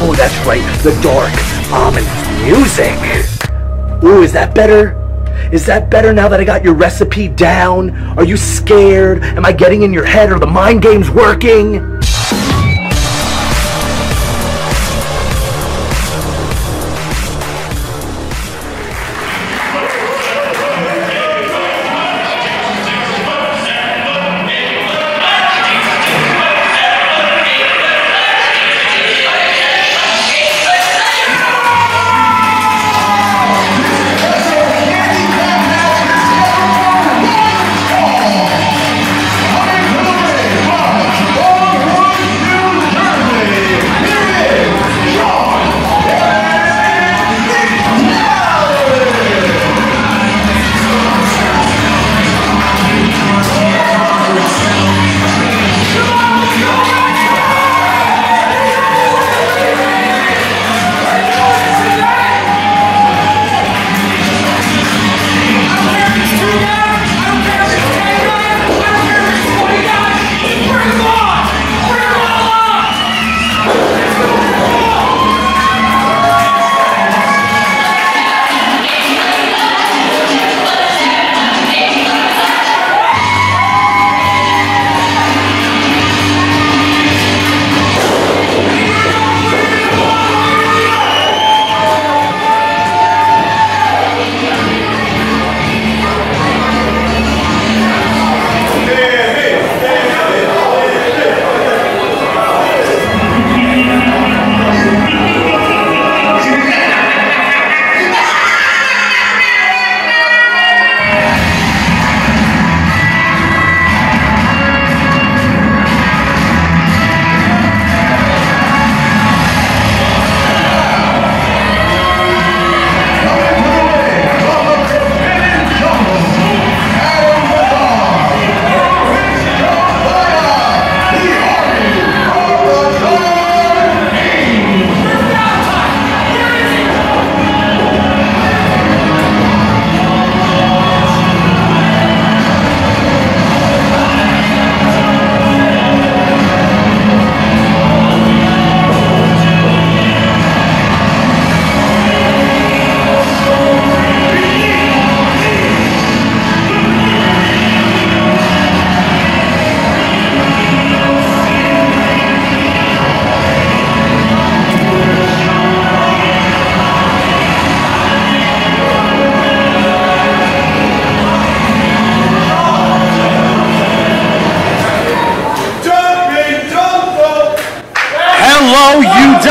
Oh, that's right, the dark, ominous music. Ooh, is that better? Is that better now that I got your recipe down? Are you scared? Am I getting in your head? Are the mind games working?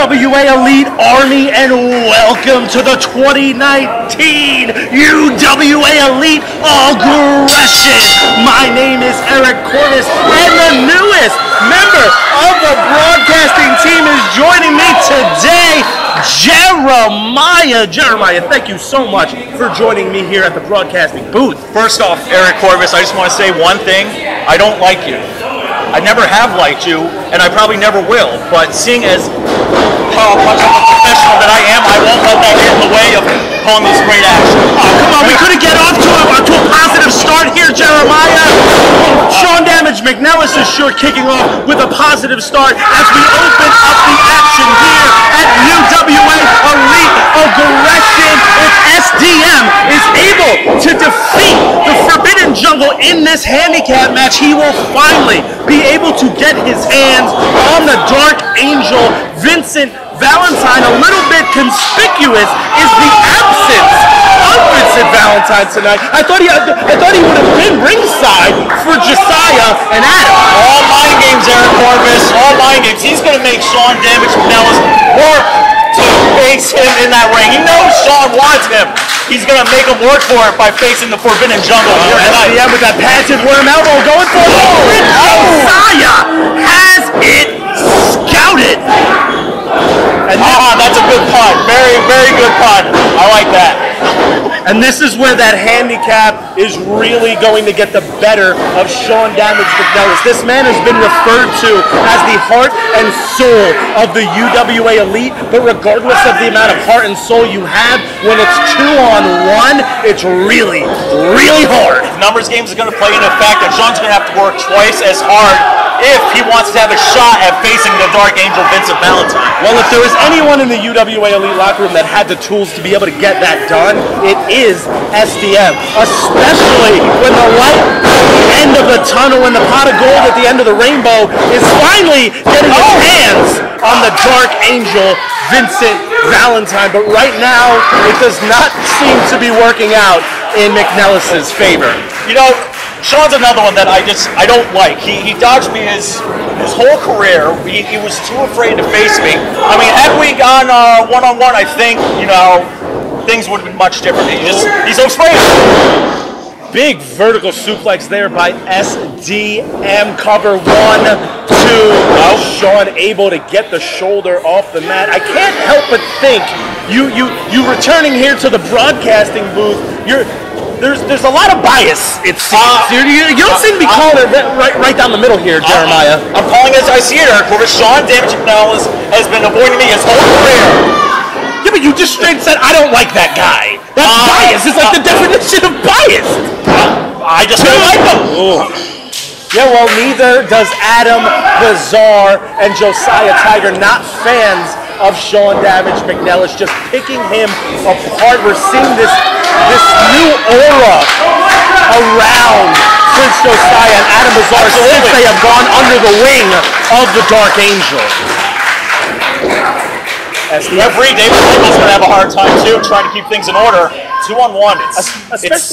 UWA Elite Army, and welcome to the 2019 UWA Elite Aggression. My name is Eric Corvis, and the newest member of the broadcasting team is joining me today, Jeremiah. Jeremiah, thank you so much for joining me here at the broadcasting booth. First off, Eric Corvis, I just want to say one thing. I don't like you. I never have liked you, and I probably never will, but seeing as how much of a professional that I am, I won't let that get in the way of calling this great action. Oh, come on, we couldn't get off to a positive start here, Jeremiah. Sean Damage McNelis is sure kicking off with a positive start as we open up the action here at UWA Elite Aggression. If SDM is able to defeat the Forbidden Jungle in this handicap match, he will finally be able to get his hands on the Dark Angel. Vincent Valentine, a little bit conspicuous is the absence of Vincent Valentine tonight. I thought he would have been ringside for Josiah and Adam. All mind games, Eric Corvis. All mind games. He's going to make Sean Damage McNelis work to face him in that ring. He knows Sean wants him. He's going to make him work for it by facing the Forbidden Jungle here tonight. Yeah, with that passive worm elbow going for it. Josiah has it scouted. And that's a good pun. Very, very good pun. I like that. And this is where that handicap is really going to get the better of Sean Damage McNelis. This man has been referred to as the heart and soul of the UWA Elite, but regardless of the amount of heart and soul you have, when it's 2-on-1, it's really, really hard. The numbers game is going to play into the fact that Sean's going to have to work twice as hard, if he wants to have a shot at facing the Dark Angel Vincent Valentine. Well, if there was anyone in the UWA Elite locker room that had the tools to be able to get that done, it is SDM. Especially when the light at the end of the tunnel and the pot of gold at the end of the rainbow is finally getting his hands on the Dark Angel Vincent Valentine. But right now, it does not seem to be working out in McNelis' favor. You know, Sean's another one that I don't like. He dodged me his whole career. He was too afraid to face me. I mean, had we gone one-on-one, I think, you know, things would have been much different. He's so afraid. Big vertical suplex there by SDM. Cover 1, 2. Sean able to get the shoulder off the mat. I can't help but think you returning here to the broadcasting booth. There's a lot of bias, it seems. You don't seem to be calling it right down the middle here, Jeremiah. I'm calling as I see it, Eric. Sean Damage McNelis has been avoiding me his whole career. Yeah, but you just straight said, I don't like that guy. That's bias. It's like the definition of bias. I just don't like him. Yeah, well, neither does Adam Bizarre and Josiah Tiger, not fans of Sean Damage McNelis, just picking him apart. We're seeing this new aura around Prince Josiah and Adam Bizarre since they have gone under the wing of the Dark Angel. Referee David Michael's going to have a hard time too, trying to keep things in order. 2-on-1.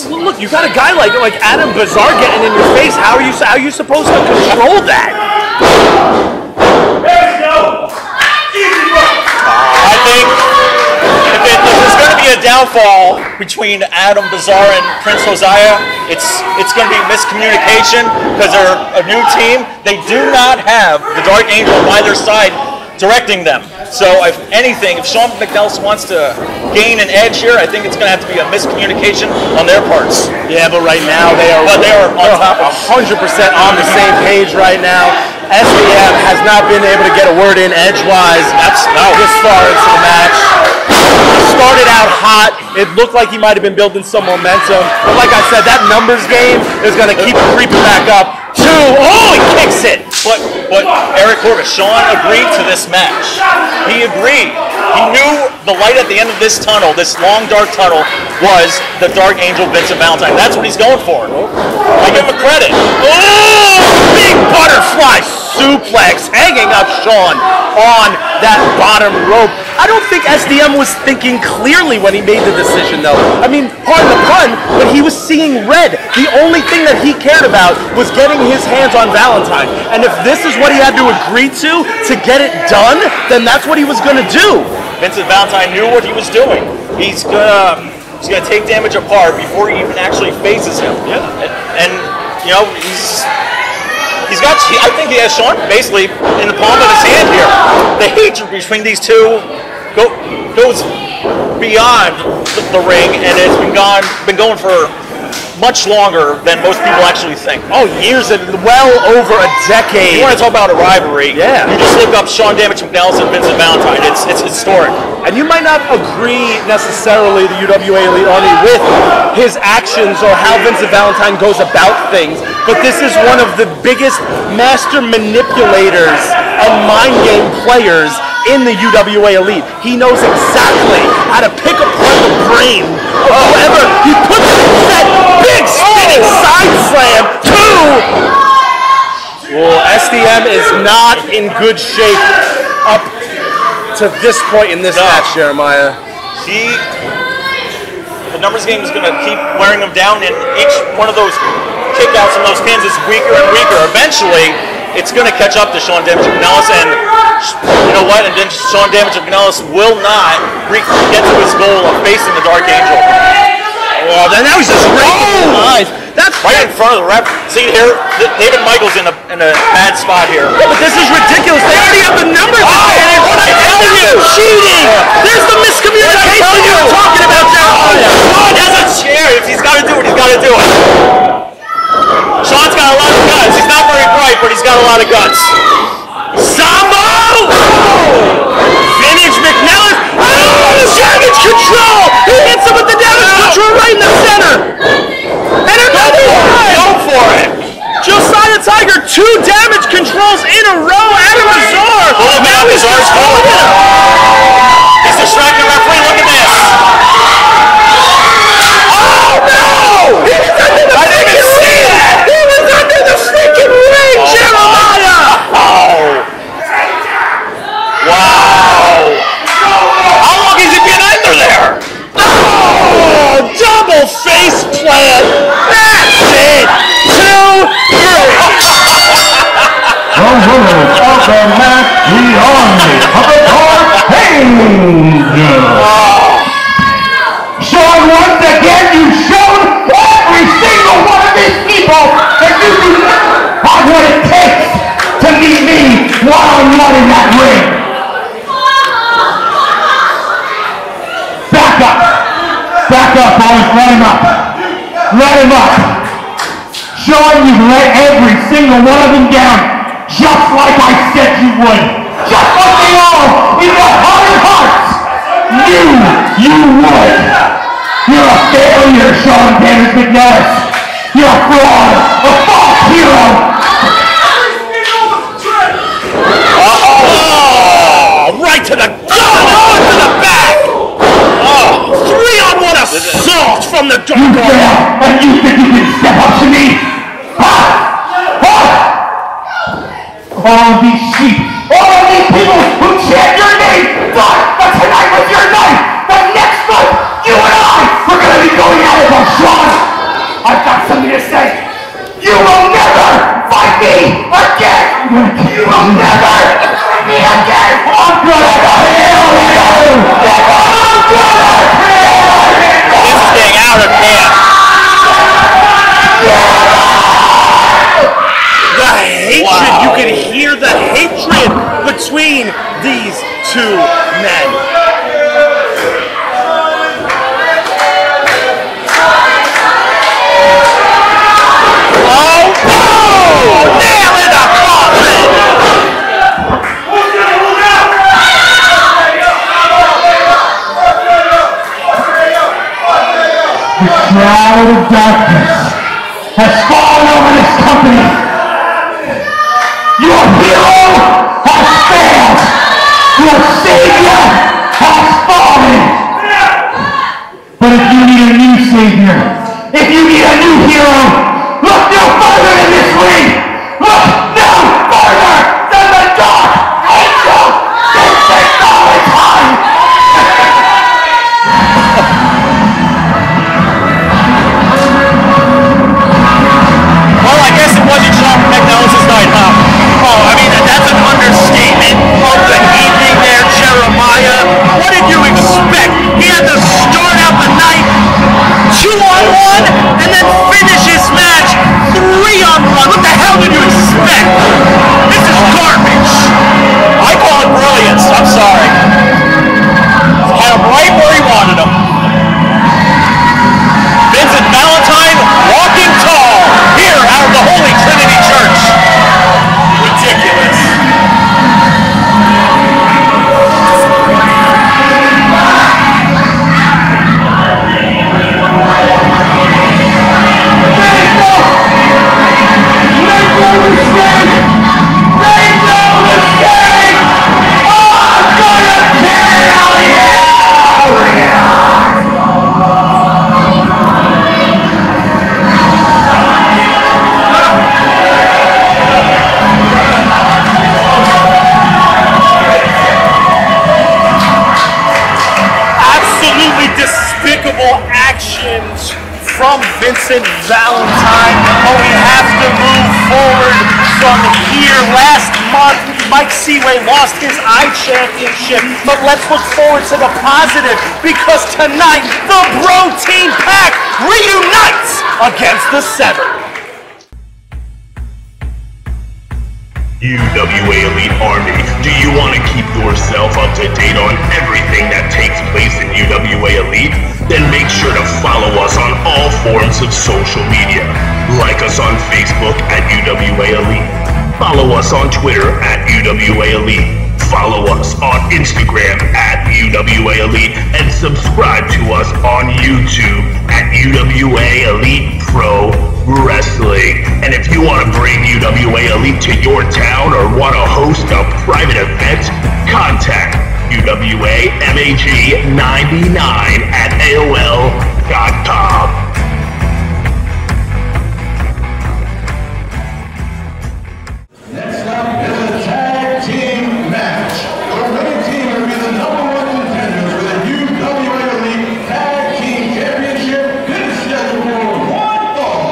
Look, you got a guy like Adam Bizarre getting in your face. How are you supposed to control that? There we go. Easy work. I think if there's going to be a downfall between Adam Bizarre and Prince Josiah, it's going to be miscommunication because they're a new team. They do not have the Dark Angel by their side directing them. So if anything, if Sean McNelis wants to gain an edge here, I think it's going to have to be a miscommunication on their parts. Yeah, but right now they are on top of 100% on the same page right now. SDM has not been able to get a word in edgewise this far into the match. Started out hot. It looked like he might have been building some momentum. But like I said, that numbers game is going to keep creeping back up. 2. Oh, he kicks it. But Eric Corvis, Sean agreed to this match. He agreed. He knew the light at the end of this tunnel, this long dark tunnel, was the Dark Angel Vincent Valentine. That's what he's going for. I give him credit. Oh, big butterfly suplex hanging up Sean on that bottom rope. I don't think SDM was thinking clearly when he made the decision, though. I mean, pardon the pun, but he was seeing red. The only thing that he cared about was getting his hands on Valentine. And if this is what he had to agree to get it done, then that's what he was going to do. Vincent Valentine knew what he was doing. He's gonna take damage apart before he even actually faces him. Yeah. And you know, I think he has Sean basically in the palm of his hand here. The hatred between these two goes beyond the ring, and it's been going for much longer than most people actually think. Oh, years and well over a decade. You want to talk about a rivalry? Yeah. You just look up Sean Damage McNelis and Vincent Valentine. It's historic. And you might not agree necessarily, the UWA Elite Army, with his actions or how Vincent Valentine goes about things, but this is one of the biggest master manipulators and mind game players in the UWA Elite. He knows exactly how to pick apart the brain of whoever he puts that big spinning side slam to. Well, SDM is not in good shape up to this point in this match, Jeremiah. The numbers game is going to keep wearing him down, and each one of those kickouts and those pins is weaker and weaker. Eventually, it's going to catch up to Sean Damage McNelis, and you know what? And then Sean Damage McNelis will not get to his goal of facing the Dark Angel. Oh, then now he's just right. That's right in front of the ref. See here, David Michaels in a bad spot here. Yeah, but this is ridiculous. They already have the numbers. What I tell you, cheating. There's the miscommunication you were talking about, Jeremiah. Sean has a chair. If he's got to do it, he's got to do it. Sean's got a lot of guts. He's not very bright, but he's got a lot of guts. Sambo! Vintage McNelis. Damage control. He hits him with the damage control right in the center. And another one. Go for it. Josiah Tiger, 2 damage control Back up, boys. Let him up. Let him up. Sean, you've let every single one of them down. Just like I said you would. Just like they all, in their heart of hearts, knew you would. You're a failure, Sean McNelis. You're a fraud, a false hero. Right to the gun, to the back. Oh, 3-on-1 assault from the dark. You fail, and you think you can step up to me? Huh? All of these sheep, all of these people who chant your name thought that tonight was your night. But next month, you and I are going to be going at it on Sean. I've got something to say. You will never fight me again. You will never fight me again. I'm gonna kill you. I'm gonna kill you. This thing out of hand. The hatred, you can hear the hatred between these two men. Nail in the coffin! The cloud of darkness has fallen over this company. Your hero has failed. Your savior has fallen. But if you need a new savior, if you need a new hero, look no further than this ring! Look no further than the dark angel Vincent Valentine! Well, I guess it wasn't Sean McNelis' night, huh? Oh, I mean, that's an understatement of the evening there, Jeremiah. What did you expect? He had to start out the night 2-on-1 and then finish his match 3-on-1. What the hell did you expect? This is garbage. I call it brilliance. I'm sorry. Had him right where he wanted him. Vincent Valentine walking tall here out of the Holy Trinity Church. Ridiculous. Actions from Vincent Valentine, but we have to move forward from here. Last month, Mike Seaway lost his iChampionship, but let's look forward to the positive because tonight the BROtein pack reunites against the Severed. UWA Elite Army, do you want to keep yourself up to date on everything that takes place in UWA Elite? Then make sure to follow us on all forms of social media. Like us on Facebook at UWA Elite. Follow us on Twitter at UWA Elite. Follow us on Instagram at UWA Elite. And subscribe to us on YouTube at UWA Elite Pro Wrestling. And if you want to bring UWA Elite to your town or want to host a private event, contact UWAMAG99 at AOL.com. Next up is a tag team match. The winning team will be the #1 contenders for the UWA Elite Tag Team Championship. This is scheduled for one fall.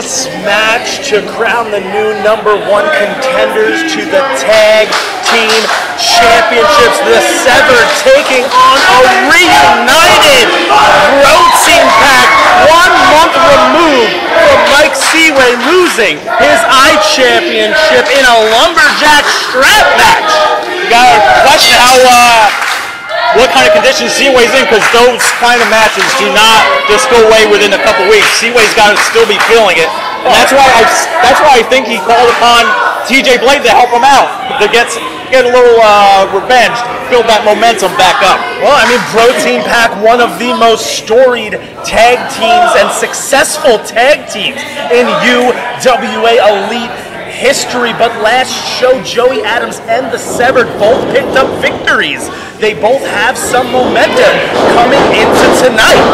this match to crown the new #1 contenders to the Tag Team Championships. The Severed taking on a reunited BROtein pack, 1 month removed from Mike Seaway losing his iChampionship in a lumberjack strap match. Got a question what kind of condition Seaway's in, because those kind of matches do not just go away within a couple weeks. Seaway's got to still be feeling it, and that's why I think he called upon TJ Blade to help him out, to get a little revenge, build that momentum back up. Well, I mean, BROtein pack, one of the most storied tag teams and successful tag teams in UWA Elite history, but last show, Joey Adams and the Severed both picked up victories. They both have some momentum coming into tonight.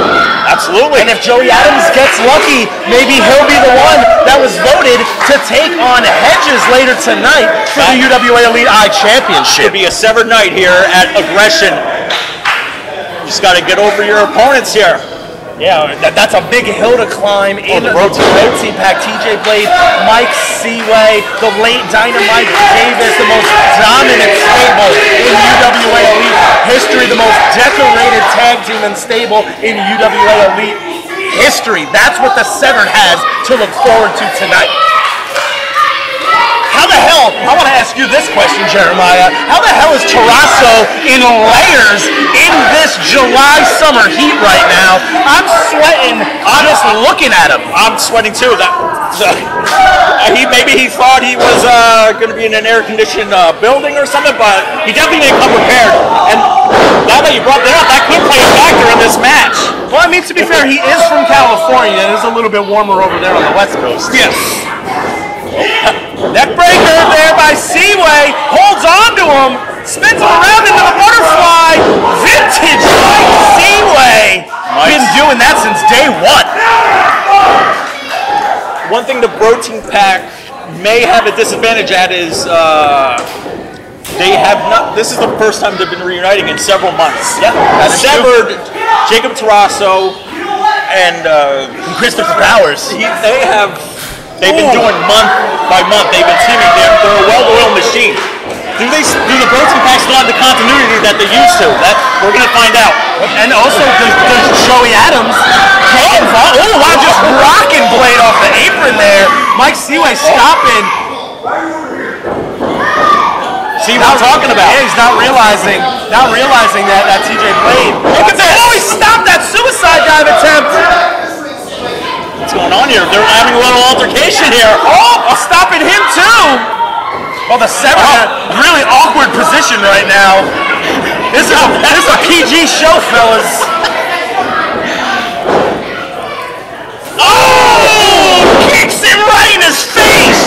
Absolutely. And if Joey Adams gets lucky, maybe he'll be the one that was voted to take on Hedges later tonight for the UWA Elite iChampionship. Could be a Severed night here at Aggression. You just got to get over your opponents here. Yeah, that's a big hill to climb in the BROtein pack. TJ Blade, Mike Seaway, the late Dynamite Davis, the most dominant stable in UWA Elite history, the most decorated tag team and stable in UWA Elite history. That's what the Severed has to look forward to tonight. How the hell, I want to ask you this question, Jeremiah. How the hell is Tarasso in layers in this July summer heat right now? I'm sweating just looking at him. I'm sweating too. Maybe he thought he was going to be in an air-conditioned building or something, but he definitely didn't come prepared. And now that you brought that up, that could play a factor in this match. Well, I mean, to be fair, he is from California. It is a little bit warmer over there on the West Coast. Yes. Neckbreaker there by Seaway, holds on to him, spins him around into the butterfly. Vintage Mike Seaway. Been doing that since day one. One thing the BROtein pack may have a disadvantage at is they have not. This is the first time they've been reuniting in several months. Yeah, that's Severed, Jacob Tarasso, and Christopher Powers. They've been doing month by month. They've been teaming. They're a well-oiled machine. Do the BROtein packs still have the continuity that they used to? That we're gonna find out. And also, does Joey Adams get involved? Oh, wow, just rocking Blade off the apron there. Mike Seaway stopping. See what I'm talking about? Yeah, he's not realizing that TJ Blade. Look at that! Oh, he stopped that suicide dive attempt. What's going on here? They're having a little altercation here. Oh, stopping him too. Well, the Severed really awkward position right now. This is a PG show, fellas. Oh! Kicks him right in his face.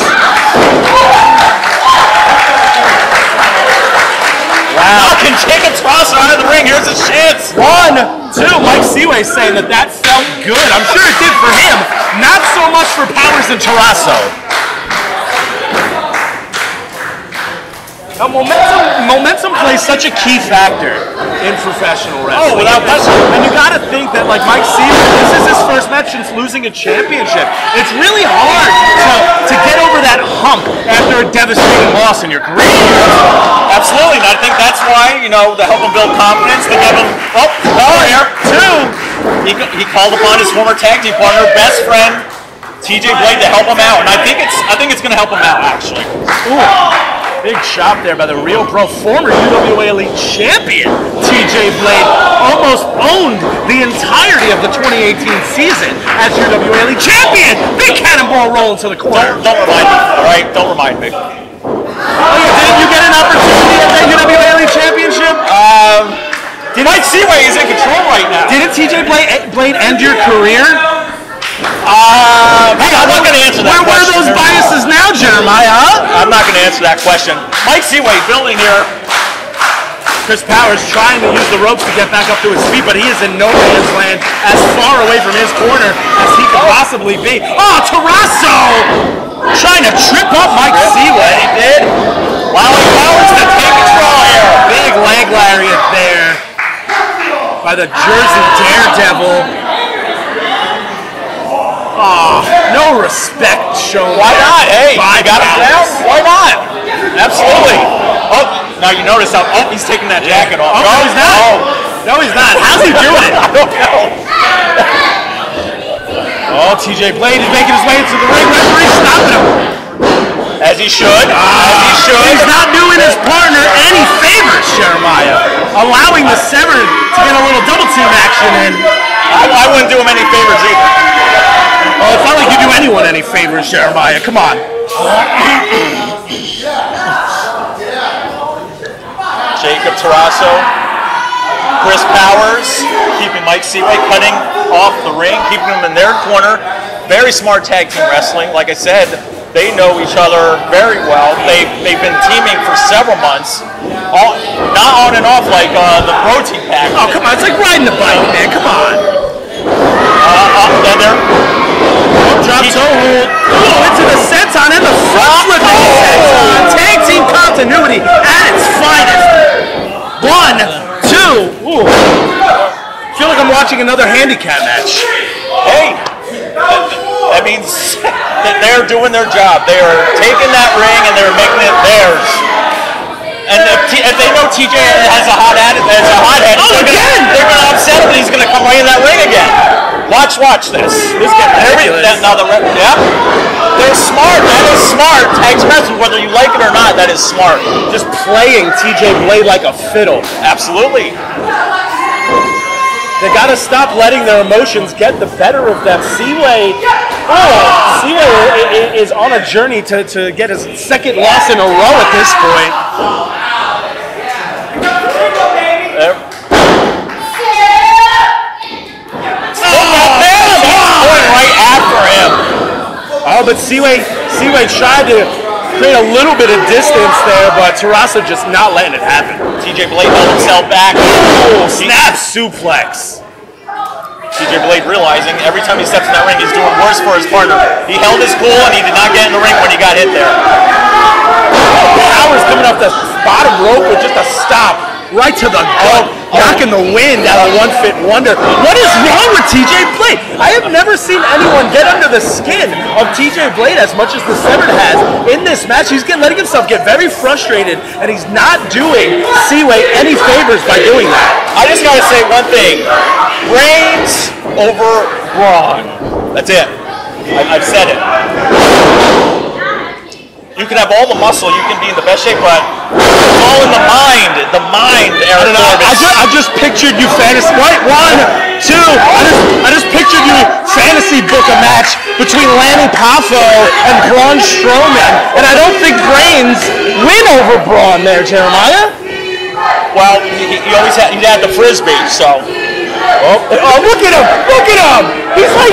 Wow. Can Jacob Tarasso out of the ring? Here's his chance. 1, 2. Mike Seaway saying that felt good. I'm sure it did for him. Not so much for Powers and Tarasso. Now, momentum plays such a key factor in professional wrestling. Oh, without question. And you got to think that, like Mike Seaway, this is his first match since losing a championship. It's really hard to get over that hump after a devastating loss in your career. Absolutely, and I think that's why, to help him build confidence, to give him, here, 2. He called upon his former tag team partner, best friend, TJ Blade, to help him out, and I think it's going to help him out, actually. Ooh, big chop there by the Real Pro, former UWA Elite champion, TJ Blade, almost owned the entirety of the 2018 season as UWA Elite champion. Big cannonball roll into the corner. Don't remind me, all right? Don't remind me. Oh, didn't you get an opportunity at the UWA Elite Championship? Mike Seaway is in control right now. Didn't TJ Blade end your career? Hey, I'm not going to answer that question. Where are those biases now, Jeremiah? I'm not going to answer that question. Mike Seaway building here. Chris Powers trying to use the ropes to get back up to his feet, but he is in no man's land, as far away from his corner as he could possibly be. Oh, Tarasso! Trying to trip up Mike Seaway. He did. Allowing Powers to take control here. Big leg lariat there by the Jersey Daredevil. Oh, no respect shown. Why not? Hey, you got him down? Why not? Absolutely. Oh, now you notice how, he's taking that jacket off. Oh, no, he's not. No, he's not. How's he doing it? I don't know. Oh, TJ Blade is making his way into the ring. Referee stopping him. As he should. As he should. He's not doing his partner any favors, Jeremiah. Allowing the Severed to get a little double team action in. I wouldn't do him any favors either. Oh, it's not like you do anyone any favors, Jeremiah. Come on. Jacob Tarasso, Chris Powers, keeping Mike Seaway, cutting off the ring, keeping them in their corner. Very smart tag team wrestling. Like I said, they know each other very well. They've been teaming for several months, not on and off like the BROtein pack. Oh, come on. It's like riding a bike, man. Come on. Then they're Drop toe hold. Oh, into the senton and the front flip into the senton. Tag team continuity at its finest. 1, 2. Ooh. I feel like I'm watching another Handi-Cap match. Hey, that means that they're doing their job. They are taking that ring and they're making it theirs. And if they know TJ has a hot head, they're going to upset him and he's going to come right in that ring again. Watch this. This gets ridiculous. They're smart. That is smart. Tag wrestling, whether you like it or not, that is smart. Just playing TJ Blade like a fiddle. Absolutely. They got to stop letting their emotions get the better of them. Seaway is on a journey to get his second loss in a row at this point. Oh, but Seaway tried to create a little bit of distance there, but Tarasso just not letting it happen. TJ Blade held himself back. Oh, snap suplex. TJ Blade realizing every time he steps in that ring, he's doing worse for his partner. He held his cool and he did not get in the ring when he got hit there. Powers coming off the bottom rope with just a stop right to the gut, knocking the wind out of One Fit Wonder. What is wrong with TJ Blade? I have never seen anyone get under the skin of TJ Blade as much as the Severed has in this match. He's letting himself get very frustrated, and he's not doing Seaway any favors by doing that. I just gotta say one thing: Reigns over Braun. That's it. I've said it. You can have all the muscle, you can be in the best shape, but it's all in the mind. The mind, Aaron Corvis. I just pictured you fantasy. Right, 1, 2. I just pictured you fantasy book a match between Lanny Poffo and Braun Strowman, and I don't think Reigns win over Braun there, Jeremiah. Well, he had the frisbee, so. Oh, look at him! Look at him! He's like,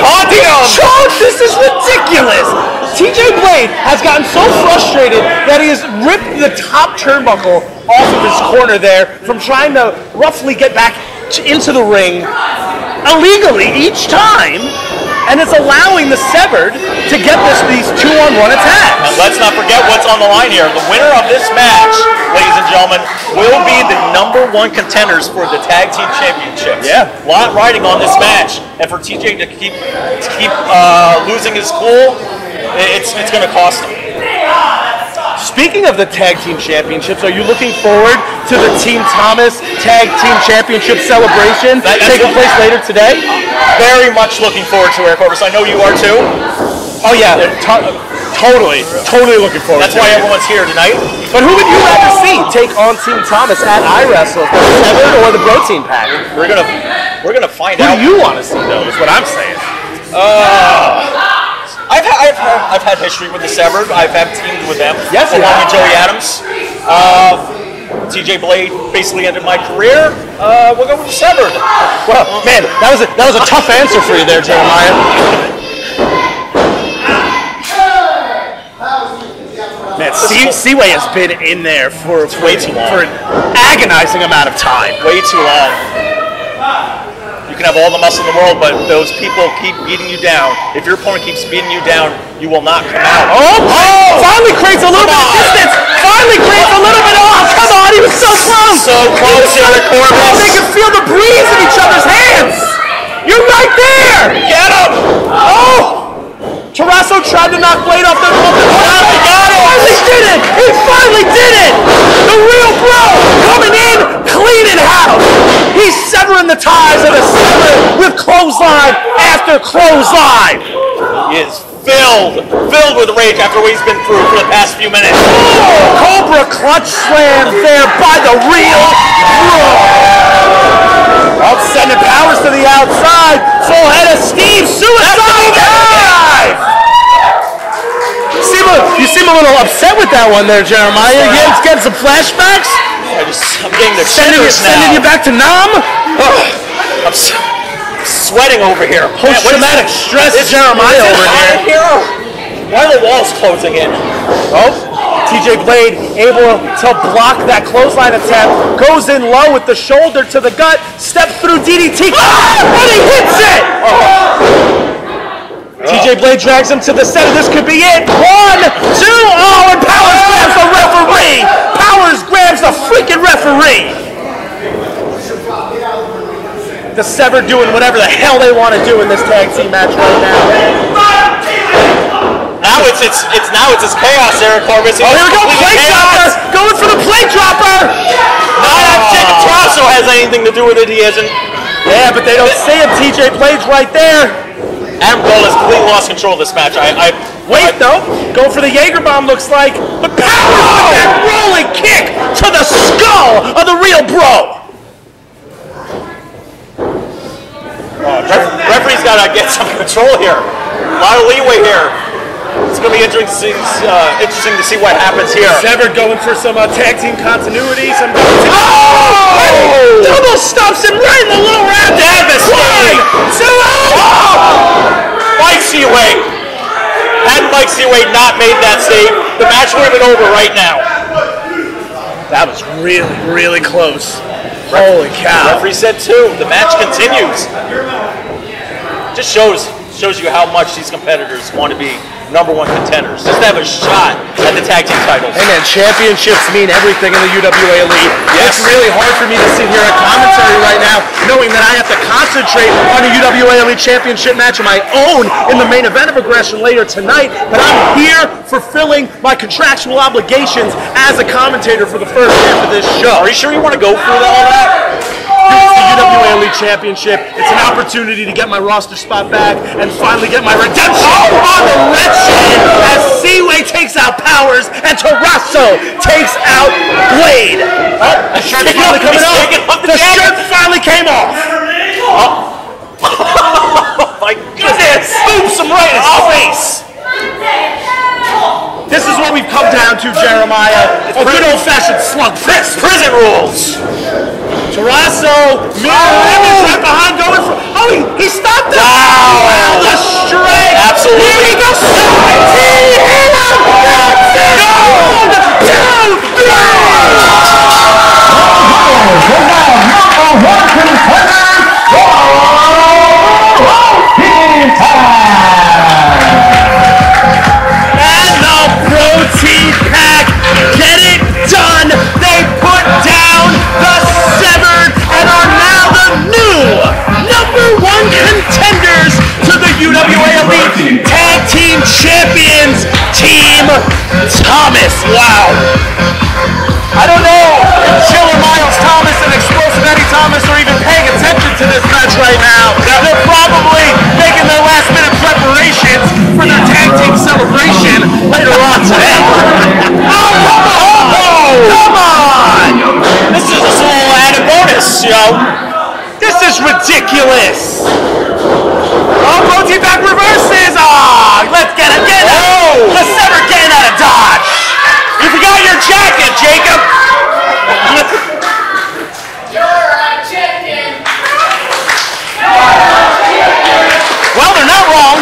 this is ridiculous! TJ Blade has gotten so frustrated that he has ripped the top turnbuckle off of his corner there from trying to roughly get back into the ring illegally each time, and it's allowing the Severed to get these 2-on-1 attacks. And let's not forget what's on the line here. The winner of this match, ladies and gentlemen, will be the #1 contenders for the Tag Team Championships. Yeah. A lot riding on this match, and for TJ to keep losing his cool, it's going to cost him. Speaking of the Tag Team Championships, are you looking forward to the Team Thomas Tag Team Championship celebration taking place later today? Very much looking forward to it, Corvis. I know you are too. Oh yeah, totally looking forward. That's why everyone's here tonight. But who would you rather see take on Team Thomas at iWrestle, the Severed or the BROtein pack? We're gonna find out. Who do you want to see though? Is what I'm saying. I've had history with the Severed. I've had teamed with them. Yes, along with Joey Adams. TJ Blade basically ended my career. We'll go with the Severed. Well, man, that was a tough answer for you there, Jeremiah. Man, Seaway has been in there for way too long. For an agonizing amount of time. Way too long. You can have all the muscle in the world, but those people keep beating you down. If your opponent keeps beating you down, you will not come out. Finally creates a little bit of distance. Finally creates a little bit of. Oh, come on, he was so close. So close here to Corvis. Oh, they can feel the breeze in each other's hands. You're right there. Get him. Oh. Tried to knock Blade off the ground. He got it! He did it! He finally did it! The real bro coming in, cleaning house. He's severing the ties of a sever with clothesline after clothesline. He is filled with rage after what he's been through for the past few minutes. Oh, Cobra clutch slam there by the real bro. Up sending powers to the outside. Full head of steam. Suicide dive. You seem a little upset with that one there, Jeremiah. You getting some flashbacks? I'm getting the shivers now. Sending you back to Nam? I'm sweating over here. Post-traumatic stress, Jeremiah over here. Why are the walls closing in? Oh, TJ Blade able to block that clothesline attempt. Goes in low with the shoulder to the gut. Steps through DDT. And he hits it! TJ Blade drags him to the center. This could be it. 1, 2. Oh, and Powers grabs the referee. Powers grabs the freaking referee. The Sever doing whatever the hell they want to do in this tag team match right now. Now it's chaos there, Corvis. Oh, here we go, plate dropper! Going for the plate dropper! Not that Jake Trasso has anything to do with it, he isn't. Yeah, but they don't see him. TJ Blade's right there. Adam Cole has completely lost control of this match. Wait, though. Going for the Jaeger bomb, looks like. But Powers with that rolling kick to the skull of the real bro. Referee's got to get some control here. A lot of leeway here. It's going to be interesting to see what happens here. Sever going for some tag team continuity. Double stops him right in the lower abdomen. 1, 2, Mike Seaway. Had Mike Seaway not made that save, the match would have been over right now. That was really, really close. Holy cow. Referee said 2. The match continues. Just shows you how much these competitors want to be #1 contenders. Just to have a shot at the tag team titles. Hey man, championships mean everything in the UWA Elite. Yes. It's really hard for me to sit here at commentary right now knowing that I have to concentrate on a UWA Elite Championship match of my own in the main event of Aggression later tonight, but I'm here fulfilling my contractual obligations as a commentator for the first half of this show. Are you sure you want to go through all that? It's the UWA Elite Championship. It's an opportunity to get my roster spot back and finally get my redemption on the red shit as Seaway takes out Powers and Tarasso takes out Blade. The shirt finally coming off. The shirt finally came off. Oh my goodness! Booms him right in his face. This is what we've come down to, Jeremiah. A good old-fashioned slugfest. Prison rules. Tarasso, right behind, going for. Oh, he stopped it! Wow, the strength! Absolutely. Here he goes! 2, 3! And the BROtein pack, get it done! They put down the Severed and are now the new #1 contenders to the UWA Elite Tag Team Champions, Team Thomas. Wow. I don't know if Chiller Miles Thomas and Explosive Eddie Thomas are even paying attention to this match right now. They're probably making their last-minute preparations for their tag team celebration later on today. Come on! This is just a little added bonus, you know. This is ridiculous. Oh, BROtein back reverses. Let's get it. The Sever getting out of dodge. You forgot your jacket, Jacob. Well, they're not wrong.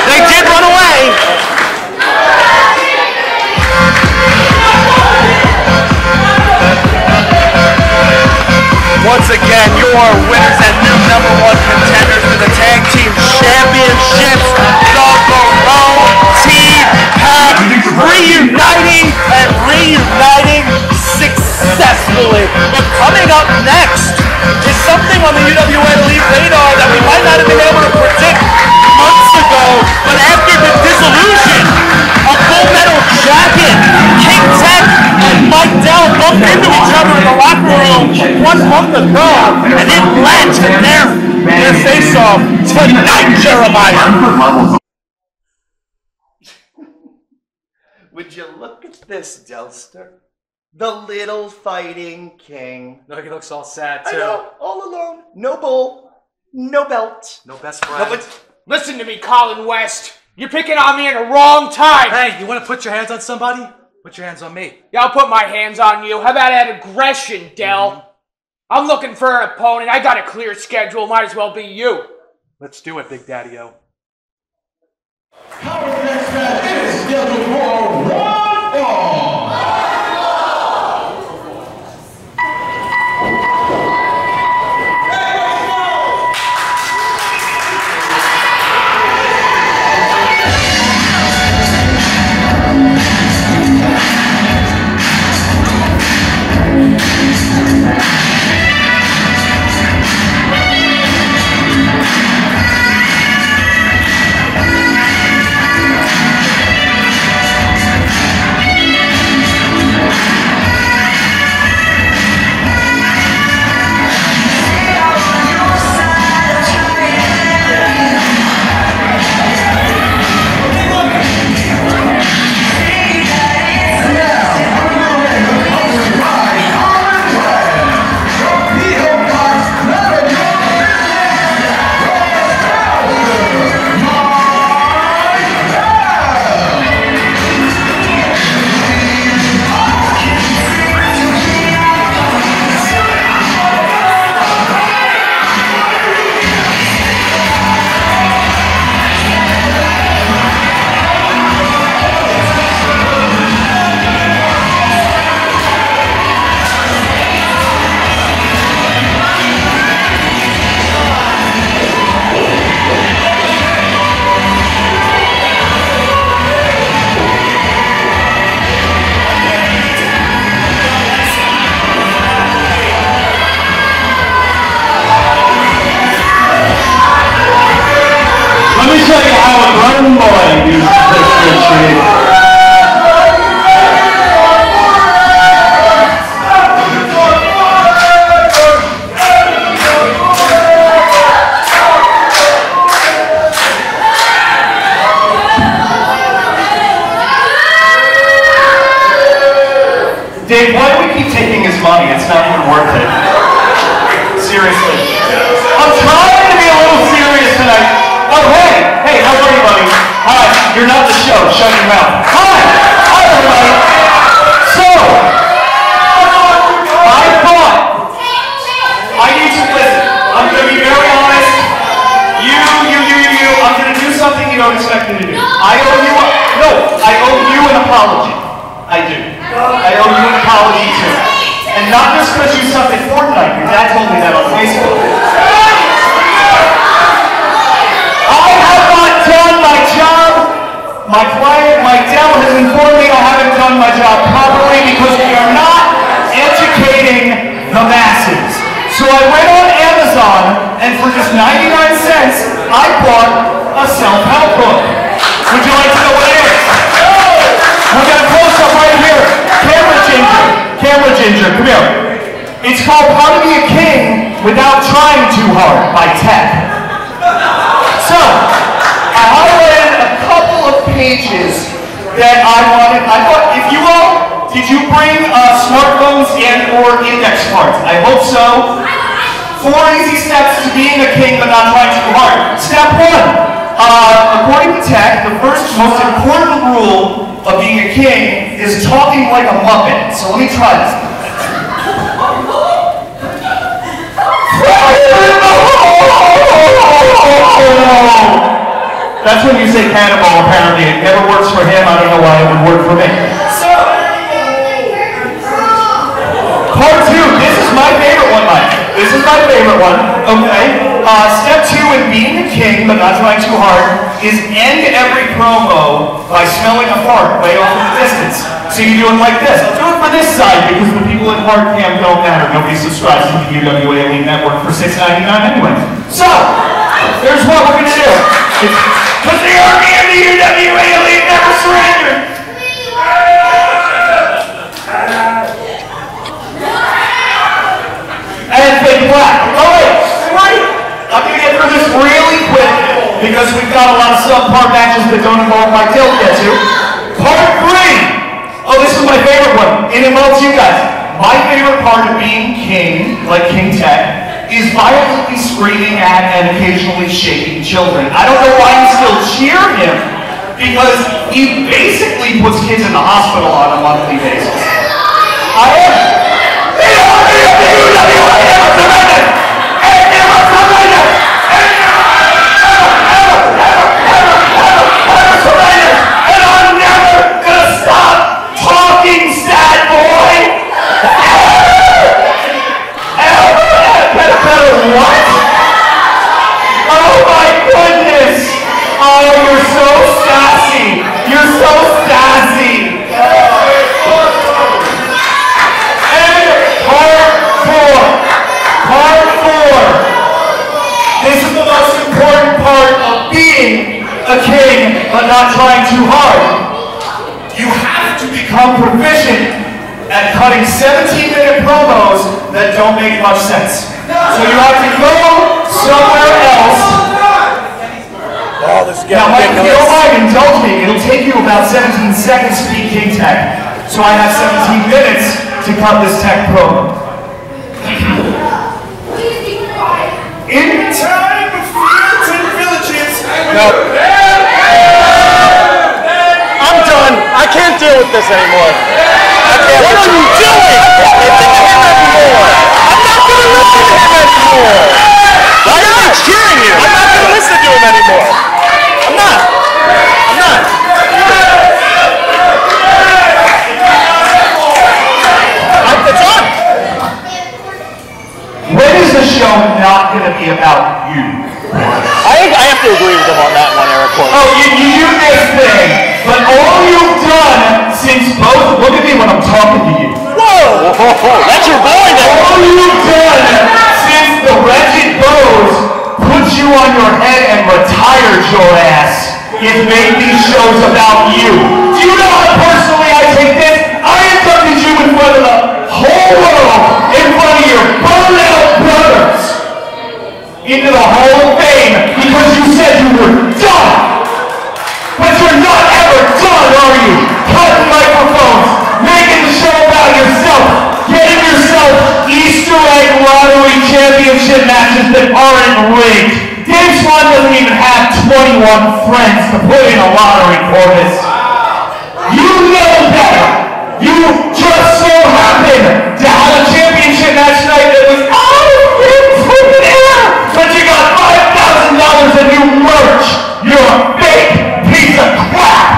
They did run away. Once again, your winners and new #1 contenders for the Tag Team Championships, the BROtein pack, reuniting successfully. But coming up next is something on the UWA Elite radar that we might not have been able to predict months ago, but after the locker room 1 month ago, and it led to their face-off tonight, Jeremiah. Would you look at this, Delster? The little fighting king. No, he looks all sad too. I know, all alone. No bull, no belt. No best friend. No, but Listen to me, Colin West. You're picking on me in the wrong time. Hey, you want to put your hands on somebody? Put your hands on me. Yeah, I'll put my hands on you. How about that aggression, Del? I'm looking for an opponent. I got a clear schedule. Might as well be you. Let's do it, Big Daddy-O. Our next match is scheduled for one fall. Dave, why do we keep taking his money? It's not even worth it. Seriously. I'm trying to be a little serious tonight. Oh, hey, how are you, buddy? Hi, you're not the show. Shut your mouth. Hi, everybody. So, I thought, I need you to listen. I'm going to be very honest. I'm going to do something you don't expect me to do. I owe you an apology. I do. I owe you an apology too. And not just because you suck at Fortnite. Your dad told me that on Facebook. I have not done my job. My client, Mike Dell, has informed me I haven't done my job properly because we are not educating the masses. So I went on Amazon and for just 99 cents, I bought a self-help book. Would you like to know what it is? We got a close-up right here. Camera Ginger, come here. It's called How to Be a King Without Trying Too Hard by Tech. So, I highlighted a couple of pages that I thought, if you all, did you bring smartphones and or index cards? I hope so. 4 easy steps to being a king but not trying too hard. Step 1. According to Tech, the first most important rule of being a king is talking like a Muppet. So let me try this. That's when you say cannibal, apparently. It never works for him. I don't know why it would work for me. So, part 2. This is my favorite one, Mike. This is my favorite one, okay? Step 2 in being a king, but not trying too hard, is end every promo by smelling a fart way off in the distance. So you do it like this. I'll do it for this side because the people in hard cam don't matter. Nobody subscribes to the UWA Elite Network for $6.99 anyway. So, here's what we're going to do. Because the army of the UWA Elite never surrendered. not a lot of subpar matches that don't involve my tail to get to. Part 3. Oh, this is my favorite one. And it involves you guys. My favorite part of being king, like King Tech, is violently screaming at and occasionally shaking children. I don't know why you still cheer him, because he basically puts kids in the hospital on a monthly basis. I am the army of the UWA never surrendered! And never surrendered! And never surrendered! And I'm never gonna stop talking, sad boy! What? Oh my goodness! Oh, you're so sassy! You're so sassy! And part 4. This is the most important part of being a king, but not trying too hard. You have to become proficient at cutting 17-minute promos that don't make much sense. So you have to go somewhere else. Oh, this is now, Mike, if you don't mind, indulge me. It'll take you about 17 seconds to beat King Tech. So I have 17 minutes to cut this tech promo. In time of fields and villages. No. I'm done. I can't deal with this anymore. What are you doing? I'm not going to listen to him anymore. Why am I cheering you? I'm not going to listen to him anymore. I'm not. It's on. When is the show not going to be about you? I have to agree with him on that one, Eric Corvis. Oh, you do this thing, but all you've done since both, look at me when I'm talking to you. Whoa! That's your boy then. All you've done since the wretched Bros put you on your head and retired your ass is make these shows about you. Do you know how personally I take this? I inducted you in front of the whole world, in front of your burned out brothers, into the Hall of Fame because you said you were done. But you're not ever done, are you? Cutting microphones, making the show about yourself, getting yourself Easter egg lottery championship matches that aren't rigged. Dave Swan doesn't even have 21 friends to put in a lottery, Corvis. You know better. You just so happened to have a championship match tonight that was out of air, but you got $5,000 in new merch. You're a fake piece of crap.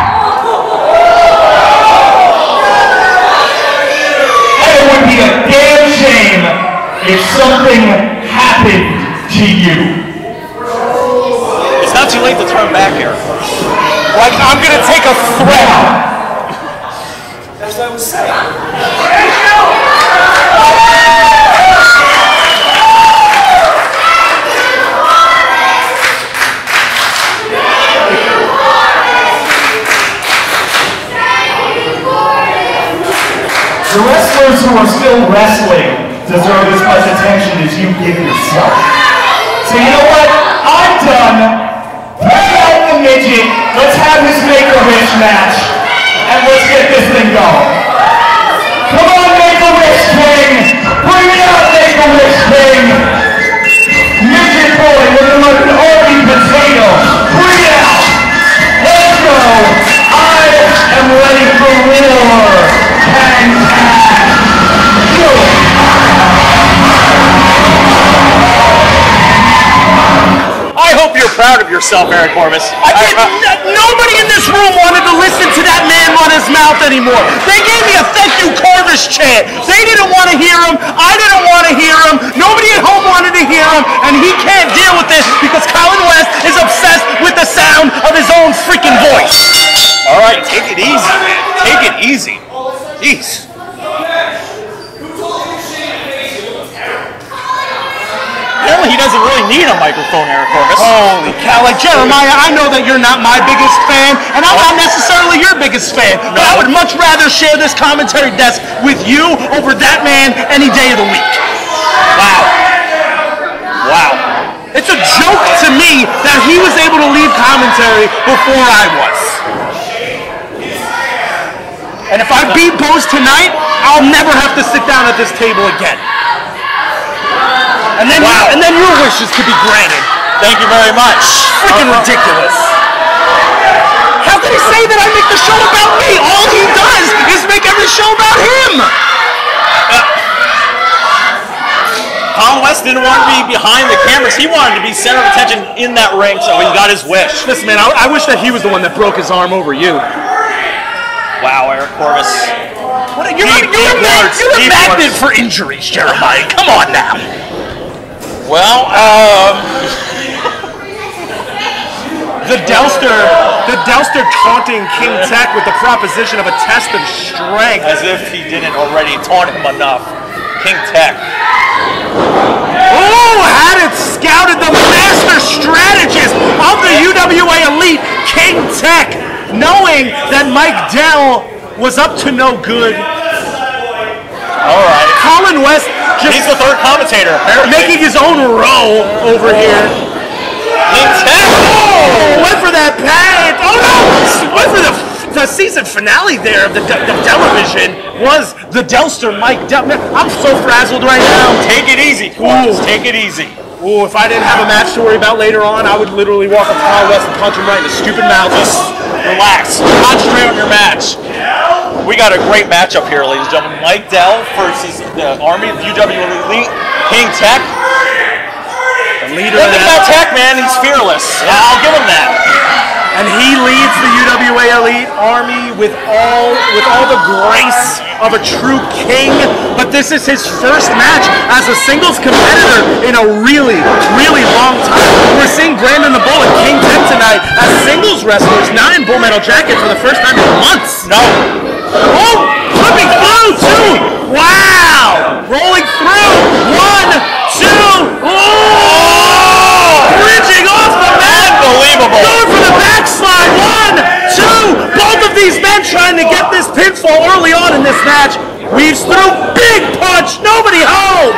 And it would be a damn shame if something happened to you. It's not too late to turn back here. Like, I'm going to take a threat. That's what I was saying. The wrestlers who are still wrestling deserve as much attention as you give yourself. So you know what? I'm done. Bring out the midget. Let's have his Make-A-Wish match. And let's get this thing going. Come on, Make-A-Wish King. Bring it out, Make-A-Wish King. Midget boy looking like an army potato. Bring it out. Let's go. I am ready for war. Hang tag. Go. I hope you're proud of yourself, Eric Corvis. Nobody in this room wanted to listen to that man run his mouth anymore. They gave me a thank you Corvis chant. They didn't want to hear him. I didn't want to hear him. Nobody at home wanted to hear him, and he can't deal with this because Colin West is obsessed with the sound of his own freaking voice. All right, take it easy, man. Take it easy. Jeez. Apparently he doesn't really need a microphone, Eric Corvis. Holy cow, like Jeremiah, I know that you're not my biggest fan, and I'm not necessarily your biggest fan, but I would much rather share this commentary desk with you over that man any day of the week. Wow. Wow. It's a joke to me me that he was able to leave commentary before I was. And if I beat Bose tonight, I'll never have to sit down at this table again. And then, and then your wishes could be granted. Thank you very much. Freaking ridiculous. How can he say that I make the show about me? All he does is make every show about him. Colin West didn't want to be behind the cameras. He wanted to be center of attention in that ring, so he got his wish. Listen, man, I wish that he was the one that broke his arm over you. Wow, Eric Corvis. You're a magnet for injuries, Jeremiah. Come on now. Well, the Delster taunting King Tech with the proposition of a test of strength. As if he didn't already taunt him enough. King Tech. Oh, had it scouted, the master strategist of the UWA Elite, King Tech, knowing that Mike Dell was up to no good. All right. Colin West just he's the third commentator, apparently. Making his own row over here. King Tech. Oh, went for that pad. Oh no! Went for the season finale there of the television was the Delster Mike Dell. I'm so frazzled right now. Take it easy, Corvis. Take it easy. Ooh, if I didn't have a match to worry about later on, I would literally walk up to Colin West and punch him right in the stupid mouth. Just relax. Concentrate on your match. We got a great matchup here, ladies and gentlemen. Mike Dell versus the Army of UWA Elite. King Tech. The leader of that Tech, man, he's fearless. Yeah, I'll give him that. And he leads the UWA Elite Army with all the grace of a true king. But this is his first match as a singles competitor in a really, really long time. We're seeing Brandon the Bull and King Tech tonight as singles wrestlers, not in Bull Metal Jacket for the first time in months. No. Oh, flipping through too. Wow. Rolling through. 1, 2. Oh! Bridging off the mat. Unbelievable. Going for the backslide. 1, 2. Both of these men trying to get this pinfall early on in this match. Weaves through. Big punch. Nobody home.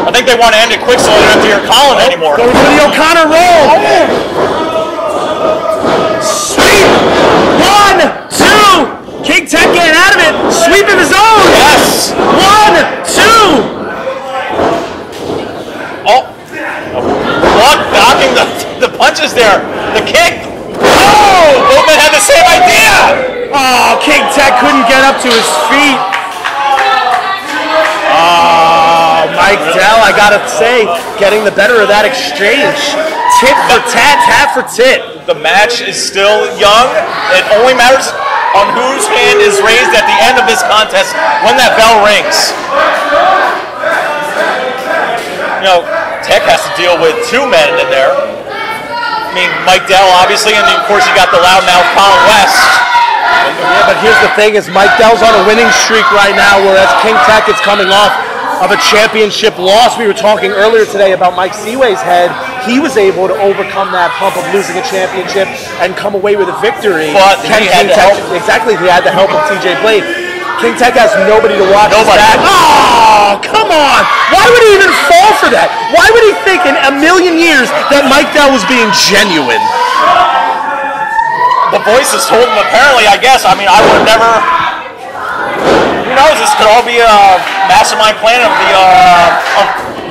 I think they want to end it quick so they don't have to hear Colin anymore. Going for the O'Connor roll. Sweep. 1, 2. King Tech getting out of it. Sweep of his own. Yes. 1, 2. Oh. Block blocking the punches there. The kick. Oh! Both men had the same idea. Oh, King Tech couldn't get up to his feet. Mike Dell, I gotta say, getting the better of that exchange. Tit for tat, tat for tit. The match is still young. It only matters on whose hand is raised at the end of this contest when that bell rings. You know, Tech has to deal with 2 men in there. I mean, Mike Dell, obviously, and of course you got the loudmouth Colin West. Yeah, but here's the thing, is Mike Dell's on a winning streak right now, whereas King Tech is coming off of a championship loss. We were talking earlier today about Mike Seaway's head. He was able to overcome that hump of losing a championship and come away with a victory. But he had the help. Exactly, he had the help of TJ Blade. King Tech has nobody to watch his back. Oh, come on! Why would he even fall for that? Why would he think in a million years that Mike Dell was being genuine? The voices told him, apparently, I guess. I mean, I would have never... Who knows? This could all be a mastermind plan of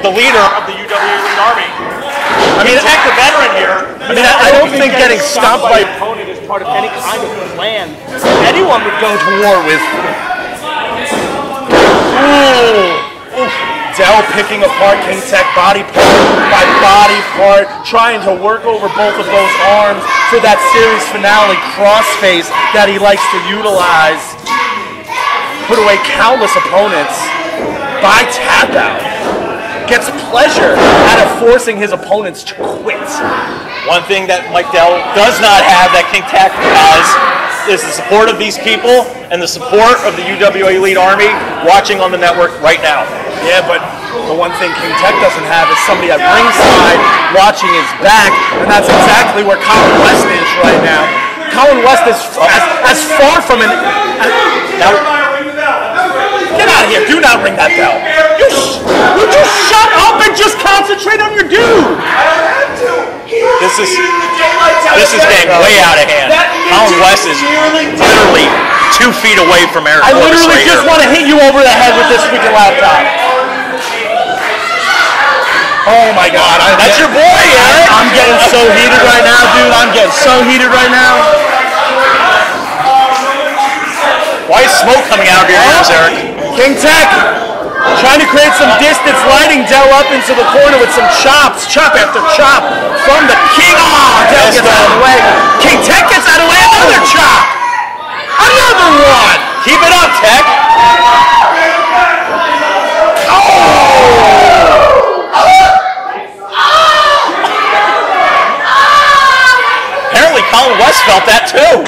the leader of the UWA Elite Army. I mean, Tech, the veteran here. I don't think getting stomped by an opponent is part of any kind of plan anyone would go to war with. Ooh. Dell picking apart King Tech body part by body part, trying to work over both of those arms for that series finale crossface that he likes to utilize. Put away countless opponents by tap out. Gets pleasure out of forcing his opponents to quit. One thing that Mike Dell does not have that King Tech has is the support of these people and the support of the UWA Elite Army watching on the network right now. Yeah, but the one thing King Tech doesn't have is somebody at ringside watching his back, and that's exactly where Colin West is right now. Colin West is as far from an... Get out of here. Do not ring that bell. Would you shut up and just concentrate on your dude? This getting way out of hand. Colin West is literally 2 feet away from Eric. I literally just want to hit you over the head with this freaking laptop. Oh my God. That's your boy, Eric. I'm getting so heated right now, dude. I'm getting so heated right now. Why is smoke coming out of your ears, Eric? King Tech trying to create some distance, lighting Dell up into the corner with some chops, chop after chop from the King. Oh, Dell gets out of the way. King Tech gets out of the way. Another chop. Another one. Keep it up, Tech. Apparently Colin West felt that too.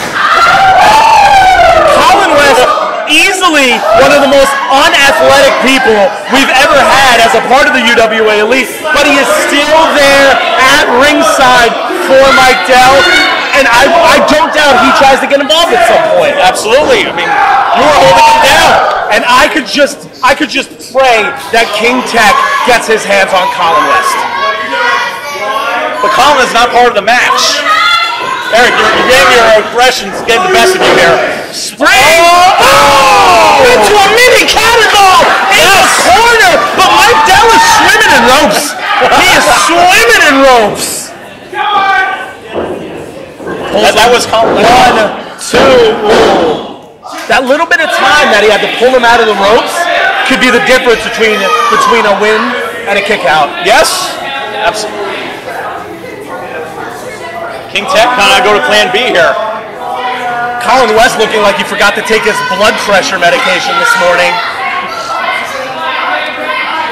Colin West, easily one of the most unathletic people we've ever had as a part of the UWA Elite, but he is still there at ringside for Mike Dell, and I don't doubt he tries to get involved at some point. Absolutely. I mean, you were holding him down. And I could just pray that King Tech gets his hands on Colin West. But Colin is not part of the match. Eric, you're getting your aggressions getting the best of you here. Spring! Oh! Into a mini cannonball in the corner, but Mike Dell is swimming in ropes. He is swimming in ropes. That was Colin. 1, 2. Ooh. That little bit of time that he had to pull him out of the ropes could be the difference between a win and a kick out. Yes, absolutely. King Tech kind of go to plan B here. Colin West looking like he forgot to take his blood pressure medication this morning.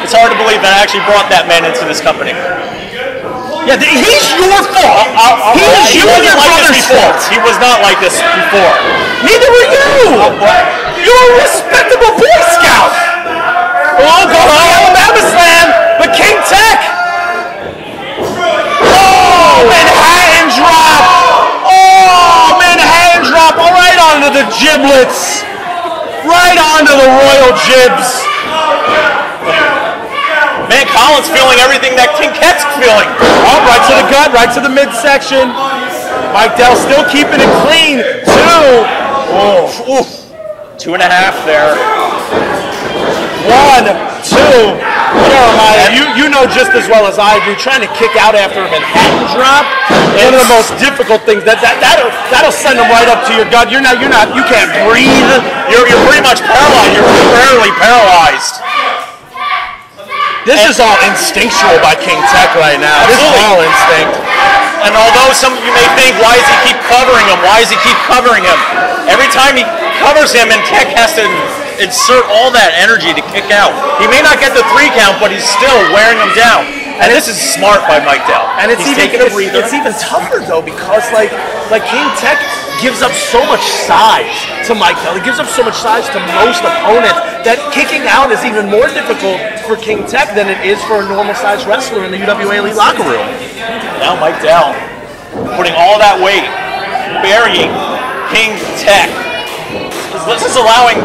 It's hard to believe that I actually brought that man into this company. Yeah, he's your fault. He was you and your brother's fault. He was not like this before. Neither were you. You're a respectable Boy Scout. Oh, go on, Alabama Slam, but King Tech. Oh, Manhattan drop. Oh, Manhattan drop right onto the giblets. Right onto the royal jibs. Man, Colin's feeling everything that King Tech's feeling. Oh, right to the gut, right to the midsection. Mike Dell still keeping it clean. 2. Oh, 2.5 there. 1, 2. Jeremiah, you know just as well as I do, trying to kick out after a Manhattan drop, one of the most difficult things. That'll send them right up to your gut. You can't breathe. You're pretty much paralyzed. You're temporarily paralyzed. This is all instinctual by King Tech right now. This is all instinct. And although some of you may think, why does he keep covering him? Why does he keep covering him? Every time he covers him, and Tech has to insert all that energy to kick out. He may not get the 3 count, but he's still wearing him down. And this is smart by Mike Dell. And it's even tougher though, because like King Tech gives up so much size to Mike Dell. He gives up so much size to most opponents that kicking out is even more difficult for King Tech than it is for a normal sized wrestler in the UWA Elite locker room. Now Mike Dell putting all that weight, burying King Tech. This is allowing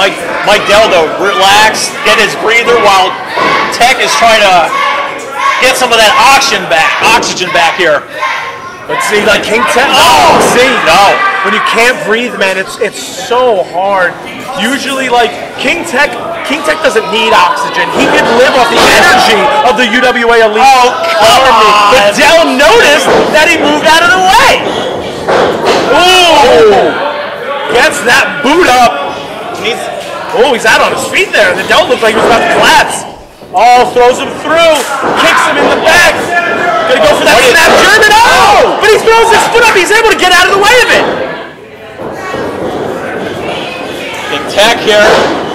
Mike Dell to relax, get his breather, while Tech is trying to get some of that oxygen back here. But see, like King Tech, when you can't breathe, man, it's so hard. Usually, like King Tech doesn't need oxygen. He can live off the energy of the UWA Elite Army. But Dell noticed that he moved out of the way. Ooh, gets that boot up. He's out on his feet there. The Dell looked like he was about to collapse. Oh, throws him through, kicks him in the back. Gonna go for that snap German. Oh! But he throws his foot up. He's able to get out of the way of it. King Tech here.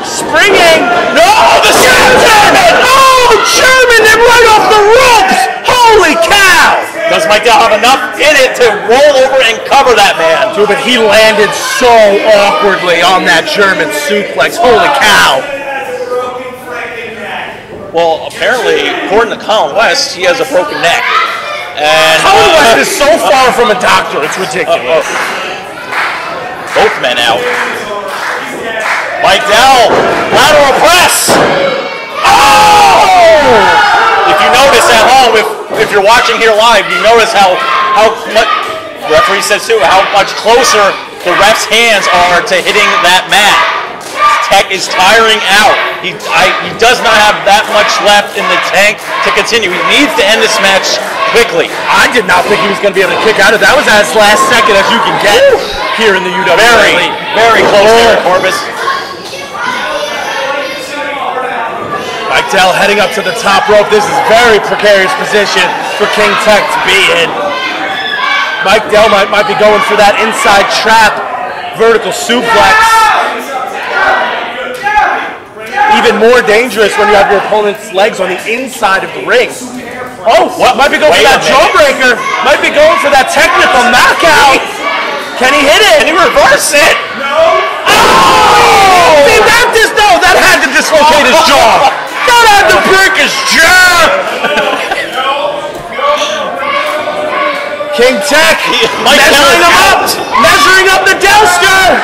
Springing. No! The snap German! Oh! German him right off the ropes! Holy cow! Does Mike Dell have enough in it to roll over and cover that man? Dude, but he landed so awkwardly on that German suplex. Holy cow! Well, apparently, according to Colin West, he has a broken neck. And Colin West is so far from a doctor, it's ridiculous. Both men out. Mike Dell, lateral press. Oh! If you notice at home, if you're watching here live, you notice how much, referee says too, how much closer the ref's hands are to hitting that mat. Tech is tiring out. He does not have that much left in the tank to continue. He needs to end this match quickly. I did not think he was going to be able to kick out of that. Was as last second as you can get here in the UWA. Very, very close there, Corvis. Mike Dell heading up to the top rope. This is a very precarious position for King Tech to be in. Mike Dell might be going for that inside trap vertical suplex. Even more dangerous when you have your opponent's legs on the inside of the ring. Oh, what? Might be going for that jawbreaker. Might be going for that technical knockout. Can he hit it? Can he reverse it? No. Oh! See, that had to dislocate his jaw. That had to break his jaw. King Tech measuring up the Delster.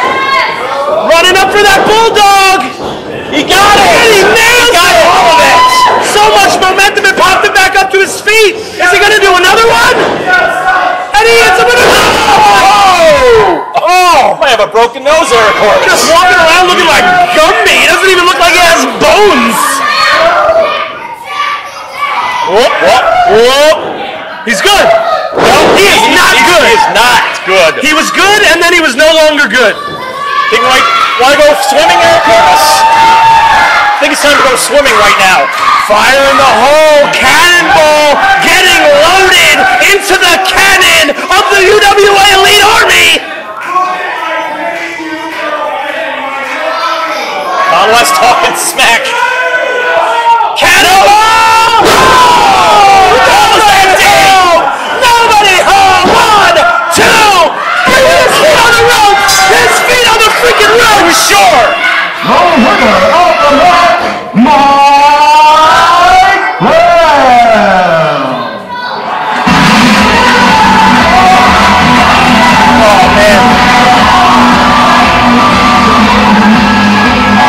Running up for that bulldog. He got it! And he nailed all of it! So much momentum, it popped him back up to his feet! Is he gonna do another one? And he hits him with a... Oh! Might have a broken nose there, Corvis. Just walking around looking like Gumby. He doesn't even look like he has bones! Whoop, whoop, whoop. He's good! No, he is not good! He is not good. He was good, and then he was no longer good. Think like, wanna go swimming there, Corvis? I think it's time to go swimming right now. Fire in the hole, cannonball, getting loaded into the cannon of the UWA Elite Army. West talking smack. Cannonball! Oh! Nobody home! 1, 2, 3, his feet on the rope! His feet on the freaking rope! Sure! The winner of the match, Mike Brown! Oh, man.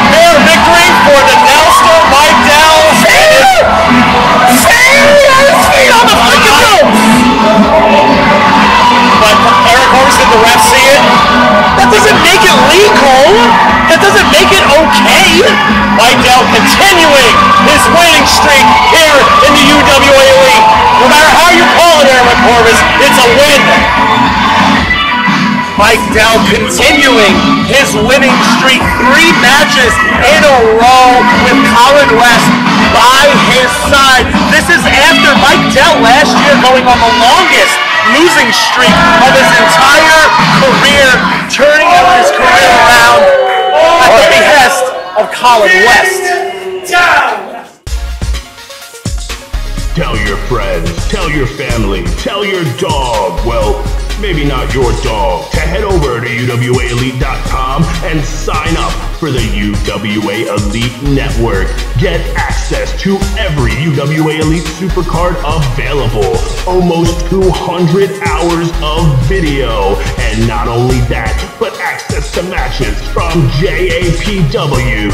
Fair victory for the Nelster, Mike Dell. See? His feet on the freaking ropes! But Eric Corvis, did the ref see it? That doesn't make it legal! That doesn't make it okay! Mike Dell continuing his winning streak here in the UWA Elite. No matter how you call it, Eric Corvis, it's a win. Mike Dell continuing his winning streak, 3 matches in a row with Colin West by his side. This is after Mike Dell last year going on the longest losing streak of his entire career, turning his career around at the behest of Colin West. Tell your friends, tell your family, tell your dog, well, maybe not your dog, to head over to UWAElite.com and sign up for the UWA Elite Network. Get access to every UWA Elite Supercard available, almost 200 hours of video, and not only that, but access to matches from JAPW,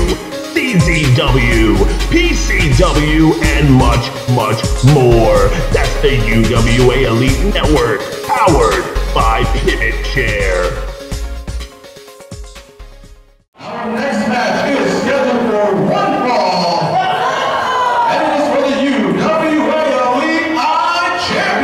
CZW, PCW, and much, much more. That's the UWA Elite Network, powered by Pivot Chair. Our next match is scheduled for 1 fall, and it is for the UWA Elite iChampionship.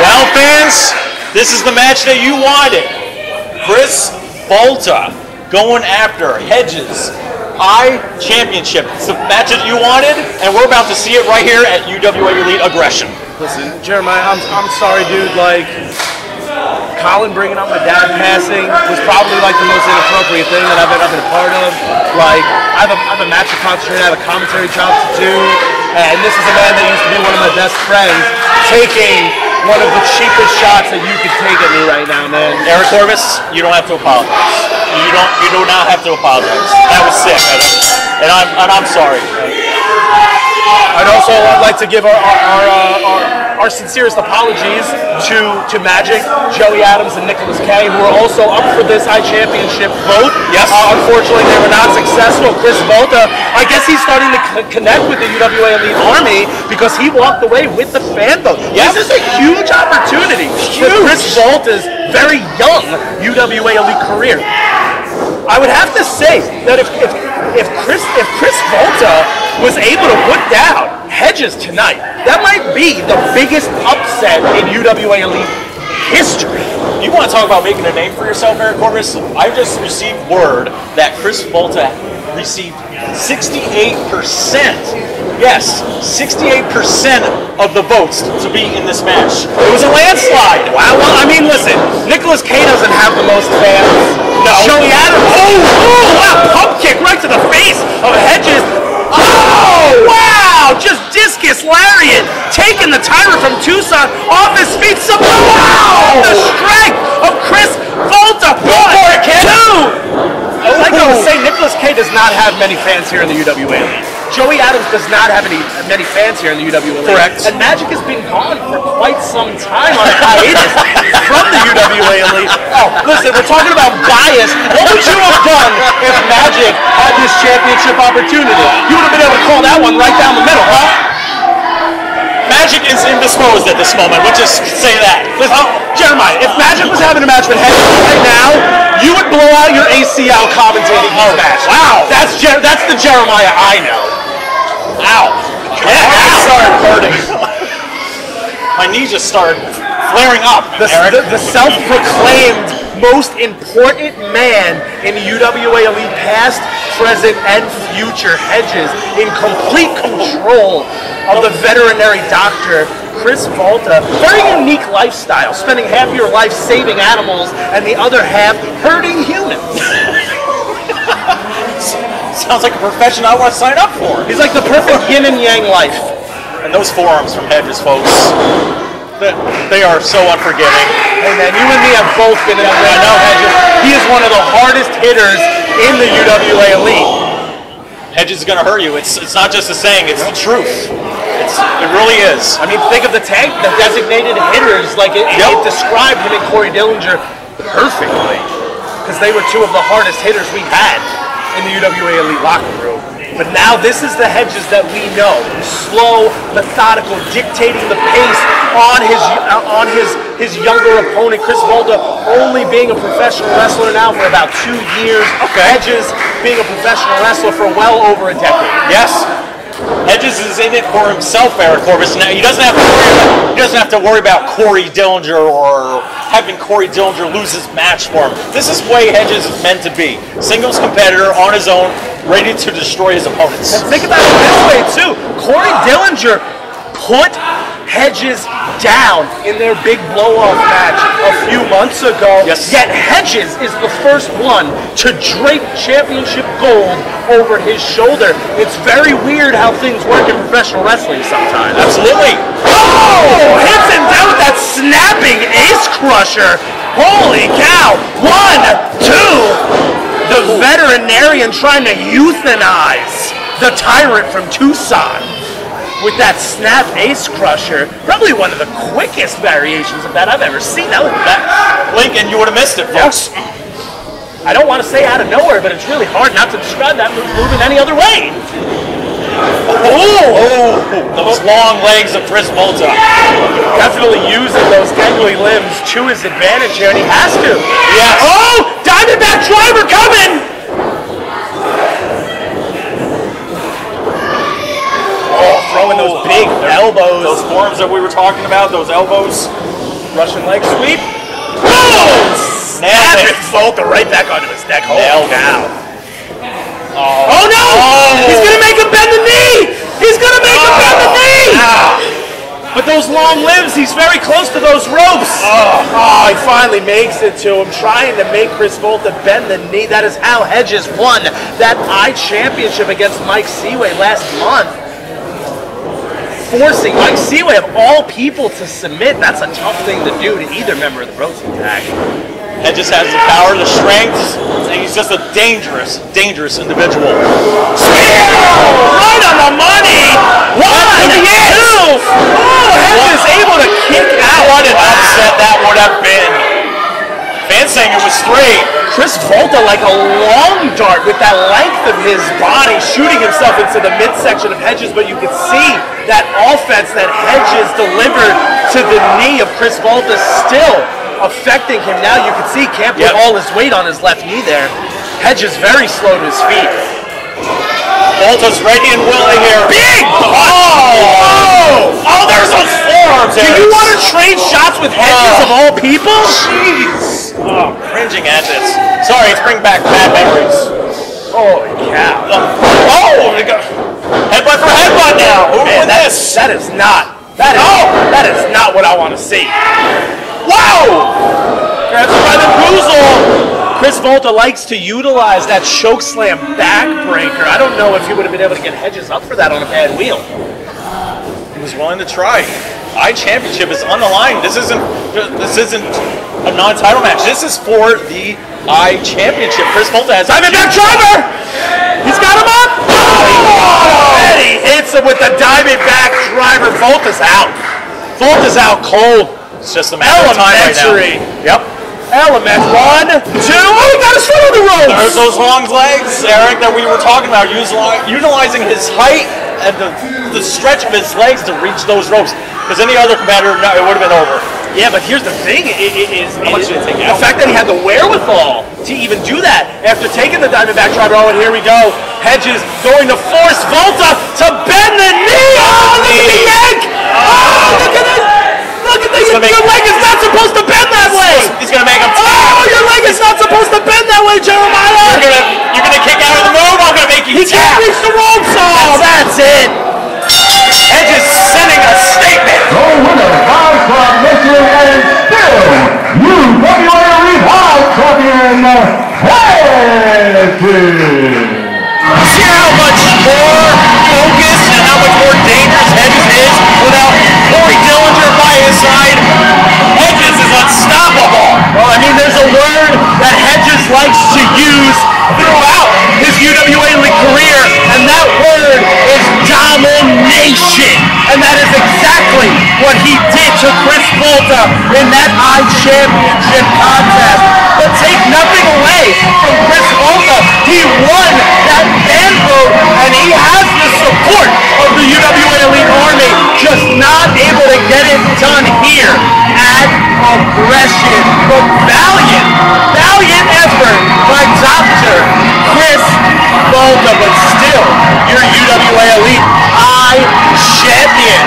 Well, fans, this is the match that you wanted. Chris Volta going after Hedges iChampionship. It's the match that you wanted, and we're about to see it right here at UWA Elite Aggression. Listen, Jeremiah, I'm sorry, dude. Like, Colin bringing up my dad passing was probably like the most inappropriate thing that I've been a part of. Like, I have a match to concentrate, I have a commentary job to do, and this is a man that used to be one of my best friends taking one of the cheapest shots that you could take at me right now, man. Eric Corvis, you don't have to apologize. You do not have to apologize. That was sick, and I'm sorry. I'd also like to give our sincerest apologies to Magic, Joey Adams, and Nicholas Kaye, who are also up for this iChampionship vote. Yes. Unfortunately, they were not successful. Chris Volta, I guess he's starting to connect with the UWA Elite Army because he walked away with the fan vote. Yes. This is a huge opportunity for Chris Volta's very young UWA Elite career. I would have to say that if Chris Volta was able to put down Hedges tonight, that might be the biggest upset in UWA Elite history. You want to talk about making a name for yourself, Eric Corvis? I just received word that Chris Volta received 68%. Yes, 68% of the votes to be in this match. It was a landslide. Wow, well, I mean, listen, Nicholas Kaye doesn't have the most fans. No. Joey Adams, wow, pump kick right to the face of Hedges. Oh, wow, just discus lariat, taking the Tyrant from Tucson off his feet. Wow, the strength of Chris Volta. 1, 2. Like I was saying, Nicholas Kaye does not have many fans here in the UWA Elite. Joey Adams does not have many fans here in the UWA Elite. Correct. And Magic has been gone for quite some time on a hiatus from the UWA Elite. Oh, listen, we're talking about bias. What would you have done if Magic had this championship opportunity? You would have been able to call that one right down the middle, huh? Magic is indisposed at this moment. We'll just say that. Listen, Jeremiah, if Magic was having a match with Hedges right now, you would blow out your ACL commentating his match. Wow. That's the Jeremiah I know. Ow. Yeah, my knee started hurting. My knee just started flaring up, Eric. The self-proclaimed most important man in UWA Elite past, present, and future, Hedges, in complete control of the veterinary doctor, Chris Volta. Very unique lifestyle, spending half your life saving animals and the other half hurting humans. Sounds like a profession I want to sign up for. He's like the perfect yin and yang life. And those forearms from Hedges, folks, they are so unforgiving. Hey man, you and me have both been in the ring. I know Hedges. He is one of the hardest hitters in the UWA Elite. Hedges is going to hurt you. It's not just a saying, it's the truth. It really is. I mean, think of the designated hitters. Like it described him and Corey Dillinger perfectly. Because they were two of the hardest hitters we had in the UWA Elite locker room. But now this is the Hedges that we know. Slow, methodical, dictating the pace on his younger opponent, Chris Volta, only being a professional wrestler now for about 2 years. Okay. Hedges being a professional wrestler for well over a decade. Yes. Hedges is in it for himself, Eric Corvis. Now he doesn't have to worry about Corey Dillinger or having Corey Dillinger lose his match for him. This is the way Hedges is meant to be. Singles competitor on his own, ready to destroy his opponents. And think about it this way too. Corey Dillinger put Hedges down in their big blow-off match a few months ago. Yes. Yet Hedges is the first one to drape championship gold over his shoulder. It's very weird how things work in professional wrestling sometimes. Absolutely. Oh! Hits him down with that snapping ace crusher. Holy cow. 1, 2. The veterinarian trying to euthanize the Tyrant from Tucson with that snap ace crusher. Probably one of the quickest variations of that I've ever seen. That Lincoln, you would have missed it, folks. I don't want to say out of nowhere, but it's really hard not to describe that move in any other way. Oh, those long legs of Chris Volta. Definitely using those gangly limbs to his advantage here, and he has to. Yes. Oh, Diamondback driver coming! throwing those big elbows. Those forms that we were talking about, those elbows. Russian leg sweep. Boom! Snap it. Volta right back onto his neck. Holy cow. Oh no! He's gonna make him bend the knee! He's gonna make him bend the knee! But those long limbs, he's very close to those ropes. Oh, he finally makes it to him, trying to make Chris Volta bend the knee. That is how Hedges won that iChampionship against Mike Seaway last month. Forcing Mike Seaway of all people to submit. That's a tough thing to do to either member of the BROtein tag. Hedges has the power, the strength, and he's just a dangerous, dangerous individual. Spear! Right on the money! 1, 2! Oh, Hedges able to kick out. What an upset that would have been. Fans saying it was 3. Chris Volta like a long dart with that length of his body, shooting himself into the midsection of Hedges, but you could see that offense that Hedges delivered to the knee of Chris Volta still affecting him. Now you can see can't put all his weight on his left knee there. Hedges very slow to his feet. Volta's ready and willing here. Big! Oh, there's those forearms. Do you want to trade shots with Hedges of all people? Jeez. Oh, cringing at this. Sorry, it's bringing back bad memories. Holy cow. Headbutt for headbutt now. Who won this? That is not what I want to see. Wow! Grabs him by the boozle. Chris Volta likes to utilize that choke slam backbreaker. I don't know if he would have been able to get Hedges up for that on a bad wheel. He was willing to try. iChampionship is on the line. This isn't a non-title match. This is for the iChampionship. Chris Volta has Diamondback driver! He's got him up! And he hits him with the Diamondback driver. Volta's out. Volta's out cold. It's just a matter of time right now. Yep. Element. 1, 2. Oh, he got his foot on the ropes. There's those long legs, Eric, that we were talking about, utilizing his height and the stretch of his legs to reach those ropes. Because any other competitor, no, it would have been over. Yeah, but here's the thing: How much did it take out? the fact that he had the wherewithal to even do that after taking the Diamondback driver. Oh, and here we go. Hedges going to force Volta to bend the knee. Oh, look at the yank! Oh, look at it! Look at your leg is not supposed to bend that way! He's gonna make him. Oh, your leg is not supposed to bend that way, Jeremiah! You're gonna kick out of the move. I'm gonna make you He can't reach the ropes! Oh, that's it! Hedges sending a statement. The winner by submission and still UWA Elite High Champion, Hedges. See how much more focused and how much more dangerous Hedges is without Corey Dillinger by his side. Hedges is unstoppable. Well, I mean, there's a word that Hedges likes to use throughout his UWA Elite career, and that word is domination. And that is exactly what he did to Chris Volta in that iChampionship contest. But take nothing away from Chris Volta. He won that fan vote, and he has the support of the UWA Elite Army, just not able to get it done here at Aggression. But valiant effort by Dr. Chris Volta, but still, your UWA Elite iChampion,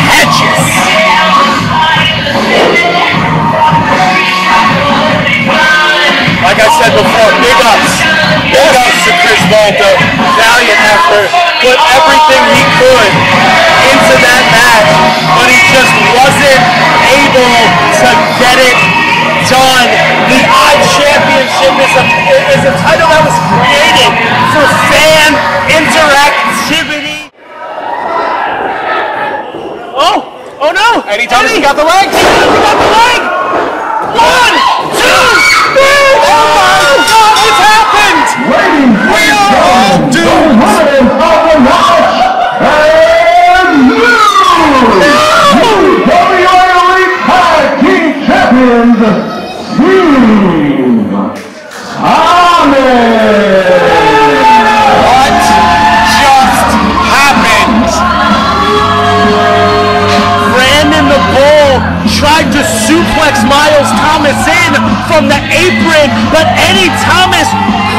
Hedges. Like I said before, big ups to Chris Volta. Valiant effort, put everything he could into that match, but he just wasn't able to get it done. The iChampionship is a title that was created for fan interactivity. Oh no! And he got the leg. He got the leg! 1, 2, 3! Oh my God, it's happened! We are all doomed! UWA Elite Tag Team Champions, Team Thomas! What just happened? Brandon the Bull tried to suplex Miles Thomas in from the apron, but Eddie Thomas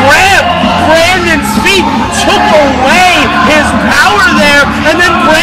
grabbed Brandon's feet, took away his power there, and then Brandon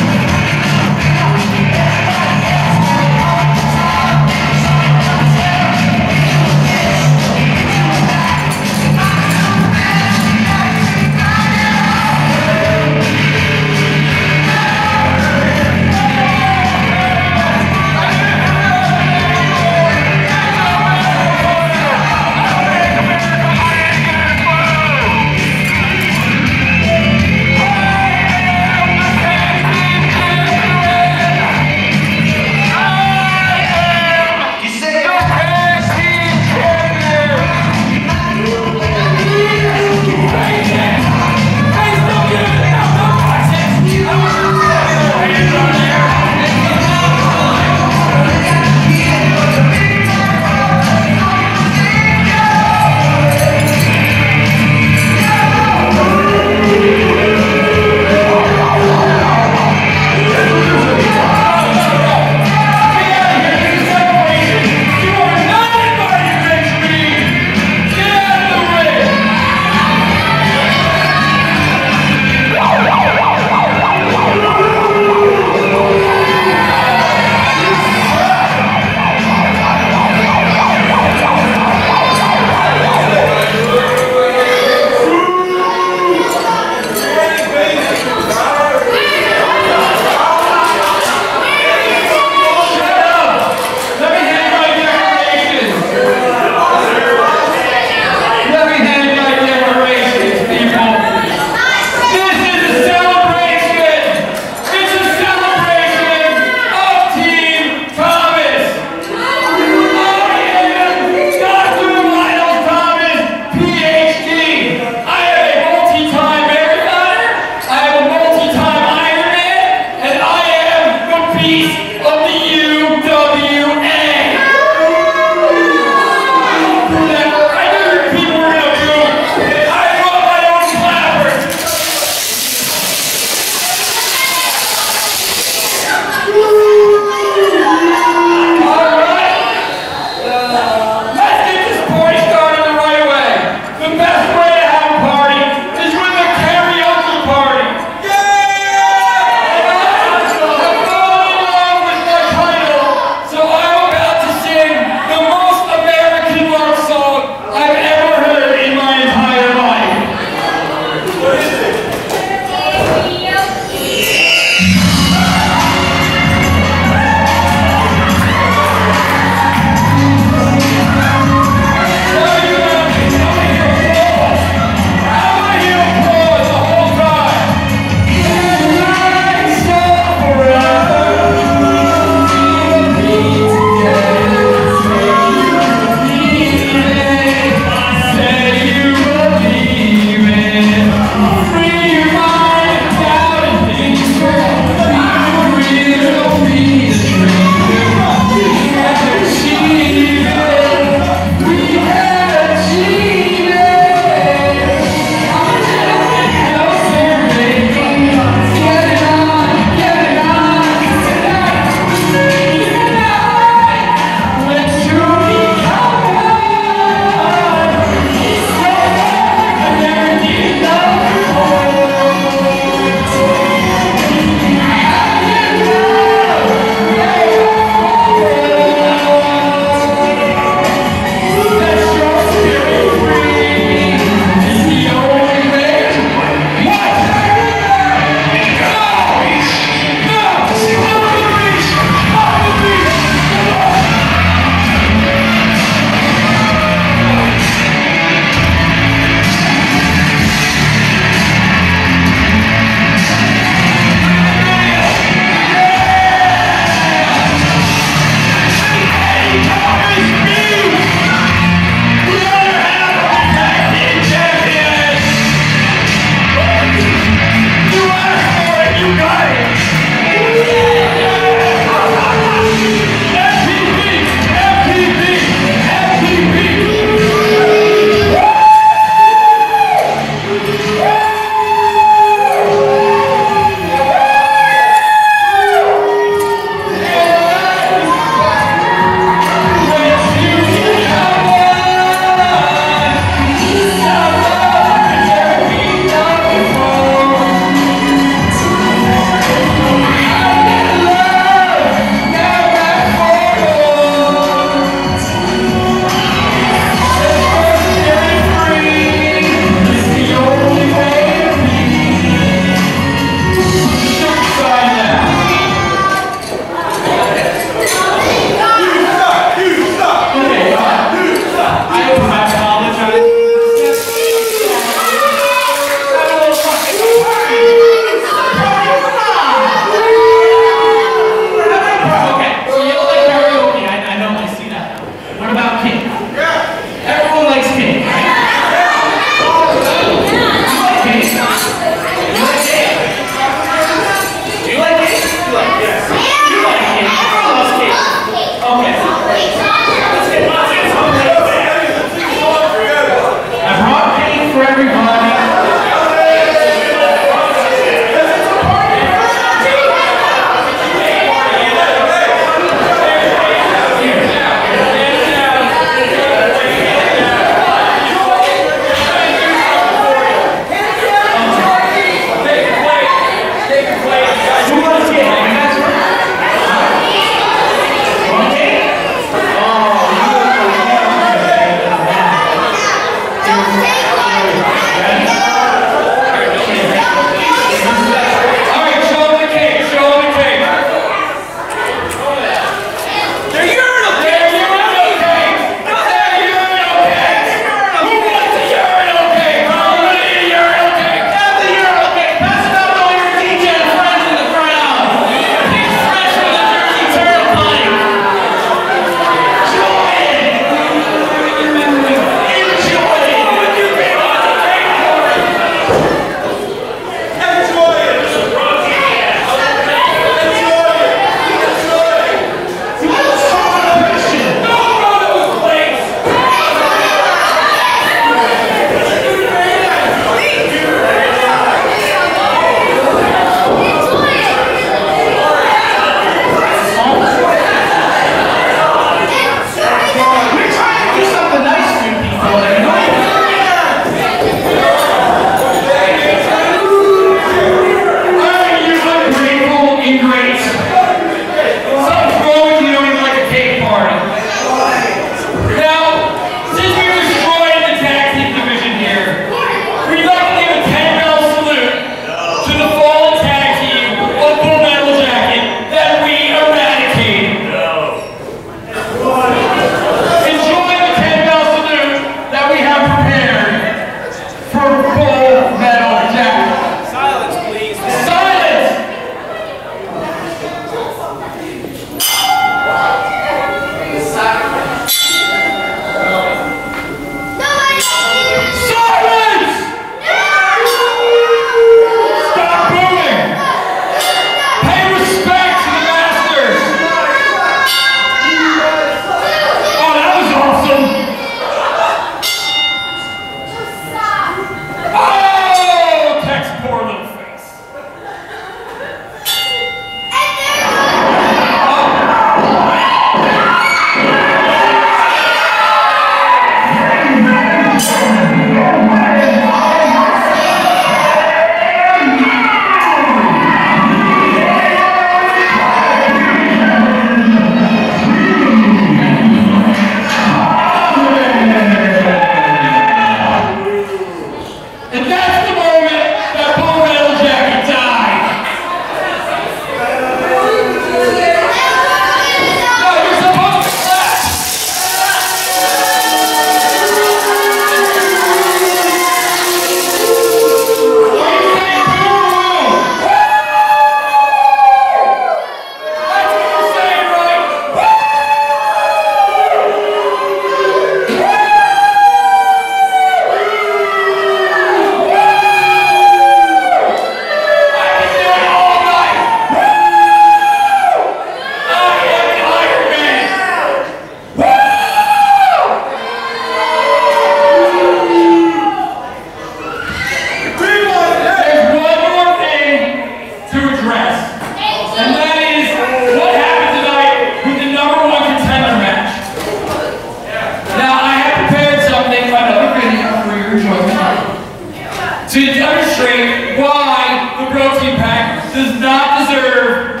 to demonstrate why the BROtein pack does not deserve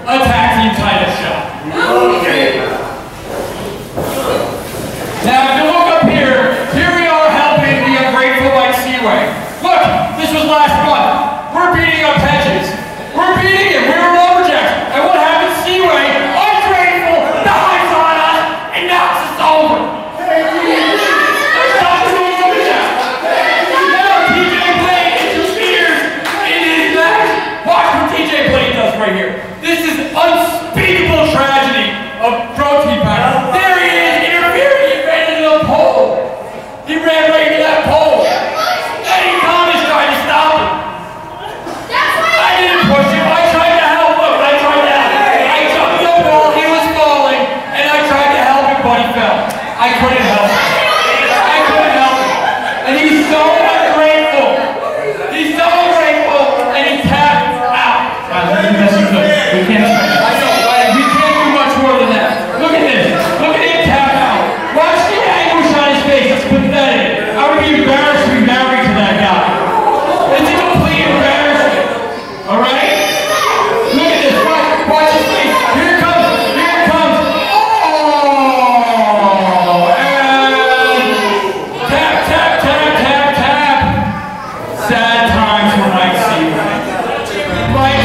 a tag team title shot. Okay. Now, if you look up here, we are helping the ungrateful like Seaway. Look, this was last month. We're beating up Hedges. We're beating him. We were lumberjacks. And what happened? Seaway, ungrateful, dives on us and knocks us over. Right here. This is unspeakable tragedy of BROtein pack. There he is, interfering. He ran into the pole. He ran right into that pole. Eddie Thomas tried to stop him. I didn't push him. I tried to help him. I tried to help him. I jumped the wall. He was falling, and I tried to help him, but he fell. I couldn't help him. I couldn't help him. And he's so ungrateful. He's so ungrateful, and he tapped out. We can't. I know, right? We can't do much more than that. Look at this. Look at him tap out. Watch the anguish on his face. It's pathetic. I would be embarrassed to be married to that guy. It's a complete embarrassment. All right? Look at this. Watch his face. Here it comes. Here it comes. Oh! And tap, tap, tap, tap, tap. Sad times when I see you. Right?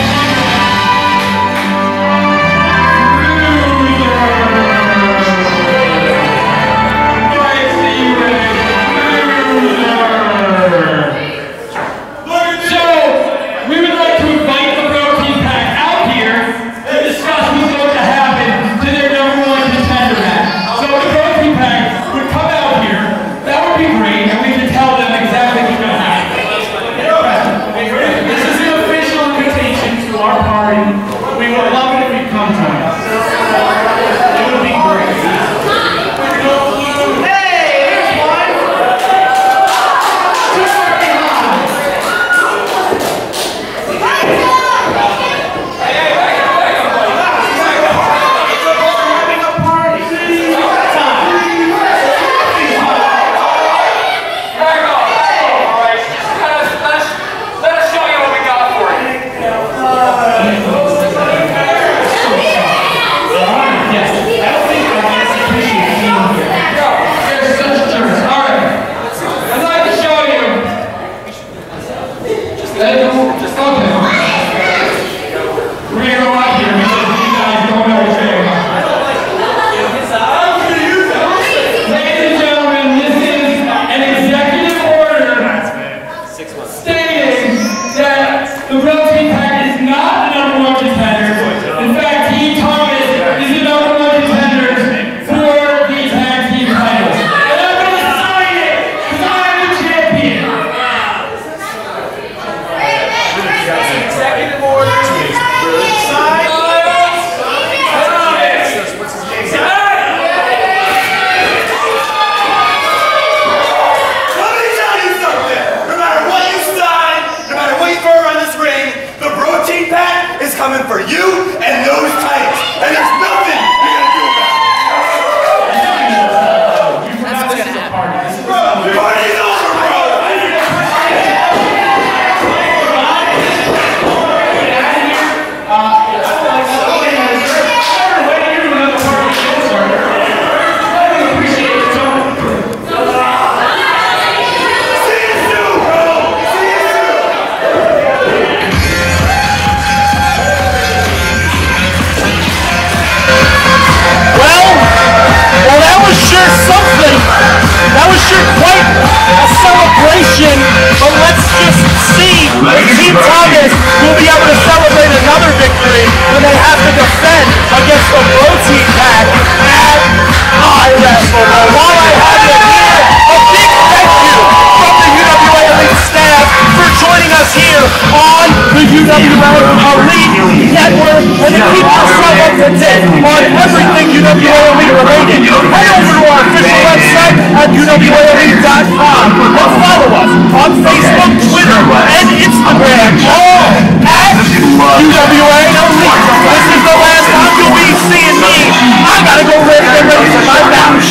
UWA.com and follow us on Facebook, Twitter, and Instagram, all at UWA Elite. This is the last time you'll be seeing me. I gotta go get ready for my match.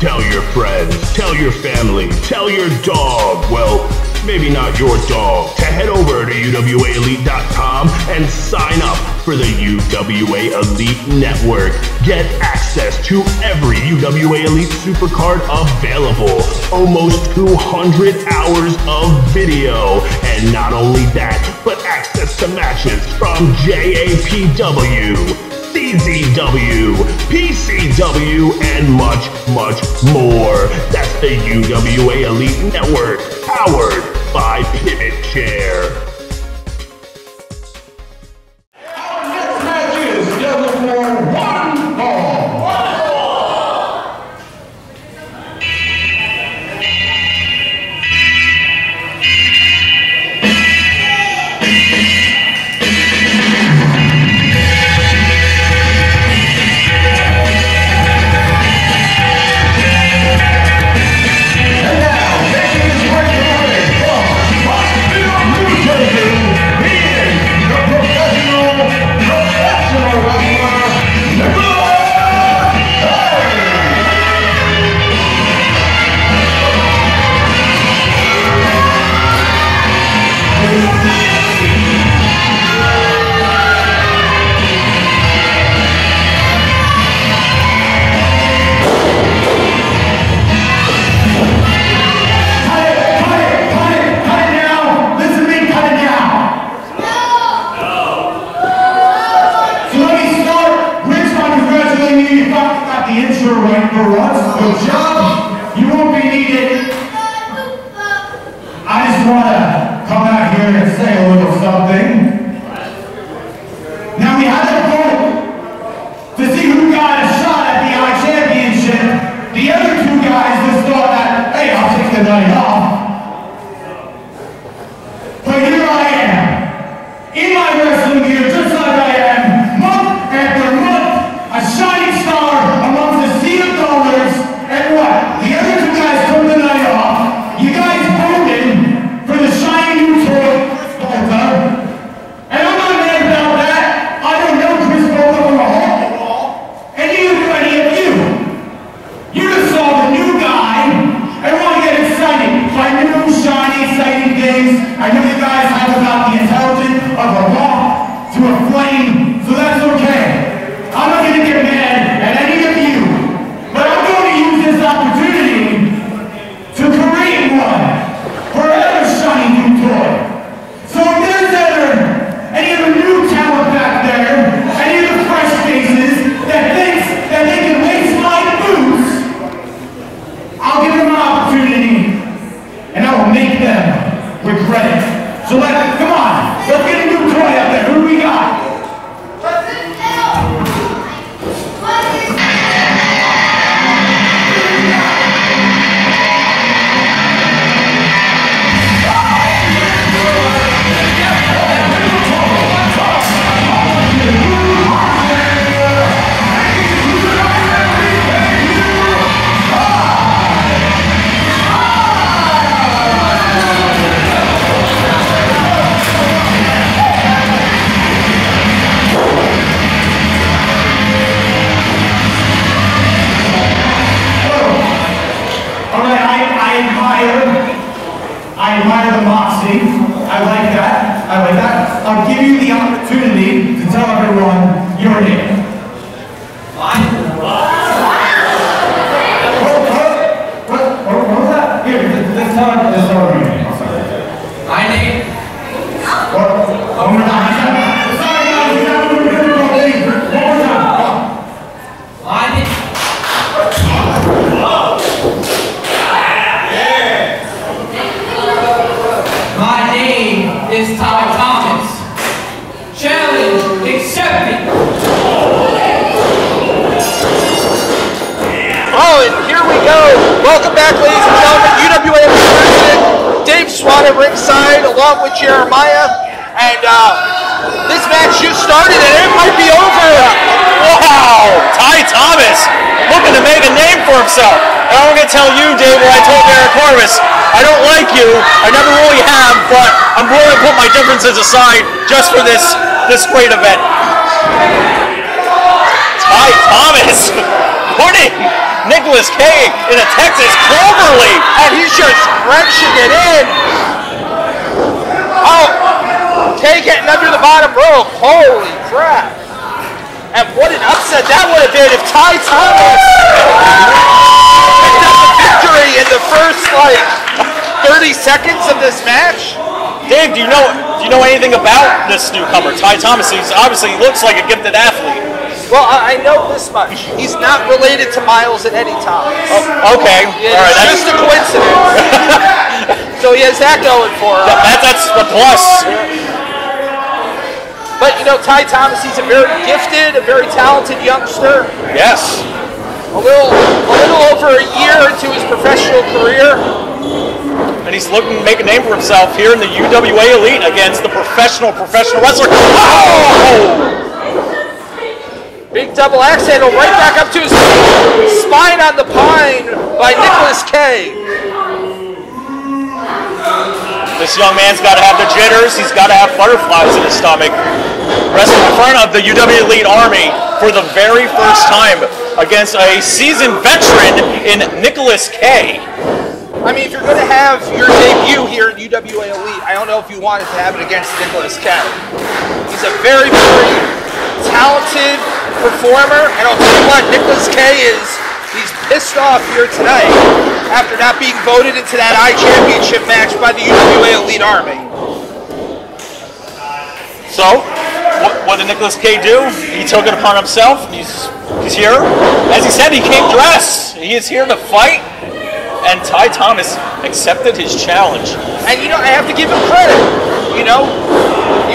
Tell your friends. Tell your family, tell your dog, well, maybe not your dog, to head over to UWAElite.com and sign up for the UWA Elite Network. Get access to every UWA Elite Supercard available. Almost 200 hours of video. And not only that, but access to matches from JAPW, CZW, PCW, and much, much more. That's the UWA Elite Network, powered by Pivot Chair. Our next match is scheduled for one fall. Now we had a vote to see who got a shot at the iChampionship. The other two guys just thought that, hey, I'll take the night off. But here I am, in my wrestling gear, just like I am, month after month, a shining star amongst the sea of dollars. And what? The other two guys took the night off. You guys voted for the shiny new toy, Volta. And I'm not mad about that. I don't know Chris Volta from a hole in the wall. And neither do any of you. You just saw the new guy and want to get excited by new, shiny, exciting things. I know you guys have about the intelligence of a moth to a flame, so that's okay. I'm not going to get mad at any of you, but I'm going to use this opportunity to create one for another shiny new toy. So if there's any of the new talent back there, any of the fresh faces that thinks that they can waste my boots, I'll give them an opportunity, and I will make them regret it. So come on, let's get a new toy out there. Who do we got? I admire the moxie. I like that. I like that. I'll give you the opportunity to tell everyone your name. What was that? Here, let's tell her your name. My name? One more time. Sorry guys, you have to do it. One more time. My name? My name is Thomas. Challenge accepted. Oh, and here we go. Welcome back, ladies and gentlemen. UWA President Dave Swan at ringside, along with Jeremiah. And this match just started, and it might be over. Wow, Ty Thomas looking to make a name for himself. And I'm going to tell you, Dave, what I told Eric Corvis. I don't like you. I never really have, but I'm willing to put my differences aside just for this great event. Ty Thomas putting McNelis Kaye in a Texas cloverleaf. And he's just wrenching it in. Oh, Kaye getting under the bottom rope. Holy crap. And what an upset that would have been if Ty Thomas picked up the victory in the first, 30 seconds of this match. Dave, do you know anything about this newcomer, Ty Thomas? He obviously looks like a gifted athlete. Well, I know this much. He's not related to Miles at any time. Oh, okay. Yeah, all right. It's just a coincidence. So he has that going for him. That's a plus. But, Ty Thomas, he's a very gifted, a very talented youngster. Yes. A little over a year into his professional career. And he's looking to make a name for himself here in the UWA Elite against the professional wrestler. Oh! Big double axe handle right back up to his spine on the pine by McNelis Kaye. This young man's got to have the jitters. He's got to have butterflies in his stomach. Wrestling in front of the UWA Elite Army for the very first time against a seasoned veteran in McNelis Kaye. I mean, if you're going to have your debut here in UWA Elite, I don't know if you wanted to have it against McNelis Kaye. He's a very, very talented performer, and I'll tell you what, McNelis Kaye he's pissed off here tonight after not being voted into that iChampionship match by the UWA Elite Army. So, what did McNelis Kaye do? He took it upon himself. He's here. As he said, he came dressed. He is here to fight, and Ty Thomas accepted his challenge. And I have to give him credit. He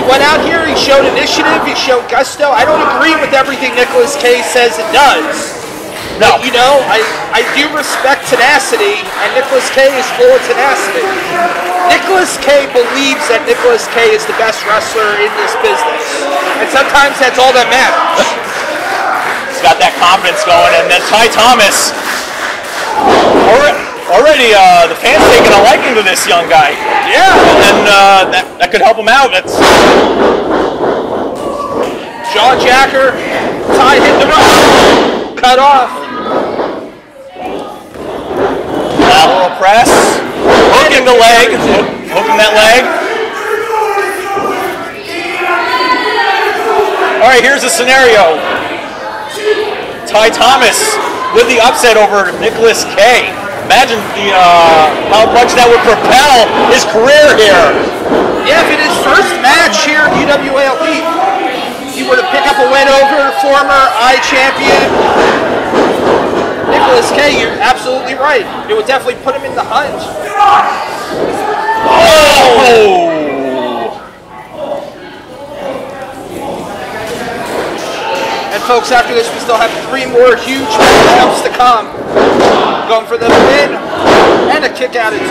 went out here, he showed initiative, he showed gusto. I don't agree with everything McNelis Kaye says and does. No. But, I do respect tenacity, and McNelis Kaye is full of tenacity. McNelis Kaye believes that McNelis Kaye is the best wrestler in this business. And sometimes that's all that matters. He's got that confidence going, and then Ty Thomas, already the fans taking a liking to this young guy. Yeah. And that could help him out. That's jaw jacker. Ty hit the rope. Cut off. Lateral press. Hooking the leg. Hooking that leg. All right, here's the scenario. Ty Thomas with the upset over McNelis Kaye. Imagine how much that would propel his career here. Yeah, if in his first match here in UWA Elite, he were to pick up a win over former iChampion McNelis Kaye, you're absolutely right. It would definitely put him in the hunt. Oh! And folks, after this, we still have 3 more huge matchups to come. Going for the win and a kick out of 2.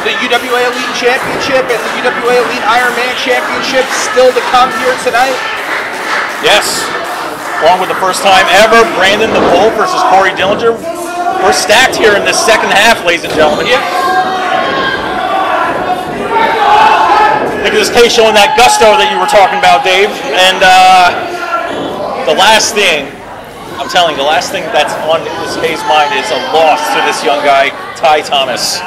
The UWA Elite Championship and the UWA Elite Iron Man Championship still to come here tonight. Yes. Along with the first time ever, Brandon the Bull versus Corey Dillinger. We're stacked here in this second half, ladies and gentlemen. Yep. McNelis Kaye showing that gusto that you were talking about, Dave. And the last thing, I'm telling you, the last thing that's on McNelis Kaye's mind is a loss to this young guy, Ty Thomas.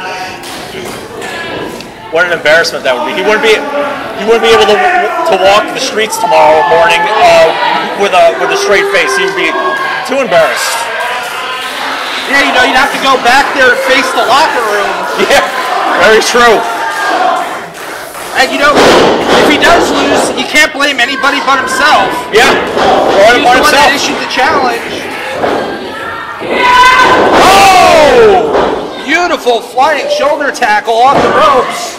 What an embarrassment that would be. He wouldn't be able to walk the streets tomorrow morning with a straight face. He would be too embarrassed. Yeah, you'd have to go back there and face the locker room. Yeah, very true. And if he does lose, he can't blame anybody but himself. Yeah, he's the one that issued the challenge. Oh! Beautiful flying shoulder tackle off the ropes.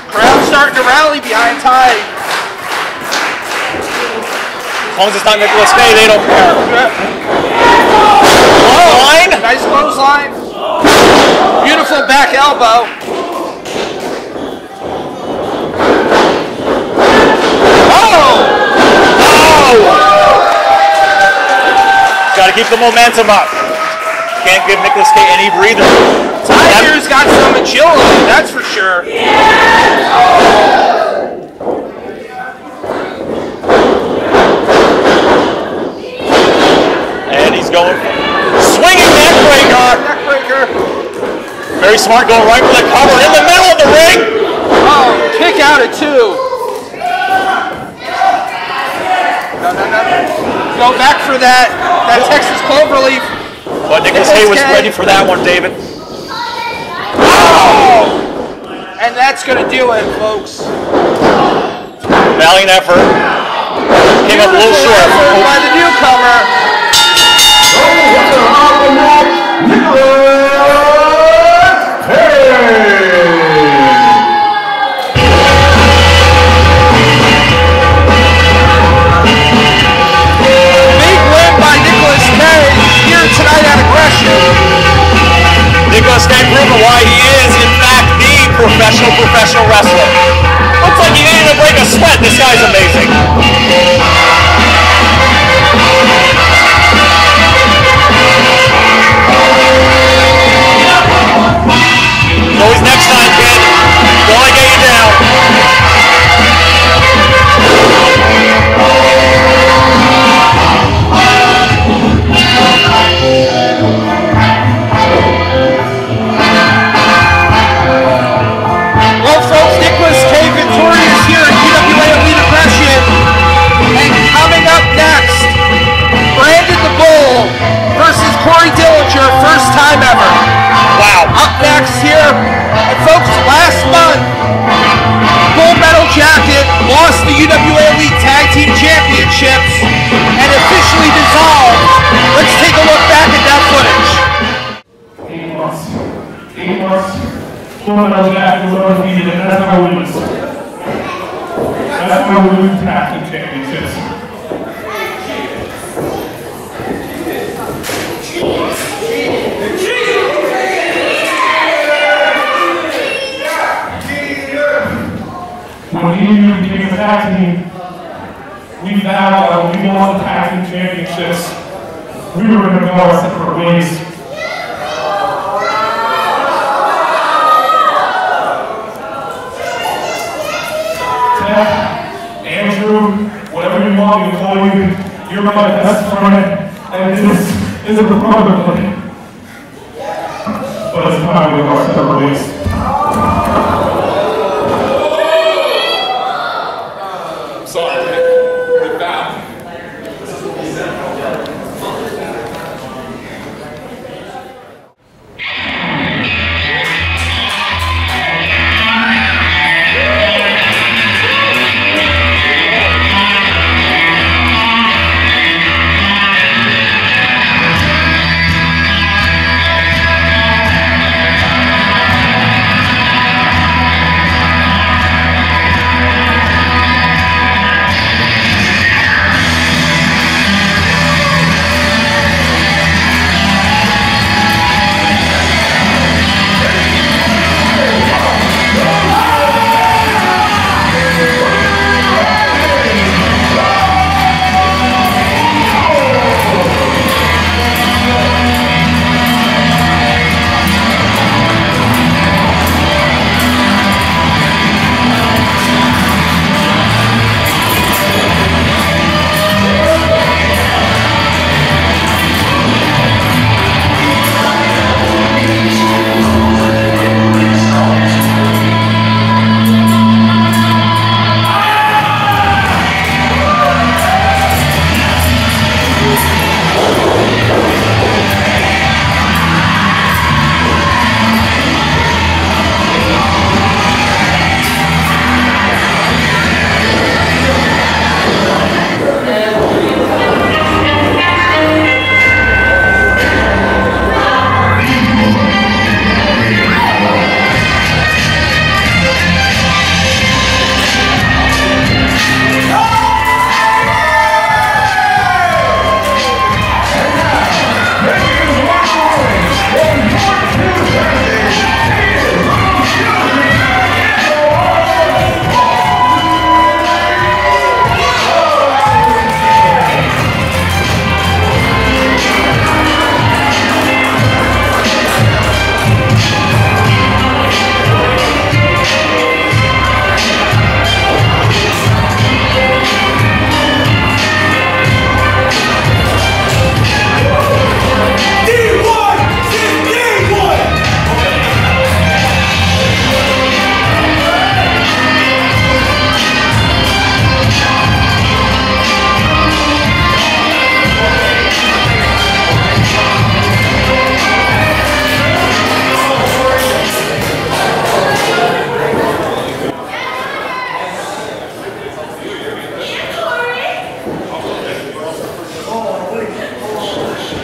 Crowd starting to rally behind Ty. As long as it's not McNelis Kaye, they don't care. Clothesline. Nice clothesline. Beautiful back elbow. Got to keep the momentum up. can't give Nicholas Kaye any breather. Tiger's got some agility, that's for sure. And he's going, swinging neckbreaker. Very smart, going right for the cover in the middle of the ring. Oh, kick out at 2. No. Go back for that Texas Cloverleaf. But Nicholas Kaye was ready for that one, David. Oh! And that's going to do it, folks. Valiant effort. Came up a little short. By the newcomer. Tonight at Aggression. Nicholas Kaye proving why he is, in fact, the professional wrestler. Looks like he didn't even break a sweat. This guy's amazing. Always next time, kid. Don't let get you down. Well, folks, Nicholas Kaye victorious here at UWA Elite Aggression. And coming up next, Brandon the Bull versus Corey Dillinger, first time ever. Wow. Up next here. And folks, last month, Bull Metal Jacket lost the UWA Elite Tag Team Championships and officially dissolved. Let's take a look back at that footage. 8 months. Bull Metal Jacket was undefeated, and that's how we lose. That's how we lose tag team championships. When we became a tag team, we vowed that when we won the tag team championships, we were going to go our separate ways. Ted, Andrew, whatever you want me to call you, you're my best friend, and this is a brotherhood. But it's time we go our separate ways.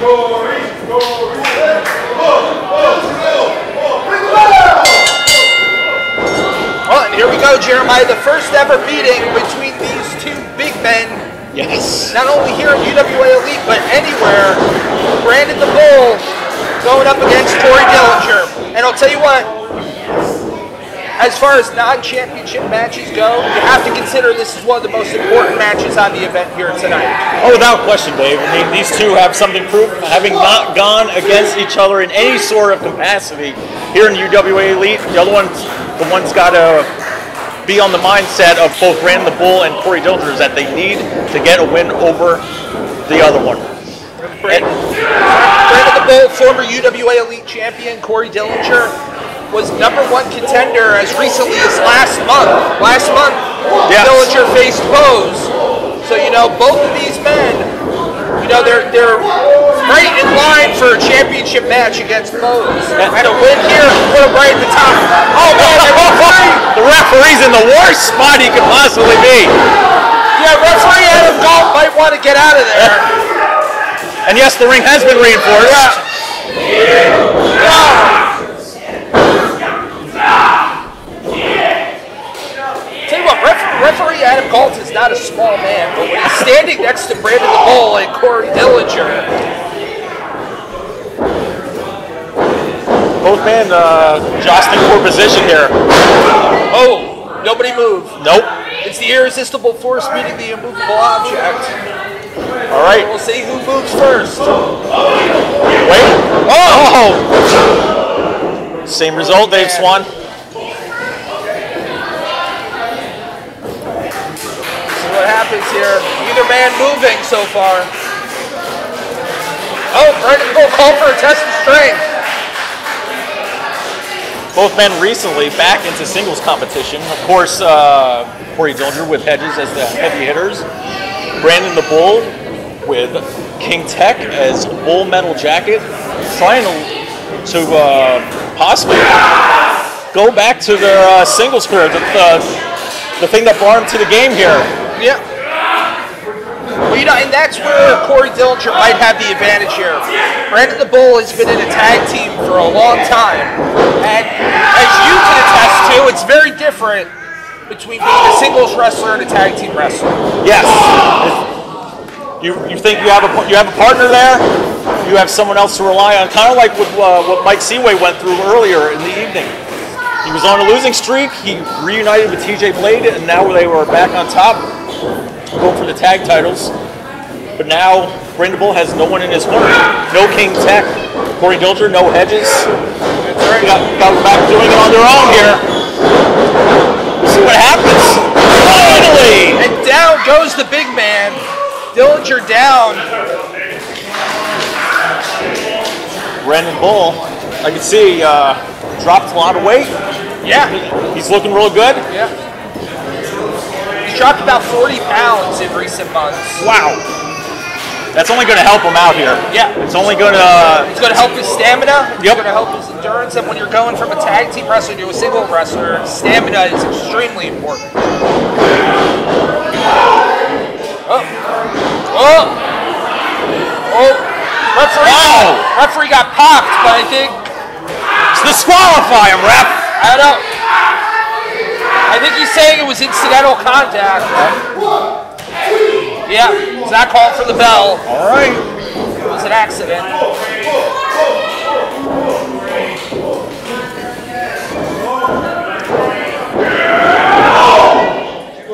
Well, and here we go, Jeremiah. The first ever meeting between these two big men. Yes. Not only here at UWA Elite, but anywhere. Brandon the Bull going up against Corey Dillinger. And I'll tell you what, as far as non-championship matches go, you have to consider this is one of the most important matches on the event here tonight. Oh, without question, Dave. I mean, these two have something to prove, having not gone against each other in any sort of capacity here in UWA Elite. The one's got to be on the mindset of both Brandon the Bull and Corey Dillinger that they need to get a win over the other one. Brandon the Bull, former UWA Elite champion, Corey Dillinger, was #1 contender as recently as last month. Last month, yes. Dillinger faced Bose. So, you know, both of these men, you know, they're right in line for a championship match against Bose. And a win here, put him right at the top. Oh, man, the referee's in the worst spot he could possibly be. Yeah, referee Adam Galt might want to get out of there. And yes, the ring has been reinforced. Tell you what, referee Adam Galt is not a small man, but when he's standing next to Brandon the Bull and Corey Dillinger. Both men jostling for position here. Oh, nobody moved. Nope. It's the irresistible force meeting the immovable object. All right. We'll see who moves first. Wait. Oh! Same result, Dave Swan. See what happens here. Either man moving so far. Oh, Brandon will call for a test of strength. Both men recently back into singles competition. Of course, Corey Dillinger with Hedges as the heavy hitters. Brandon the Bull with King Tech as Bull Metal Jacket, trying to possibly go back to their singles career, the thing that brought him to the game here. Yeah. Well, you know, and that's where Corey Dillinger might have the advantage here. Brandon the Bull has been in a tag team for a long time, and as you can attest to, it's very different between being a singles wrestler and a tag team wrestler. Yes. You think you have a partner there, you have someone else to rely on, kind of like what Mike Seaway went through earlier in the evening. He was on a losing streak, he reunited with TJ Blade, and now they were back on top, going for the tag titles. But now, Brandon Bull has no one in his corner. No King Tech, Corey Dillinger, no Hedges. That's right. Got back doing it on their own here. We'll see what happens. Finally! And down goes the big man. Dillinger down. Brandon Bull, I can see, dropped a lot of weight. Yeah. He's looking real good. Yeah. He's dropped about 40 pounds in recent months. Wow. That's only going to help him out here. Yeah. It's only going to... It's going to help his stamina. It's Yep. going to help his endurance. And when you're going from a tag team wrestler to a single wrestler, stamina is extremely important. Oh. Oh. Oh. Referee got popped, but I think... Disqualify him, ref. I don't know. I think he's saying it was incidental contact. Yeah, he's not calling for the bell. All right. It was an accident.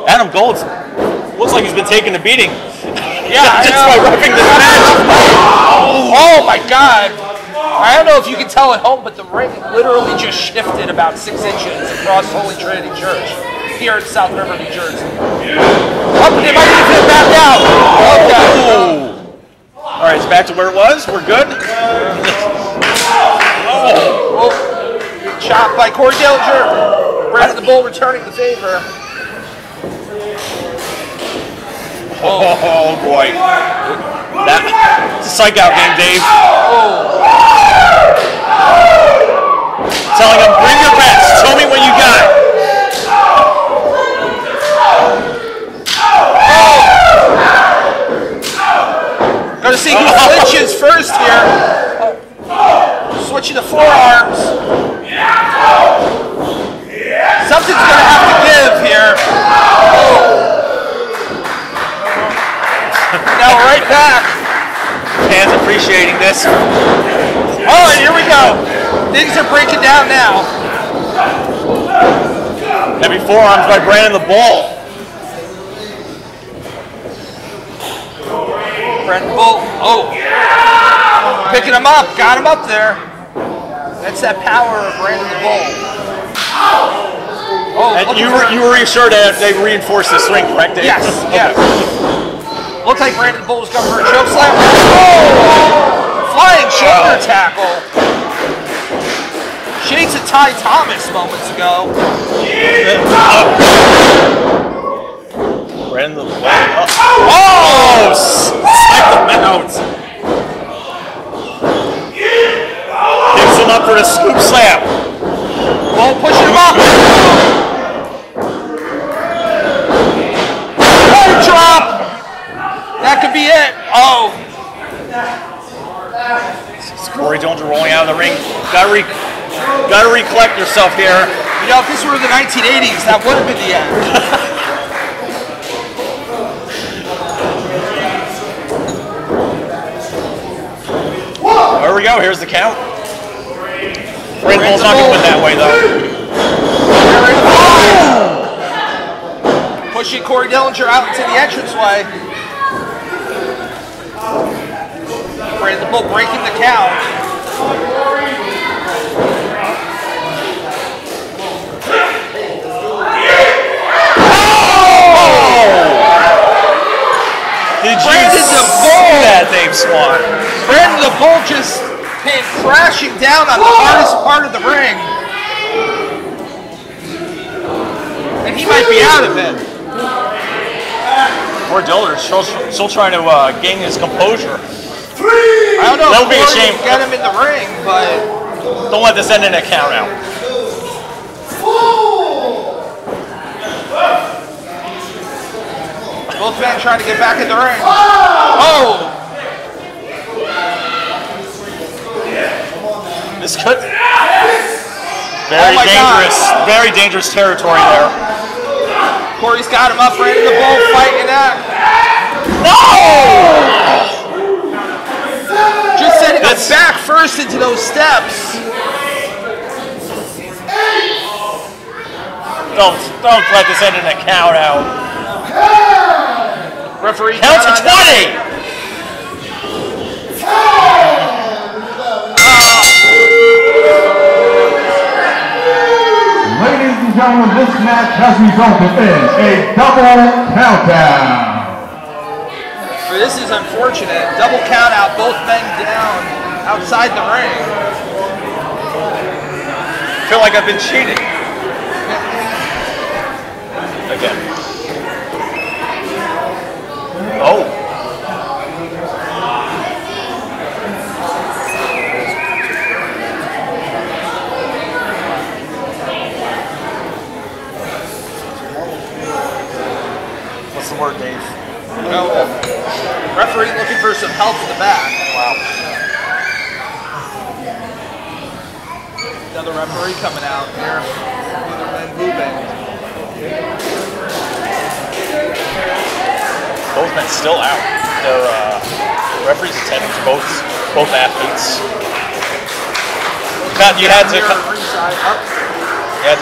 Adam Gold looks like he's been taking a beating. Yeah, just by roughing this match. Oh my God. I don't know if you can tell at home, but the ring literally just shifted about 6 inches across Holy Trinity Church here in South River, New Jersey. Oh, they might even get back out. Okay. All right, it's back to where it was. We're good. Oh. Chop by Corey Dillinger. Brandon the Bull returning the favor. Oh boy. That's a psych out game, Dave. Telling him, bring your best. Show me what you got. Gonna see who clinches first here. Switching to forearms. Something's going to have to give here. Now right back. Fans appreciating this. Oh, and here we go. Things are breaking down now. Heavy forearms by Brandon the Bull. Brandon the Bull. Oh. Picking him up. Got him up there. That's that power of Brandon the Bull. Oh, and you were reassured that they reinforced this ring, correct, Dave? Yes, yes. Looks like Brandon the Bull was going for a choke slam. Oh! Flying shoulder tackle. Shades of Ty Thomas moments ago. Brandon the Bull. Oh! Smacked him out. Gives him up for the scoop slam. Bull pushing him up. Leg drop. That could be it. Oh. Corey Dillinger rolling out of the ring. Gotta recollect yourself here. You know, if this were the 1980s, that would have been the end. There we go. Here's the count. Brandon Bull's not going to win that way, though. Pushing Corey Dillinger out into the entranceway. Brandon Bull breaking the count. Did you see that, Dave Swan? Brandon the Bull just came crashing down on the hardest part of the ring. And he might be out of it. Poor Dillinger still trying to gain his composure. I don't know that would be a Corey shame. Can get him in the ring, but don't let this end in a count out. Both men trying to get back in the ring. Oh! This could very dangerous territory there. Corey's got him up, Brandon the Bull fighting that. No! Just setting him back first into those steps. Don't let this end in a count out. Referee count to 20. Ladies and gentlemen, this match has resulted in a double countdown. This is unfortunate. Double count out, both men down outside the ring. I feel like I've been cheated. Again. Oh. What's the word, Dave? No. Referee looking for some help in the back. Wow. Another referee coming out here. Other men moving. Both men still out. Their referees attending to both athletes. You had to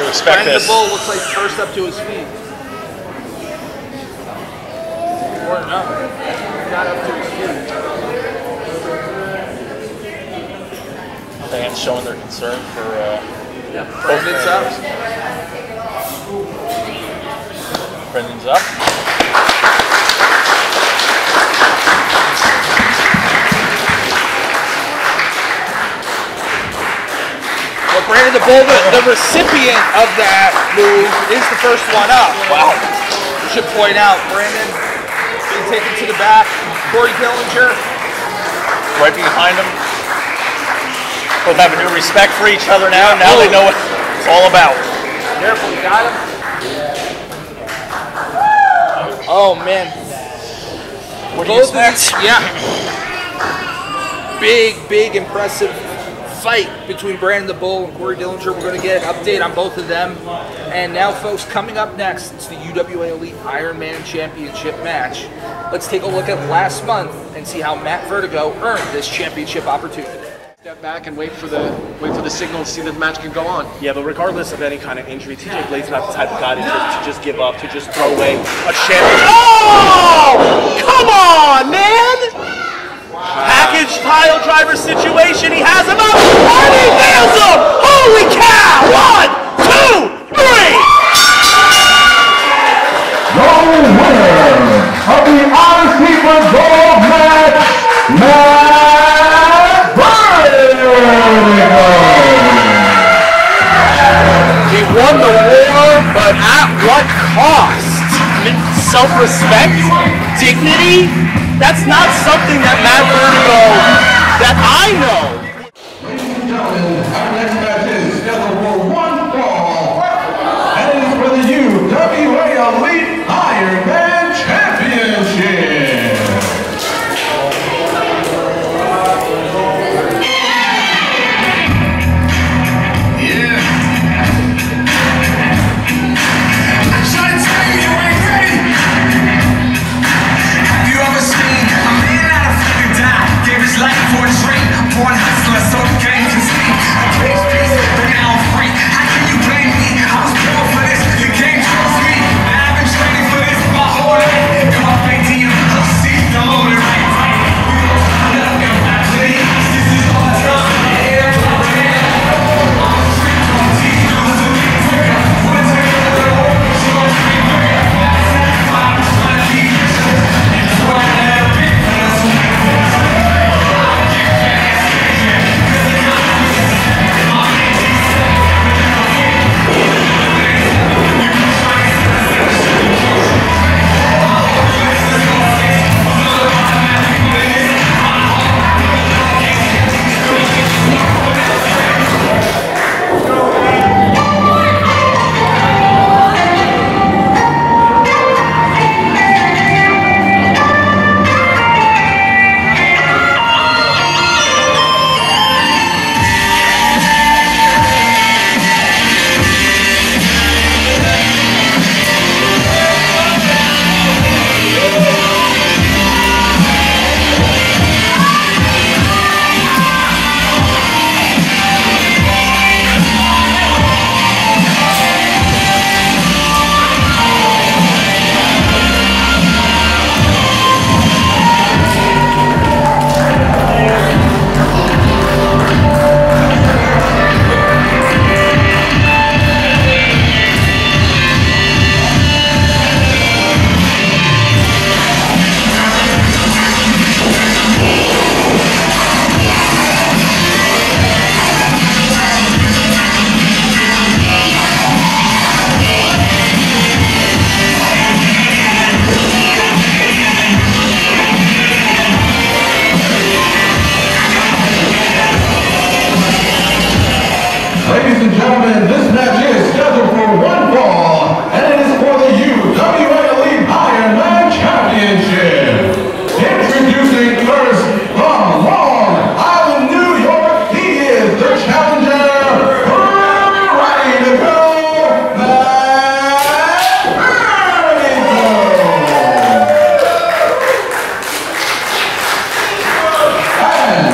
expect Brandon this. the Bull looks like first up to his feet. Or no, not up to his feet. Fans showing their concern for Brandon's up. Brandon's up. Well, Brandon the Bull, the recipient of that move, is the first one up. Wow. We should point out, Brandon being taken to the back. Corey Dillinger right behind him. Both have a new respect for each other now. Now they know what it's all about. Careful, you got him. Oh man. What do you expect? Yeah. big, impressive fight between Brandon the Bull and Corey Dillinger. We're going to get an update on both of them. And now, folks, coming up next, it's the UWA Elite Ironman Championship match. Let's take a look at last month and see how Matt Vertigo earned this championship opportunity. Step back and wait for the signal to see that the match can go on. Yeah, but regardless of any kind of injury, TJ Blade's not the type of guy to just give up, to just throw away a championship. Oh! Come on, man! Package pile driver situation. He has him up, and he nails him! Holy cow! 1, 2, 3! The winner of the Honesty for Gold match, Matt Vertigo. He won the war, but at what cost? Self-respect, dignity, that's not something that Matt Vertigo, that I know. Ladies and gentlemen, our next match is scheduled for one fall, and it is for the UWA Elite Ironman Championship. Ladies and gentlemen, this match is scheduled for one fall, and it is for the UWA Elite Ironman Championship. Introducing first from Long Island, New York, he is the challenger, ready to go, Matt Vertigo. And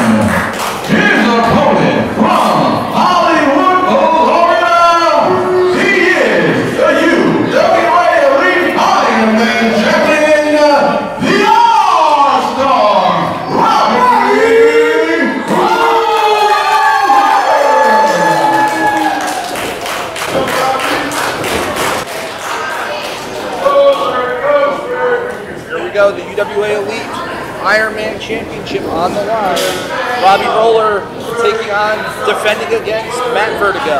his opponent from Hollywood, Florida, he is the UWA Elite Ironman Champion, the All-Star, Robbie. Here we go, the UWA Elite Ironman Championship on the line. Robbie Roller taking on, defending against Matt Vertigo.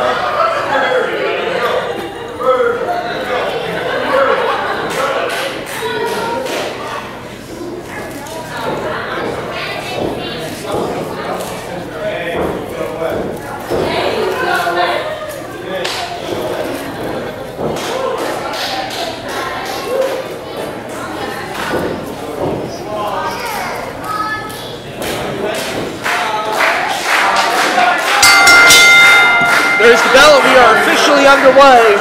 There's the bell, and we are officially underway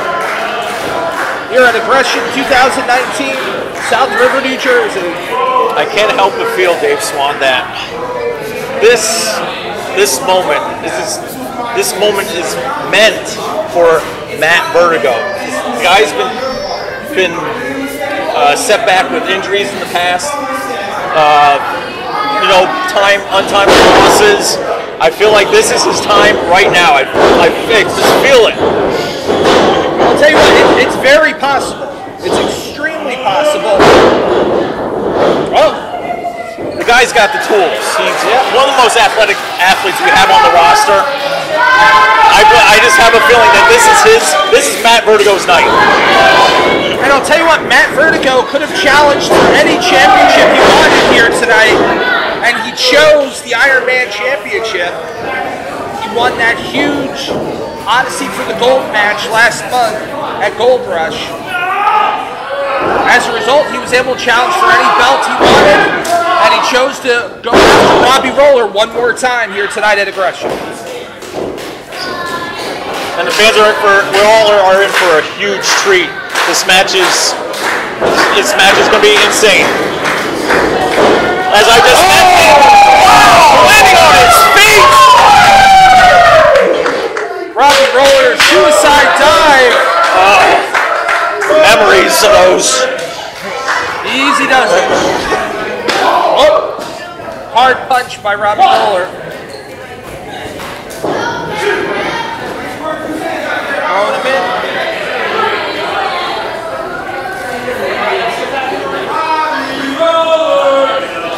here at Aggression 2019, South River, New Jersey. I can't help but feel, Dave Swan, that this moment is meant for Matt Vertigo. The guy's been set back with injuries in the past. Untimely losses. I feel like this is his time right now. I just feel it. I'll tell you what, it's very possible. It's extremely possible. Oh, the guy's got the tools. He's one of the most athletic athletes we have on the roster. I just have a feeling that this is Matt Vertigo's night. And I'll tell you what, Matt Vertigo could have challenged for any championship he wanted here tonight, and he chose the Iron Man Championship. He won that huge Odyssey for the Gold match last month at Gold Rush. As a result, he was able to challenge for any belt he wanted, and he chose to go after Robbie Roller one more time here tonight at Aggression. And the fans we all are in for a huge treat. This match is going to be insane. As I just mentioned, landing on his feet. Robbie Roller, suicide dive. Memories of those. Easy does it. Oh, hard punch by Robbie Roller. Throwing him in.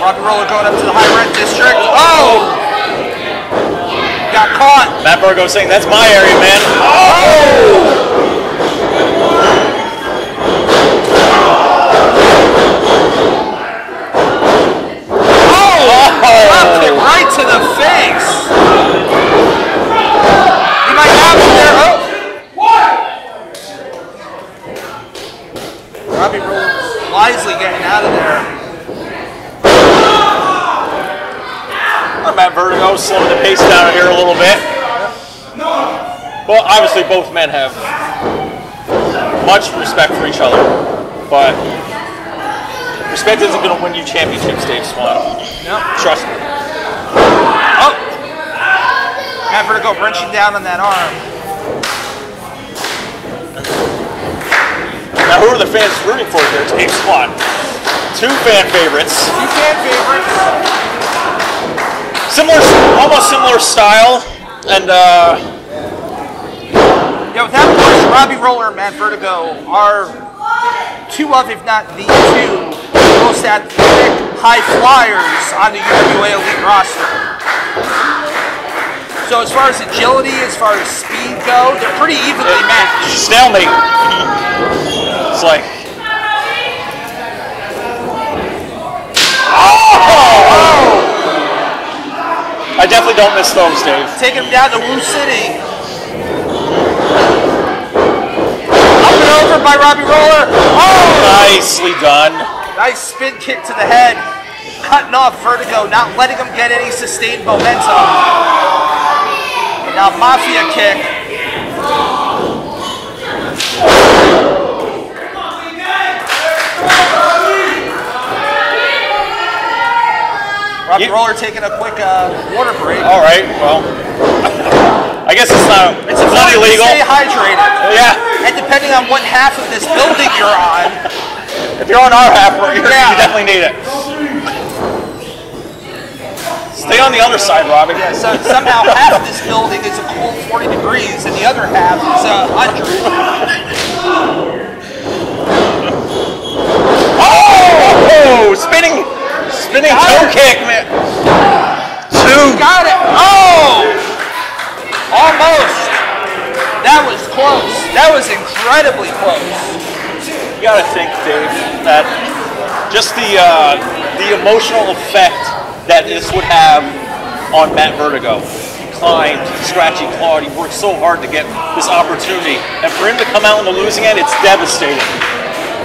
Robbie Roller going up to the high rent district. Oh! Got caught. Matt Vertigo saying, that's my area, man. Oh! Dropped it right to the face. He might have it there. Oh! Robbie Roller wisely getting out of there. Matt Vertigo slowing the pace down here a little bit. Well, obviously both men have much respect for each other, but respect isn't going to win you championships, Dave Swan. No. Trust me. Oh! Matt Vertigo wrenching down on that arm. Now, who are the fans rooting for here, Dave Swan? Two fan favorites. Almost similar style, and yeah, without question, Robbie Roller and Matt Vertigo are two of, if not the two, most athletic high flyers on the UWA Elite roster. So as far as agility, as far as speed go, they're pretty evenly matched. Stalemate. It's like. Oh! I definitely don't miss those, Dave. Take him down to Woo City. Up and over by Robbie Roller. Oh! Nicely done. Nice spin kick to the head. Cutting off Vertigo, not letting him get any sustained momentum. And now Mafia kick. Robbie Roller taking a quick water break. All right, well, I guess it's not illegal. Stay hydrated. Yeah. And depending on what half of this building you're on. If you're on our half, you definitely need it. Stay on the other side, Robbie. Yeah, so somehow half of this building is a cool 40 degrees and the other half is 100. Oh! Spinning toe kick, man. Two. Got it. Oh! Almost. That was close. That was incredibly close. You gotta think, Dave, that just the emotional effect that this would have on Matt Vertigo. He climbed, he scratched, he clawed, he worked so hard to get this opportunity. And for him to come out on the losing end, it's devastating.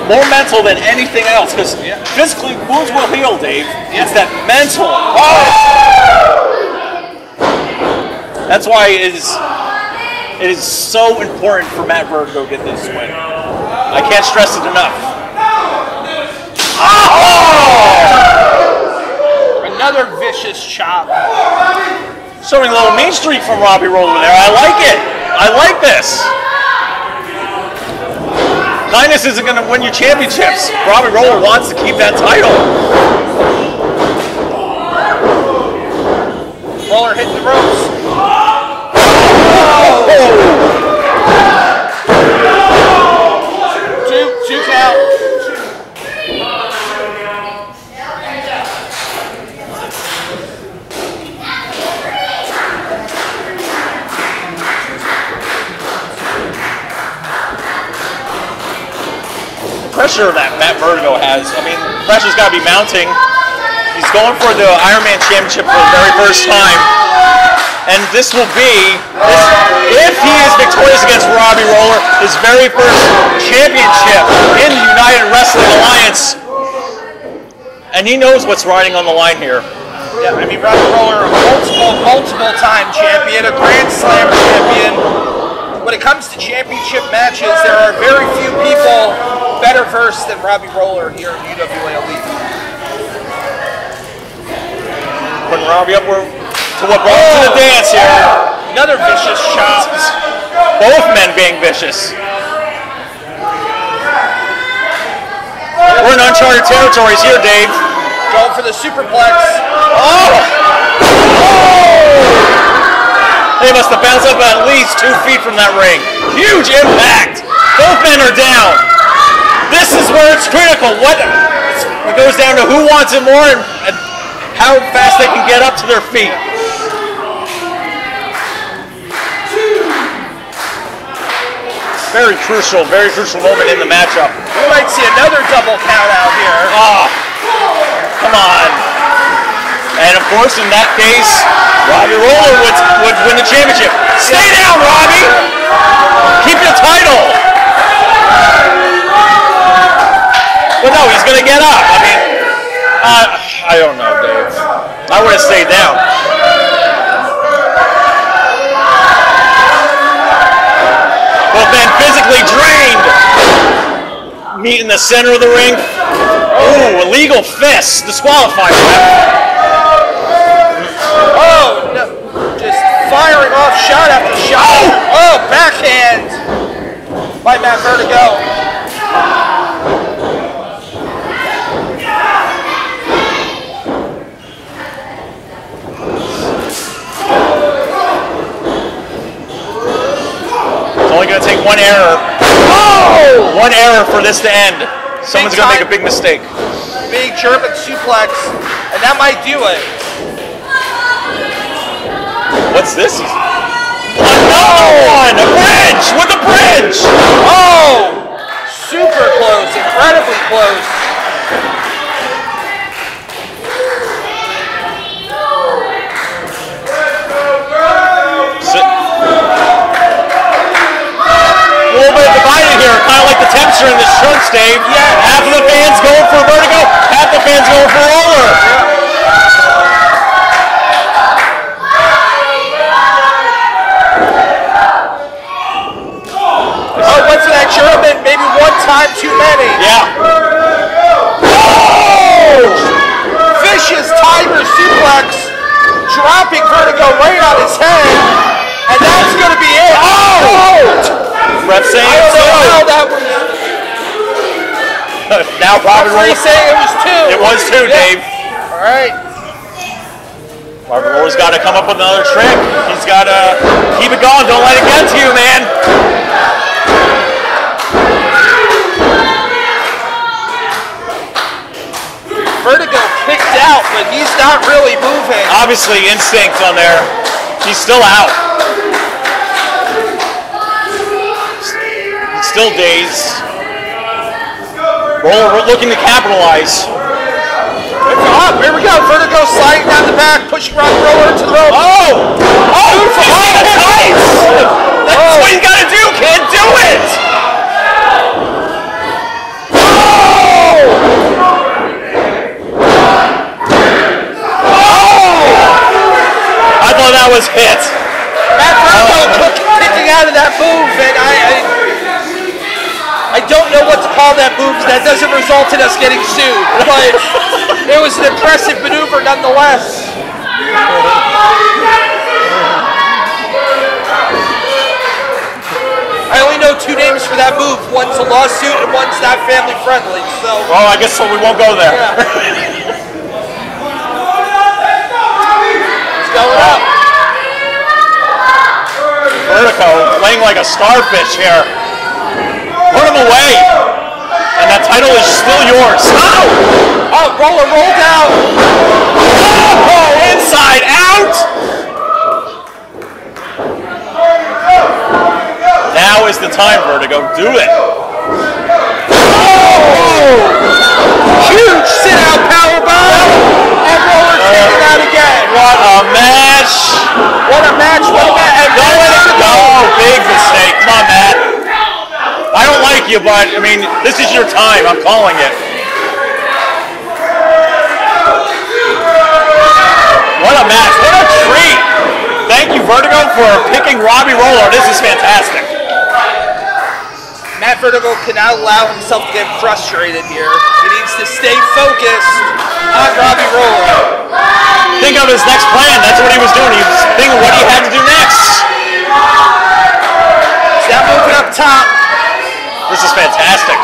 More mental than anything else, because physically, wounds will heal, Dave. It's that mental. Oh! That's why It is so important for Matt Vertigo to get this win. I can't stress it enough. Oh! Another vicious chop. Showing a little mean streak from Robbie Roller there. I like it. I like this. Kindness isn't going to win you championships. Robbie Roller wants to keep that title. Roller hitting the ropes. Two count. Pressure that Matt Vertigo has. I mean, pressure's got to be mounting. He's going for the Ironman Championship for the very first time. And this will be, if he is victorious against Robbie Roller, his very first championship in the United Wrestling Alliance. And he knows what's riding on the line here. Yeah, I mean, Robbie Roller, multiple time champion, a Grand Slam champion. When it comes to championship matches, there are very few people better versed than Robbie Roller here in UWA Elite. Putting Robbie up to what brought him to the dance here. Another vicious chop. Both men being vicious. We're in uncharted territories here, Dave. Going for the superplex. Oh! They must have bounced up at least 2 feet from that ring. Huge impact. Both men are down. This is where it's critical. It goes down to who wants it more and how fast they can get up to their feet. Very crucial moment in the matchup. We might see another double count out here. Oh, come on. And of course, in that case, Robbie Roller would win the championship. Stay down, Robbie! Keep your title! But no, he's going to get up. I mean, I don't know, Dave. I would have stayed down. Both men physically drained. Meet in the center of the ring. Ooh, illegal fist. Disqualified. Oh, no. Just firing off shot after shot. Oh, backhand by Matt Vertigo. It's only going to take one error. Oh! One error for this to end. Someone's going to make a big mistake. Big German suplex, and that might do it. What's this? Another one! A bridge! With a bridge! Oh! Super close, incredibly close. A little bit divided here, kind of like the temperature in the shirts, Dave. Yeah. Half of the fans going for Vertigo, half the fans going for Roller. Oh, what's that German? Maybe one time too many. Yeah. Oh! Vicious tiger suplex, dropping Vertigo right on his head, and that's going to be it. Oh! Ref saying I don't know how that was. Now Robbie Roller saying it was two. It was two, Dave. All right. Robbie Roller's got to come up with another trick. He's got to keep it going. Don't let it get to you, man. Vertigo kicked out, but he's not really moving. Obviously, instinct on there. He's still out. Still dazed. Roller looking to capitalize. It's up. Here we go. Vertigo sliding down the back, pushing Robbie Roller into the rope. Oh! Oh! Nice! That's what you gotta do, kid. Do it! Oh! Oh! I thought that was hit. Matt Vertigo kicking getting out of that move, and I don't know what to call that move. That doesn't result in us getting sued, but it was an impressive maneuver nonetheless. I only know 2 names for that move. One's a lawsuit and one's not family friendly. So. Well, I guess so. We won't go there. Yeah. It's going up. Vertigo playing like a starfish here. Put him away, and that title is still yours. Oh, roller rolled out. Oh, inside out. Now is the time, Vertigo. Do it. Oh! Huge sit-out powerbomb, and roller taken out again. What a match! What a match! What a match! Don't let it go. Big mistake. Come on, Matt. I don't like you, but I mean, this is your time. I'm calling it. What a match! What a treat! Thank you, Vertigo, for picking Robbie Roller. This is fantastic. Matt Vertigo cannot allow himself to get frustrated here. He needs to stay focused on Robbie Roller. Think of his next plan. That's what he was doing. He was thinking what he had to do next. He's now moving up top. This is fantastic.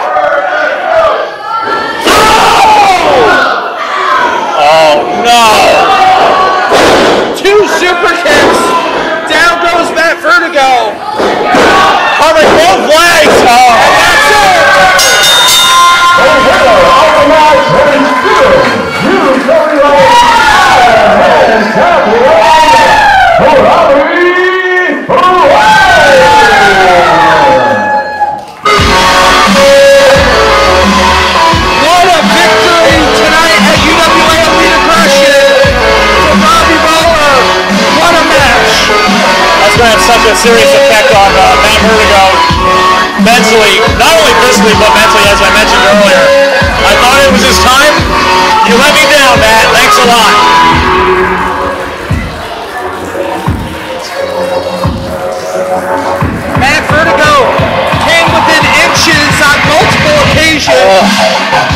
Oh, no. 2 super kicks. Down goes Matt Vertigo. Covering both legs. Oh. And that's it. What a victory tonight at UWA Elite Aggression for Robbie Roller. What a match. That's going to have such a serious effect on Matt Vertigo mentally, not only physically, but mentally, as I mentioned earlier. I thought it was his time. You let me down, Matt. Thanks a lot. Matt Vertigo came within inches on multiple occasions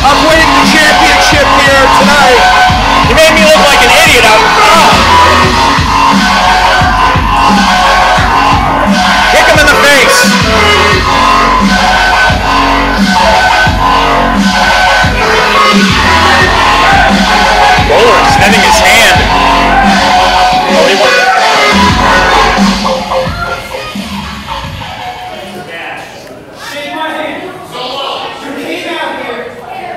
of winning the championship here tonight. He made me look like an idiot. Kick him in the face. Roller extending his hand. Oh, he won. Shake my hand. You came out here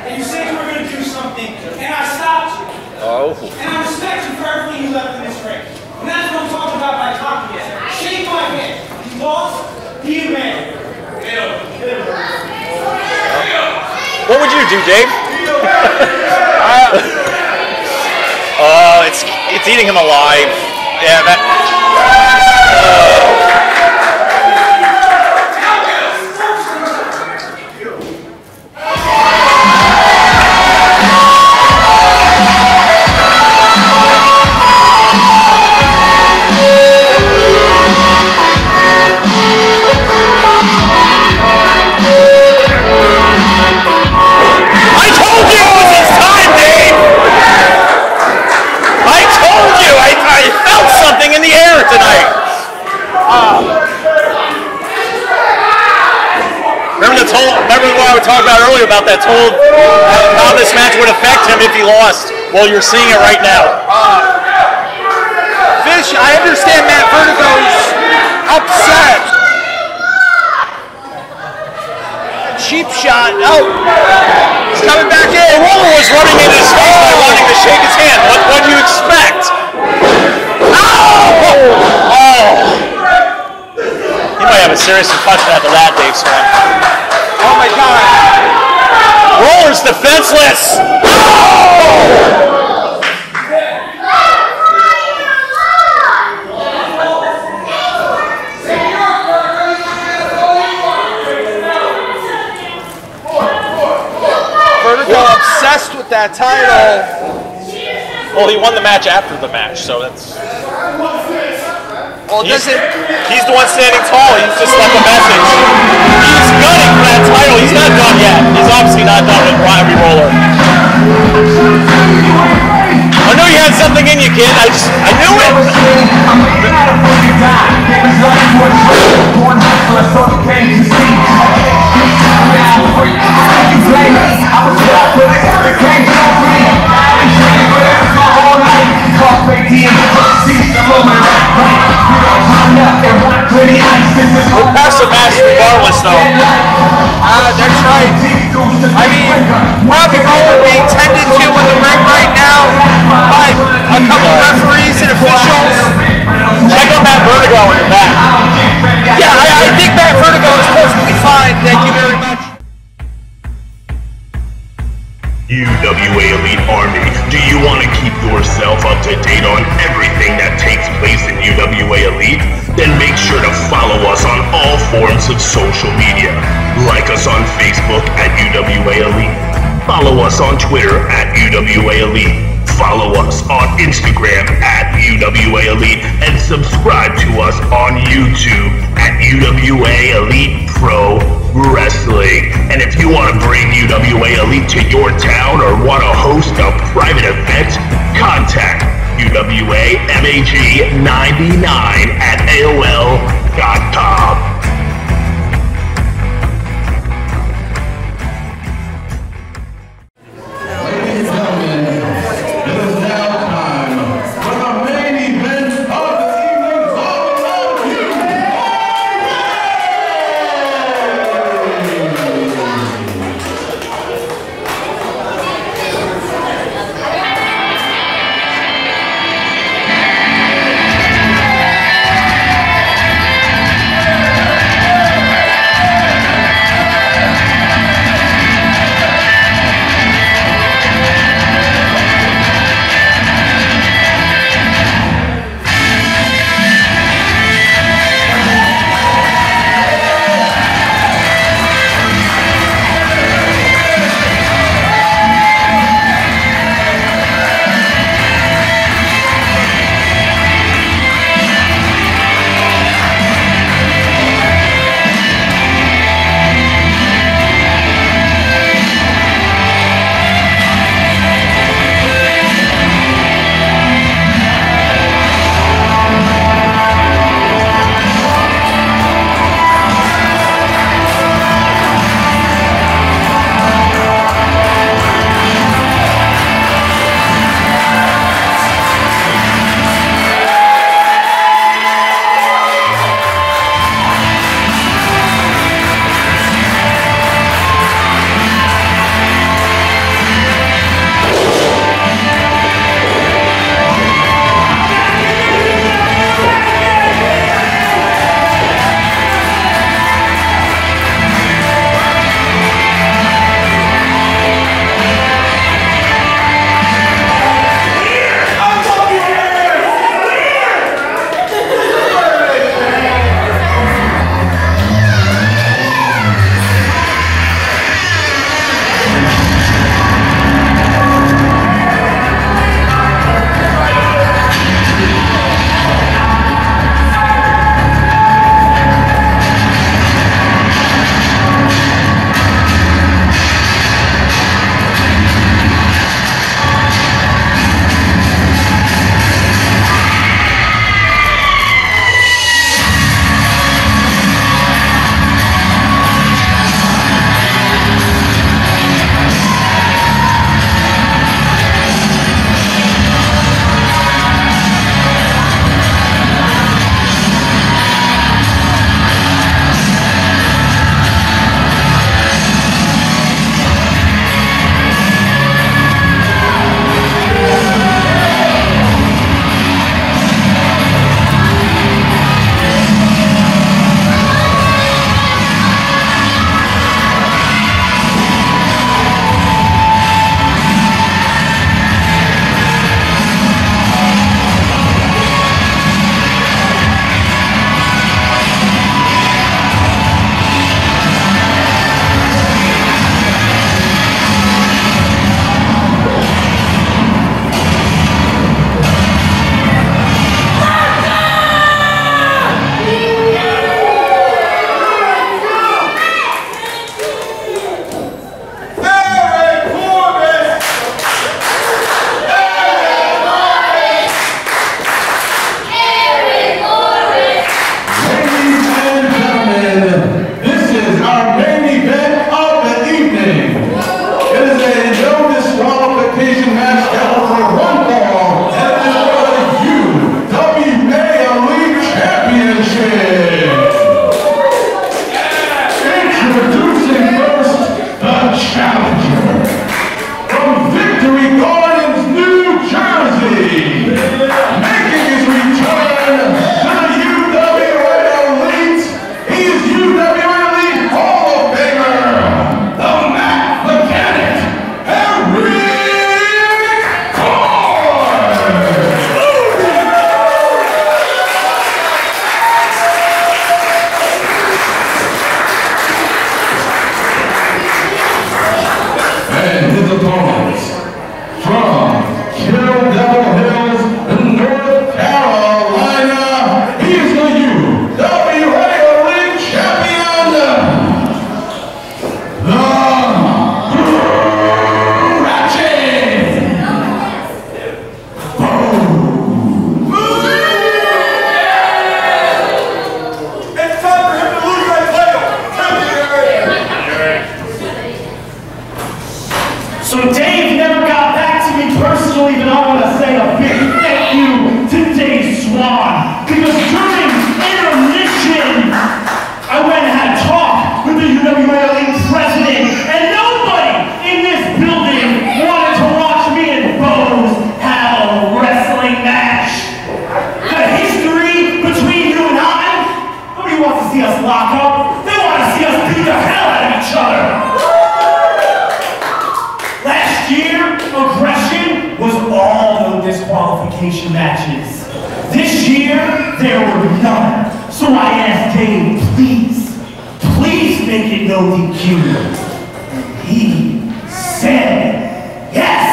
and you said you were going to do something, and I stopped you. Oh. And I respect you for everything you left in this ring. And that's what I'm talking about by confidence. Shake my hand. You lost, be a man. What would you do, Dave? It's eating him alive. Yeah, that. Remember what I was talking about earlier about that told how this match would affect him if he lost? Well, you're seeing it right now. Fish, I understand Matt Vertigo's upset. Cheap shot. Oh, he's coming back in. The Roller was running in his face by wanting to shake his hand. What do you expect? He might have a serious concussion after that, Dave Swan. Oh my God. Roller's defenseless. Vertigo obsessed with that title. Well, he won the match after the match, so that's... Well, He's the one standing tall. He's just left a message. He's gunning for that title. He's not done yet. He's obviously not done with Robbie Roller. I knew you had something in you, kid. I knew it. We'll pass the match regardless, though. That's right. I mean, Robbie Roller being tended to in the ring right now by a couple referees and officials. Check out that Vertigo in the back. Yeah, I think that Vertigo is perfectly fine. Thank you very much. UWA Elite Army, do you want to keep yourself up to date on everything that takes place in UWA Elite? Then make sure to follow us on all forms of social media. Like us on Facebook at UWA Elite. Follow us on Twitter at UWA Elite. Follow us on Instagram at UWA Elite. And subscribe to us on YouTube at UWA Elite Pro Wrestling. And if you want to bring UWA Elite to your town or want to host a private event, contact UWAMAG99 at AOL.com. matches. This year, there were none. So I asked Dave, please make it no DQ. And he said yes.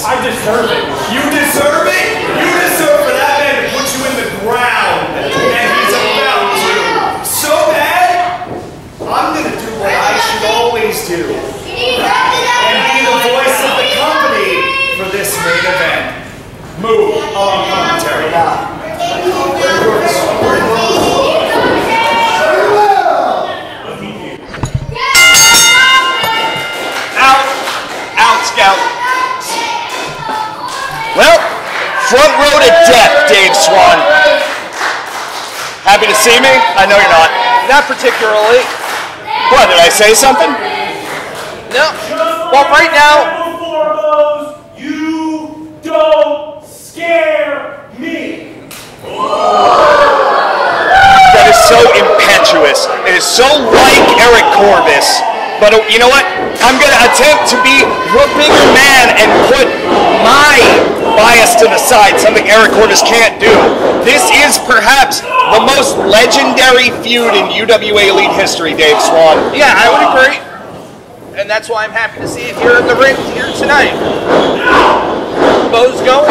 I deserve it. You deserve it? You deserve for that man to put you in the ground. And he's about to. So bad, I'm going to do what I should always do. And be the voice of the company for this main event. Move on commentary. Out, Scout. Well, front row to death, Dave Swan. Happy to see me? I know you're not. Not particularly. What, did I say something? No. Well, right now... You don't scare me. That is so impetuous. It is so like Eric Corvis. But you know what? I'm going to attempt to be the bigger man and put my bias to the side, something Eric Corvis can't do. This is perhaps the most legendary feud in UWA Elite history, Dave Swan. Yeah, I would agree. And that's why I'm happy to see it here in the ring here tonight. Bo's going.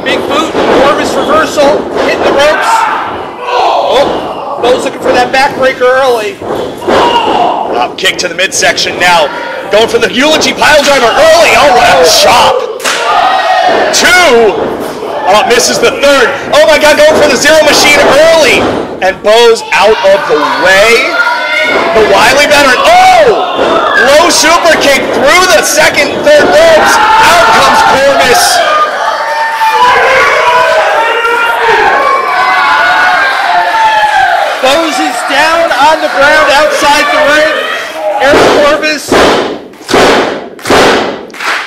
Big boot, Corvis reversal, hitting the ropes. Oh, Bo's looking for that backbreaker early. Kick to the midsection now. Going for the eulogy pile driver early. Oh, what a chop. 2. Oh, misses the 3rd. Oh my God, going for the zero machine early. And Bo's out of the way. The wily veteran. Oh! Low super kick through the 2nd and 3rd ropes. Out comes Corvis. Bo's is down on the ground outside the ring. Eric Corvis.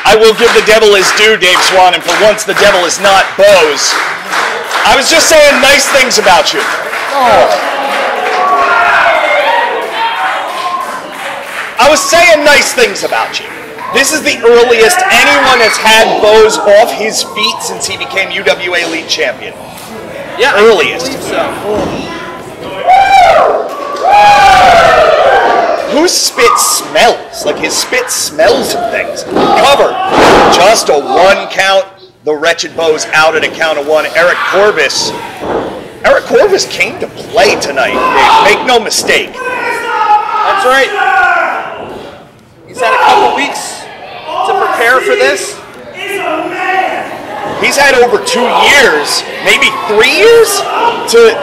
I will give the devil his due, Dave Swan, and for once the devil is not Bo's. I was just saying nice things about you. Oh. I was saying nice things about you. This is the earliest anyone has had Bo's off his feet since he became UWA Elite Champion. Yeah, earliest. I believe so. Whose spit smells? Like his spit smells of things. Cover. Just a 1 count. The wretched Bo's out at a count of 1. Eric Corvis. Eric Corvis came to play tonight, Dave. Make no mistake. That's right. He's had a couple weeks to prepare for this. He's had over 2 years, maybe 3 years, to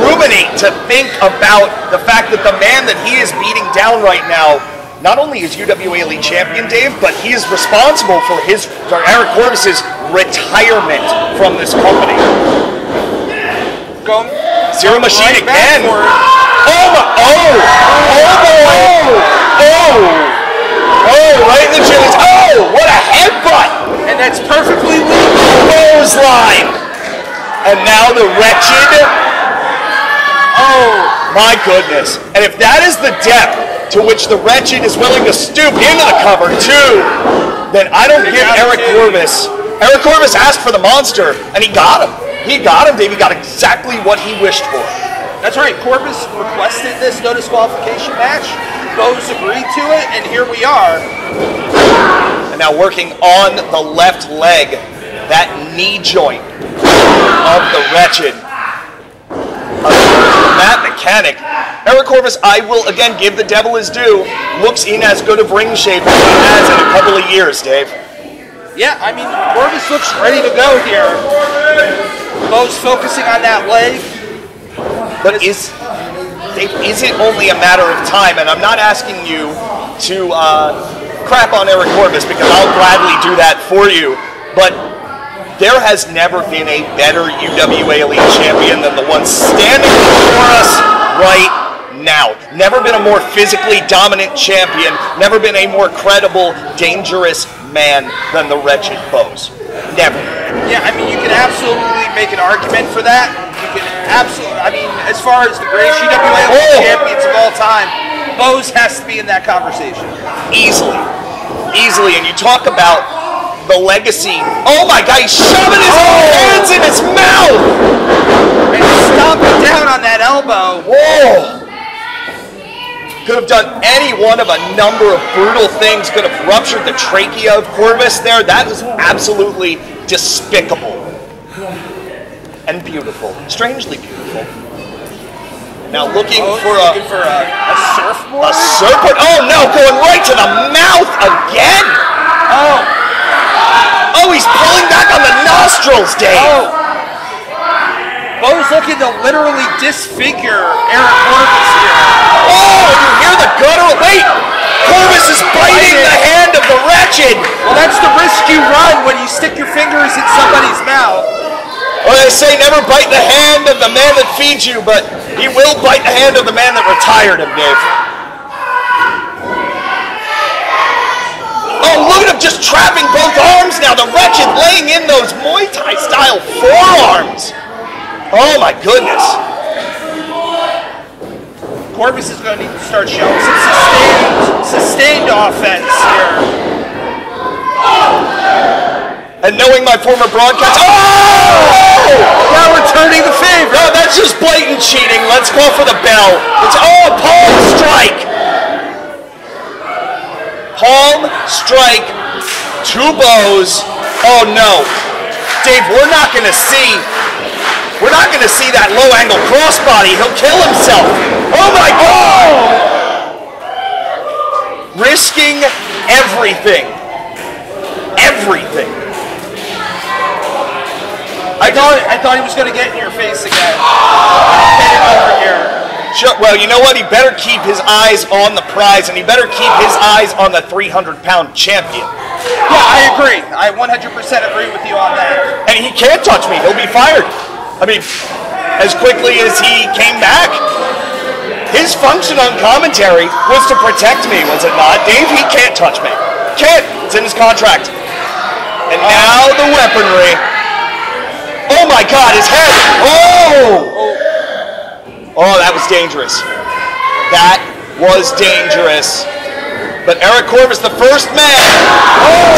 ruminate, to think about the fact that the man that he is beating down right now not only is UWA Elite Champion, Dave, but he is responsible for Eric Corvis's retirement from this company. Go zero machine again. Right in the chilies. Oh, what a headbutt! And that's perfectly legal. Clothesline. And now the wretched. Oh, my goodness. And if that is the depth to which the wretched is willing to stoop into the cover, too, then I don't give Eric Corvis. Eric Corvis asked for the monster, and he got him. He got him, Dave. He got exactly what he wished for. That's right. Corvis requested this no disqualification match. Bo's agreed to it, and here we are. And now working on the left leg, that knee joint of the wretched. That mechanic. Eric Corvis, I will again give the devil his due, looks in as good of ring shape as he has in a couple of years, Dave. Yeah, I mean, Corvis looks ready to go here. Bo's focusing on that leg. But Dave, is it only a matter of time? And I'm not asking you to crap on Eric Corvis, because I'll gladly do that for you. But there has never been a better UWA Elite Champion than the one standing before us right now. Never been a more physically dominant champion, never been a more credible, dangerous man than the wretched Bose. Never. Yeah, I mean, you can absolutely make an argument for that. You can absolutely, I mean, as far as the greatest UWA champions of all time, Bose has to be in that conversation. Easily. Easily. And you talk about the legacy. Oh my God, he's shoving his hands in his mouth! And stomping down on that elbow. Whoa! Could have done any one of a number of brutal things. Could have ruptured the trachea of Corvis there. That was absolutely despicable. And beautiful. Strangely beautiful. Now looking for a surfboard? A surfboard? Oh no, going right to the mouth again! Oh, he's pulling back on the nostrils, Dave! Bo's looking to literally disfigure Eric Corvis here. Oh, you hear the guttural. Wait! Corvis is biting the hand of the wretched! Well, that's the risk you run when you stick your fingers in somebody's mouth. Well, they say never bite the hand of the man that feeds you, but he will bite the hand of the man that retired him, Dave. Oh, look at him just trapping both arms now. The wretched laying in those Muay Thai style forearms. Oh my goodness. Corvis is going to need to start showing some sustained offense here. And knowing my former broadcast, now returning the favor. No, that's just blatant cheating. Let's go for the bell. It's palm strike. Palm strike to Bose. Oh no, Dave, we're not going to see that low angle crossbody. He'll kill himself. Oh my God! Risking everything. Everything. I thought he was going to get in your face again. Get him over here. Sure, well, you know what? He better keep his eyes on the prize, and he better keep his eyes on the 300-pound champion. Yeah, I agree. I 100% agree with you on that. And he can't touch me. He'll be fired. I mean, as quickly as he came back, his function on commentary was to protect me, was it not? Dave, he can't touch me. Can't. It's in his contract. And now the weaponry. Oh my God, his head! Oh, that was dangerous. That was dangerous. But Eric Corvis, the first man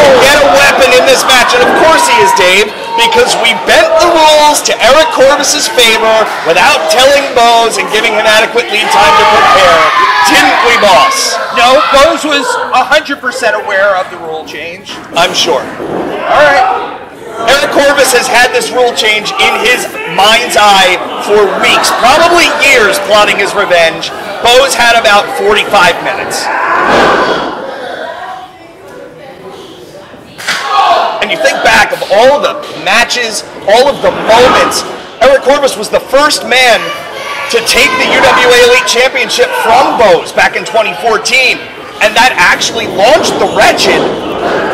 to get a weapon in this match, and of course he is, Dave, because we bent the rules to Eric Corvis's favor without telling Bose and giving him adequate lead time to prepare. Didn't we, boss? No, Bose was 100% aware of the rule change. I'm sure. All right. Eric Corvis has had this rule change in his mind's eye for weeks, probably years, plotting his revenge. Bose had about 45 minutes. And you think back of all the matches, all of the moments, Eric Corvis was the first man to take the UWA Elite Championship from Bose back in 2014, and that actually launched the wretched.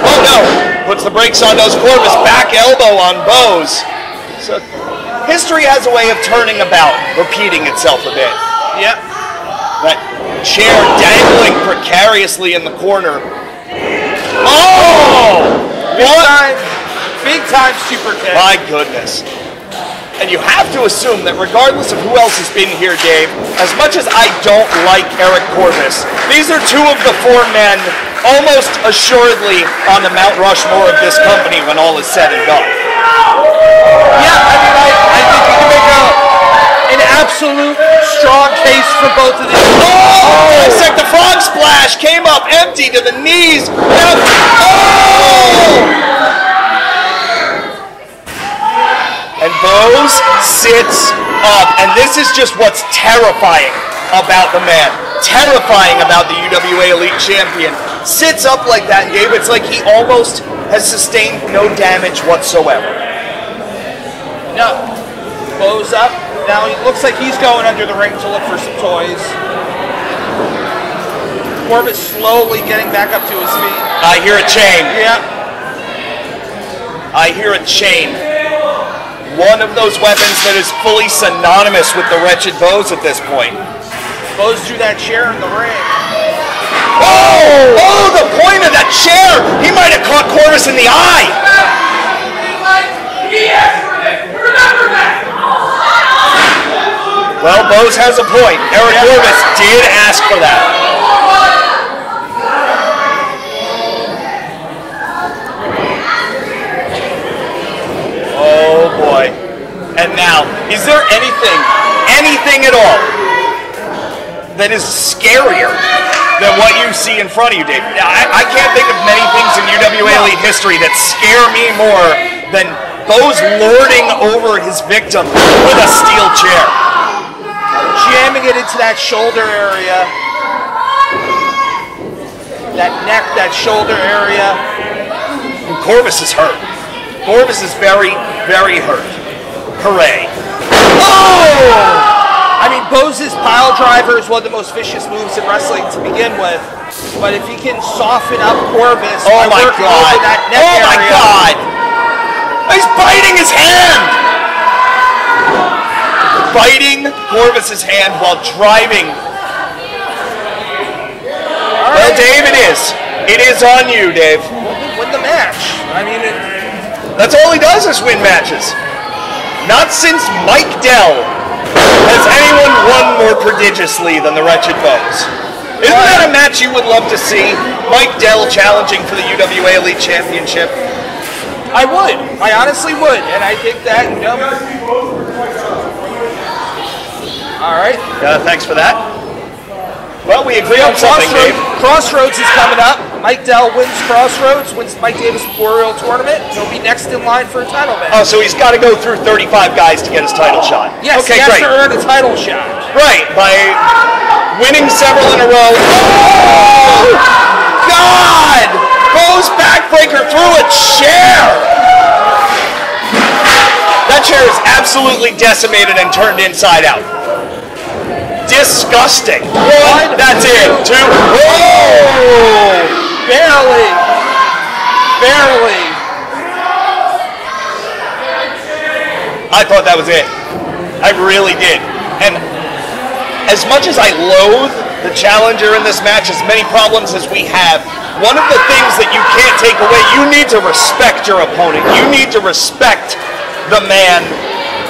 Oh no! Puts the brakes on those Corvis, back elbow on Bose. So history has a way of turning about, repeating itself a bit. Yep. That chair dangling precariously in the corner. Oh! Big time super kick. My goodness. And you have to assume that regardless of who else has been here, Dave, as much as I don't like Eric Corvis, these are two of the four men almost assuredly on the Mount Rushmore of this company when all is said and done. Yeah, I mean, I think you can make an absolute strong case for both of these. Oh! Dissect the frog splash came up empty to the knees. And Bose sits up, and this is just what's terrifying about the man. Terrifying about the UWA Elite Champion. Sits up like that, Gabe. It's like he almost has sustained no damage whatsoever. No. Bose up. Now it looks like he's going under the ring to look for some toys. Corvis slowly getting back up to his feet. I hear a chain. Yeah. I hear a chain. One of those weapons that is fully synonymous with the wretched Bose at this point. Bose threw that chair in the ring. Oh! Oh, the point of that chair! He might have caught Corvis in the eye! Well, Bose has a point. Eric Corvis did ask for that. Oh boy. And now, is there anything at all that is scarier than what you see in front of you, Dave? I can't think of many things in UWA Elite history that scare me more than Bose lording over his victim with a steel chair. Jamming it into that shoulder area. That neck, that shoulder area. And Corvis is hurt. Corvis is very, very hurt. Hooray. Oh! I mean, Bose's pile driver is one of the most vicious moves in wrestling to begin with. But if he can soften up Corvis by working over that neck area. Oh my God! He's biting his hand! Biting Corvis's hand while driving. Well, Dave, it is. It is on you, Dave. Win the match. I mean, that's all he does is win matches. Not since Mike Dell has anyone won more prodigiously than the Wretched Bose. Isn't that a match you would love to see? Mike Dell challenging for the UWA Elite Championship? I would. I honestly would. And I think that, you know. All right. Thanks for that. Well, we agree on something, Dave. Crossroads is coming up. Mike Dell wins Crossroads, wins the Mike Davis Memorial Tournament. He'll be next in line for a title match. Oh, so he's got to go through 35 guys to get his title shot. Yes, okay, he has great. to earn a title shot. Right, by winning several in a row. Oh, God! Bose backbreaker through a chair! That chair is absolutely decimated and turned inside out. Disgusting. One, that's it. Two. Oh! Barely. Barely. I thought that was it. I really did. And as much as I loathe the challenger in this match, as many problems as we have, one of the things that you can't take away, you need to respect your opponent. You need to respect the man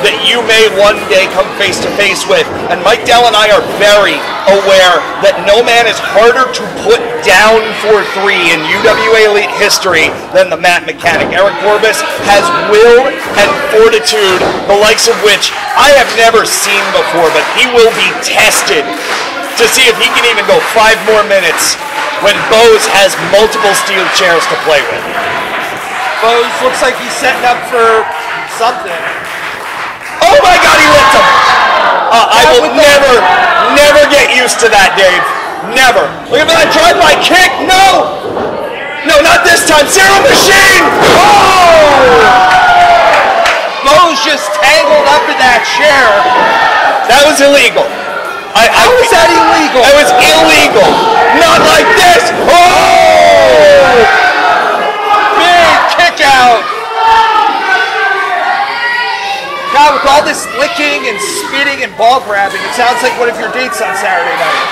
that you may one day come face to face with. And Mike Dell and I are very aware that no man is harder to put down for 3 in UWA Elite history than the Mat Mechanic. Eric Corvis has will and fortitude, the likes of which I have never seen before, but he will be tested to see if he can even go 5 more minutes when Bose has multiple steel chairs to play with. Bose looks like he's setting up for something. Oh my God, he licked him! I will never get used to that, Dave. Never. Look at that drive-by kick! No! No, not this time! Zero Machine! Oh! Bose just tangled up in that chair. That was illegal. How was that illegal? That was illegal. Not like this! Oh! Big kick out. God, with all this licking and spitting and ball grabbing, it sounds like one of your dates on Saturday night.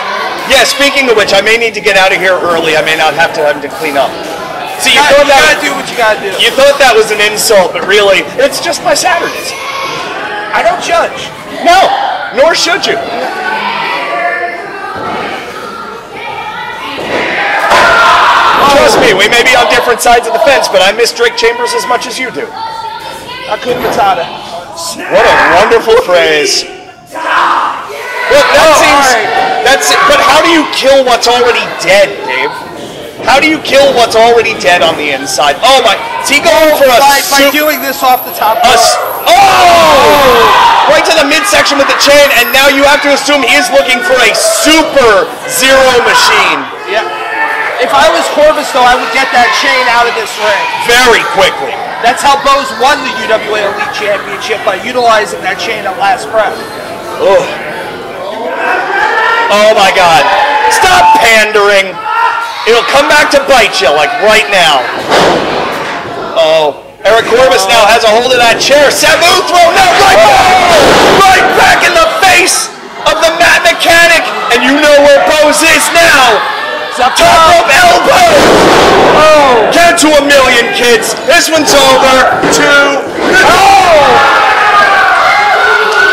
Yeah, speaking of which, I may need to get out of here early. I may not have time to clean up. See, you gotta do what you gotta do. You thought that was an insult, but really, it's just my Saturdays. I don't judge. No, nor should you. Trust me, we may be on different sides of the fence, but I miss Drake Chambers as much as you do. Hakuna Matata. What a wonderful phrase. Look, that's it. But how do you kill what's already dead, Dave? How do you kill what's already dead on the inside? Oh my, is he going for a by doing this off the top rope. Oh! Right to the midsection with the chain, and now you have to assume he is looking for a super Zero Machine. Yeah. If I was Corvis, though, I would get that chain out of this ring. Very quickly. That's how Bose won the UWA Elite Championship, by utilizing that chain at last breath. Oh. Oh my God. Stop pandering. It'll come back to bite you, like right now. Oh. Eric Corvis now has a hold of that chair. Sabu throw now right back in the face of the Mat Mechanic. And you Top rope elbow! Oh! Count to 1,000,000, kids. This one's over. 2. Oh!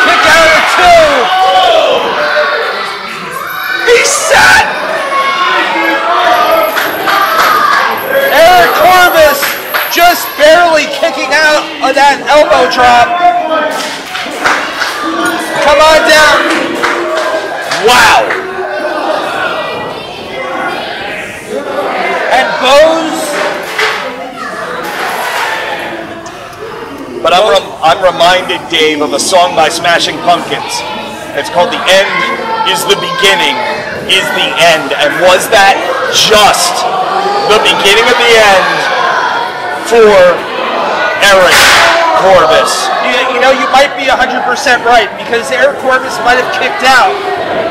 Kick out of 2. He's set! Eric Corvis just barely kicking out of that elbow drop. Come on down. Wow. And Bose. But I'm reminded, Dave, of a song by Smashing Pumpkins. It's called "The End Is the Beginning Is the End." And was that just the beginning of the end for Eric Corvis? You know, you might be 100% right, because Eric Corvis might have kicked out,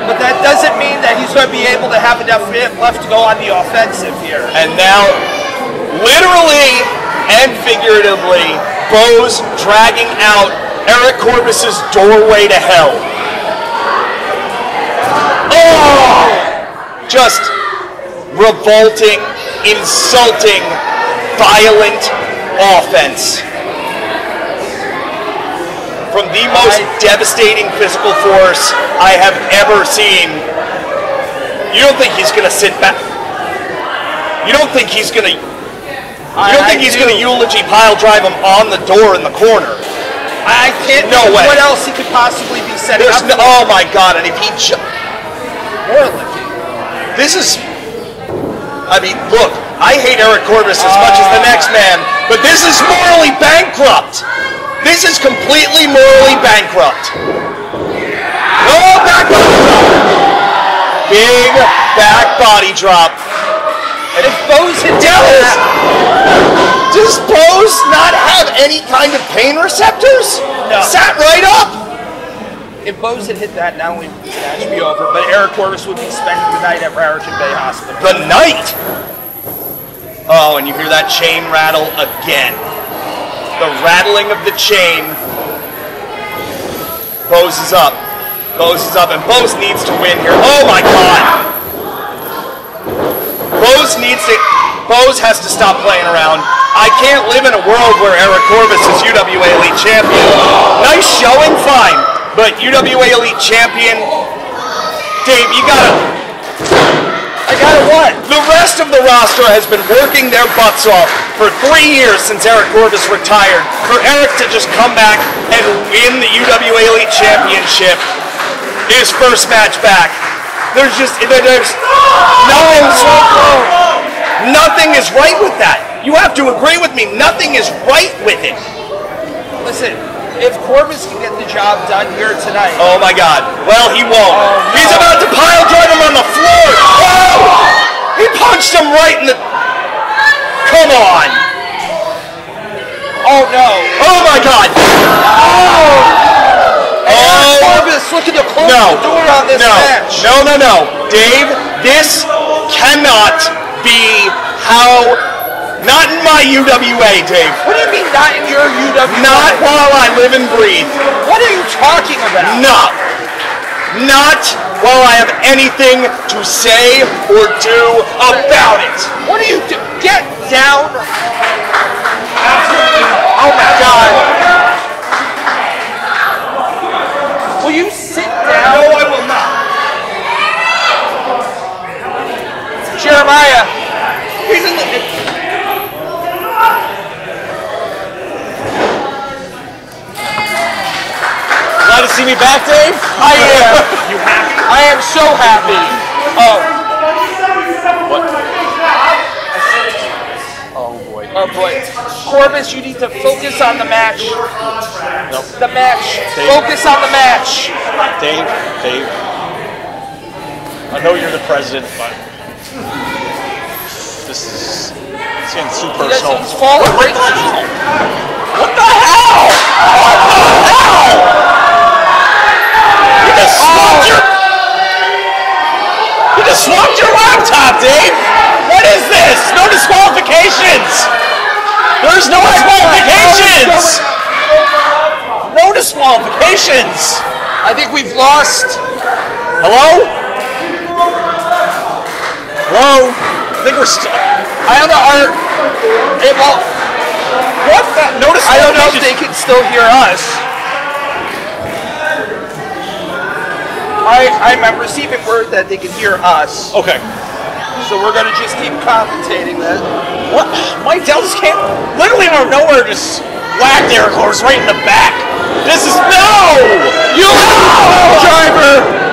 but that doesn't mean that he's going to be able to have enough left to go on the offensive here. And now, literally and figuratively, Bose dragging out Eric Corvis's doorway to hell. Oh! Just revolting, insulting, violent offense. From the most devastating physical force I have ever seen. You don't think he's going to sit back? You don't think he's going to... You don't think he's going to eulogy pile drive him on the door in the corner? I can't know what else he could possibly be setting up. Oh my God! And if he this is... I mean, look, I hate Eric Corvis as much as the next man, but this is morally bankrupt. This is completely morally bankrupt. Oh, back body drop. Big back body drop. And if Bose hit that, does Bose not have any kind of pain receptors? No. Sat right up. If Bose had hit that, not only would the match be over, but Eric Corvis would be spending the night at Raritan Bay Hospital. The night? Oh, and you hear that chain rattle again. The rattling of the chain. Bose is up. Bose is up, and Bose needs to win here. Oh my God! Bose has to stop playing around. I can't live in a world where Eric Corvis is UWA Elite Champion. Nice showing, fine. But UWA Elite Champion, Dave, you gotta... I gotta what? The rest of the roster has been working their butts off for 3 years since Eric Corvis retired. For Eric to just come back and win the UWA Elite Championship, his first match back. There's nothing is right with that. You have to agree with me. Nothing is right with it. Listen, if Corvis can get the job done here tonight. Oh my God. Well, he won't. Oh, no. He's about to pile drive him on the floor. Oh! He punched him right in the... Come on. Oh no. Oh my God. Oh! Corvis looking to close the door on this match. No. Dave, this cannot be how... Not in my UWA, Dave. What do you mean not in your UWA? Not while I live and breathe. What are you talking about? No. Not while I have anything to say or do about it. What do you do? Get down. Oh my God. Will you sit down? No, I will not. Jeremiah. He's in the... Glad to see me back, Dave? I am. You happy? I am so happy. Oh. What? Oh boy. Oh boy. Corvis, you need to focus on the match. Nope. The match. Dave. Focus on the match. Dave. I know you're the president, but this is getting too personal. He's falling right now. What the hell? What the hell? You just swapped your laptop, Dave! What is this? No disqualifications! There's no disqualifications! No disqualifications! I think we've lost. Hello? Hello? I think we're still. I don't know. What? Notice. I don't know if they can still hear us. I'm receiving word that they can hear us. Okay. So we're gonna just keep commentating that. What? Mike Dell just came literally out of nowhere, just whacked Eric Corvis right in the back. This is you driver.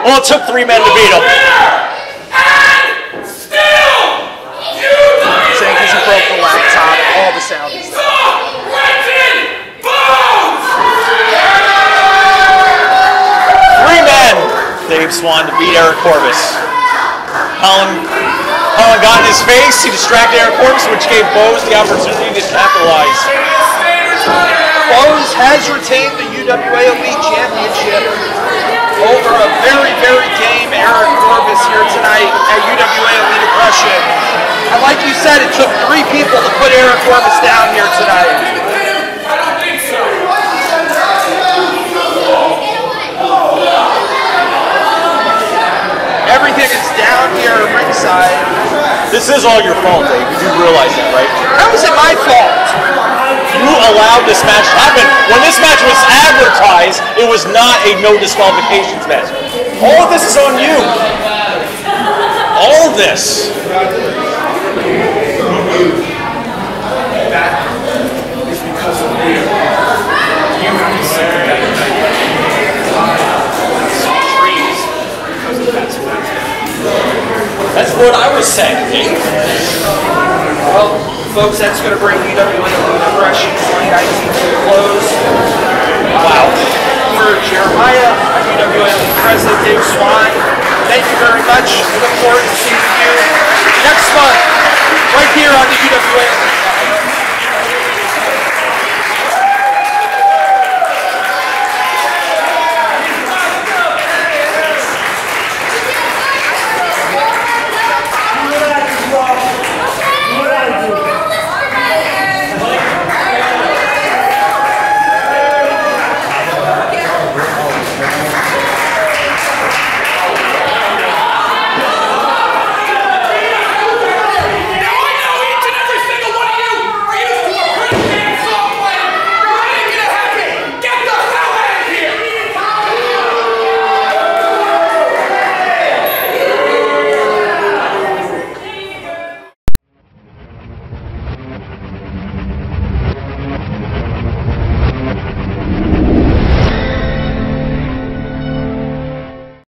Well, it took 3 men to beat him. Saying because he broke the laptop, all the sound is there. 3 men, Dave Swan to beat Eric Corvis. Holland got in his face, he distracted Eric Corvis, which gave Bose the opportunity to capitalize. Bose has retained the UWA Elite Championship over a very, very game Eric Corvis here tonight at UWA Elite Aggression. And like you said, it took 3 people to put Eric Corvis down here tonight. Everything is down here at ringside. This is all your fault, Dave. You do realize that, right? How is it my fault? You allowed this match to happen. When this match was advertised, it was not a no disqualifications match. All of this is on you. All of this. That is because of me. You have to see that trees because of that. That's what I was saying, Dave. Well, folks, that's going to bring UWA Elite Aggression 2019 to a close. Wow. For Jeremiah, UWA Elite President Dave Swan, thank you very much. We look forward to seeing you next month, right here on the UWA Elite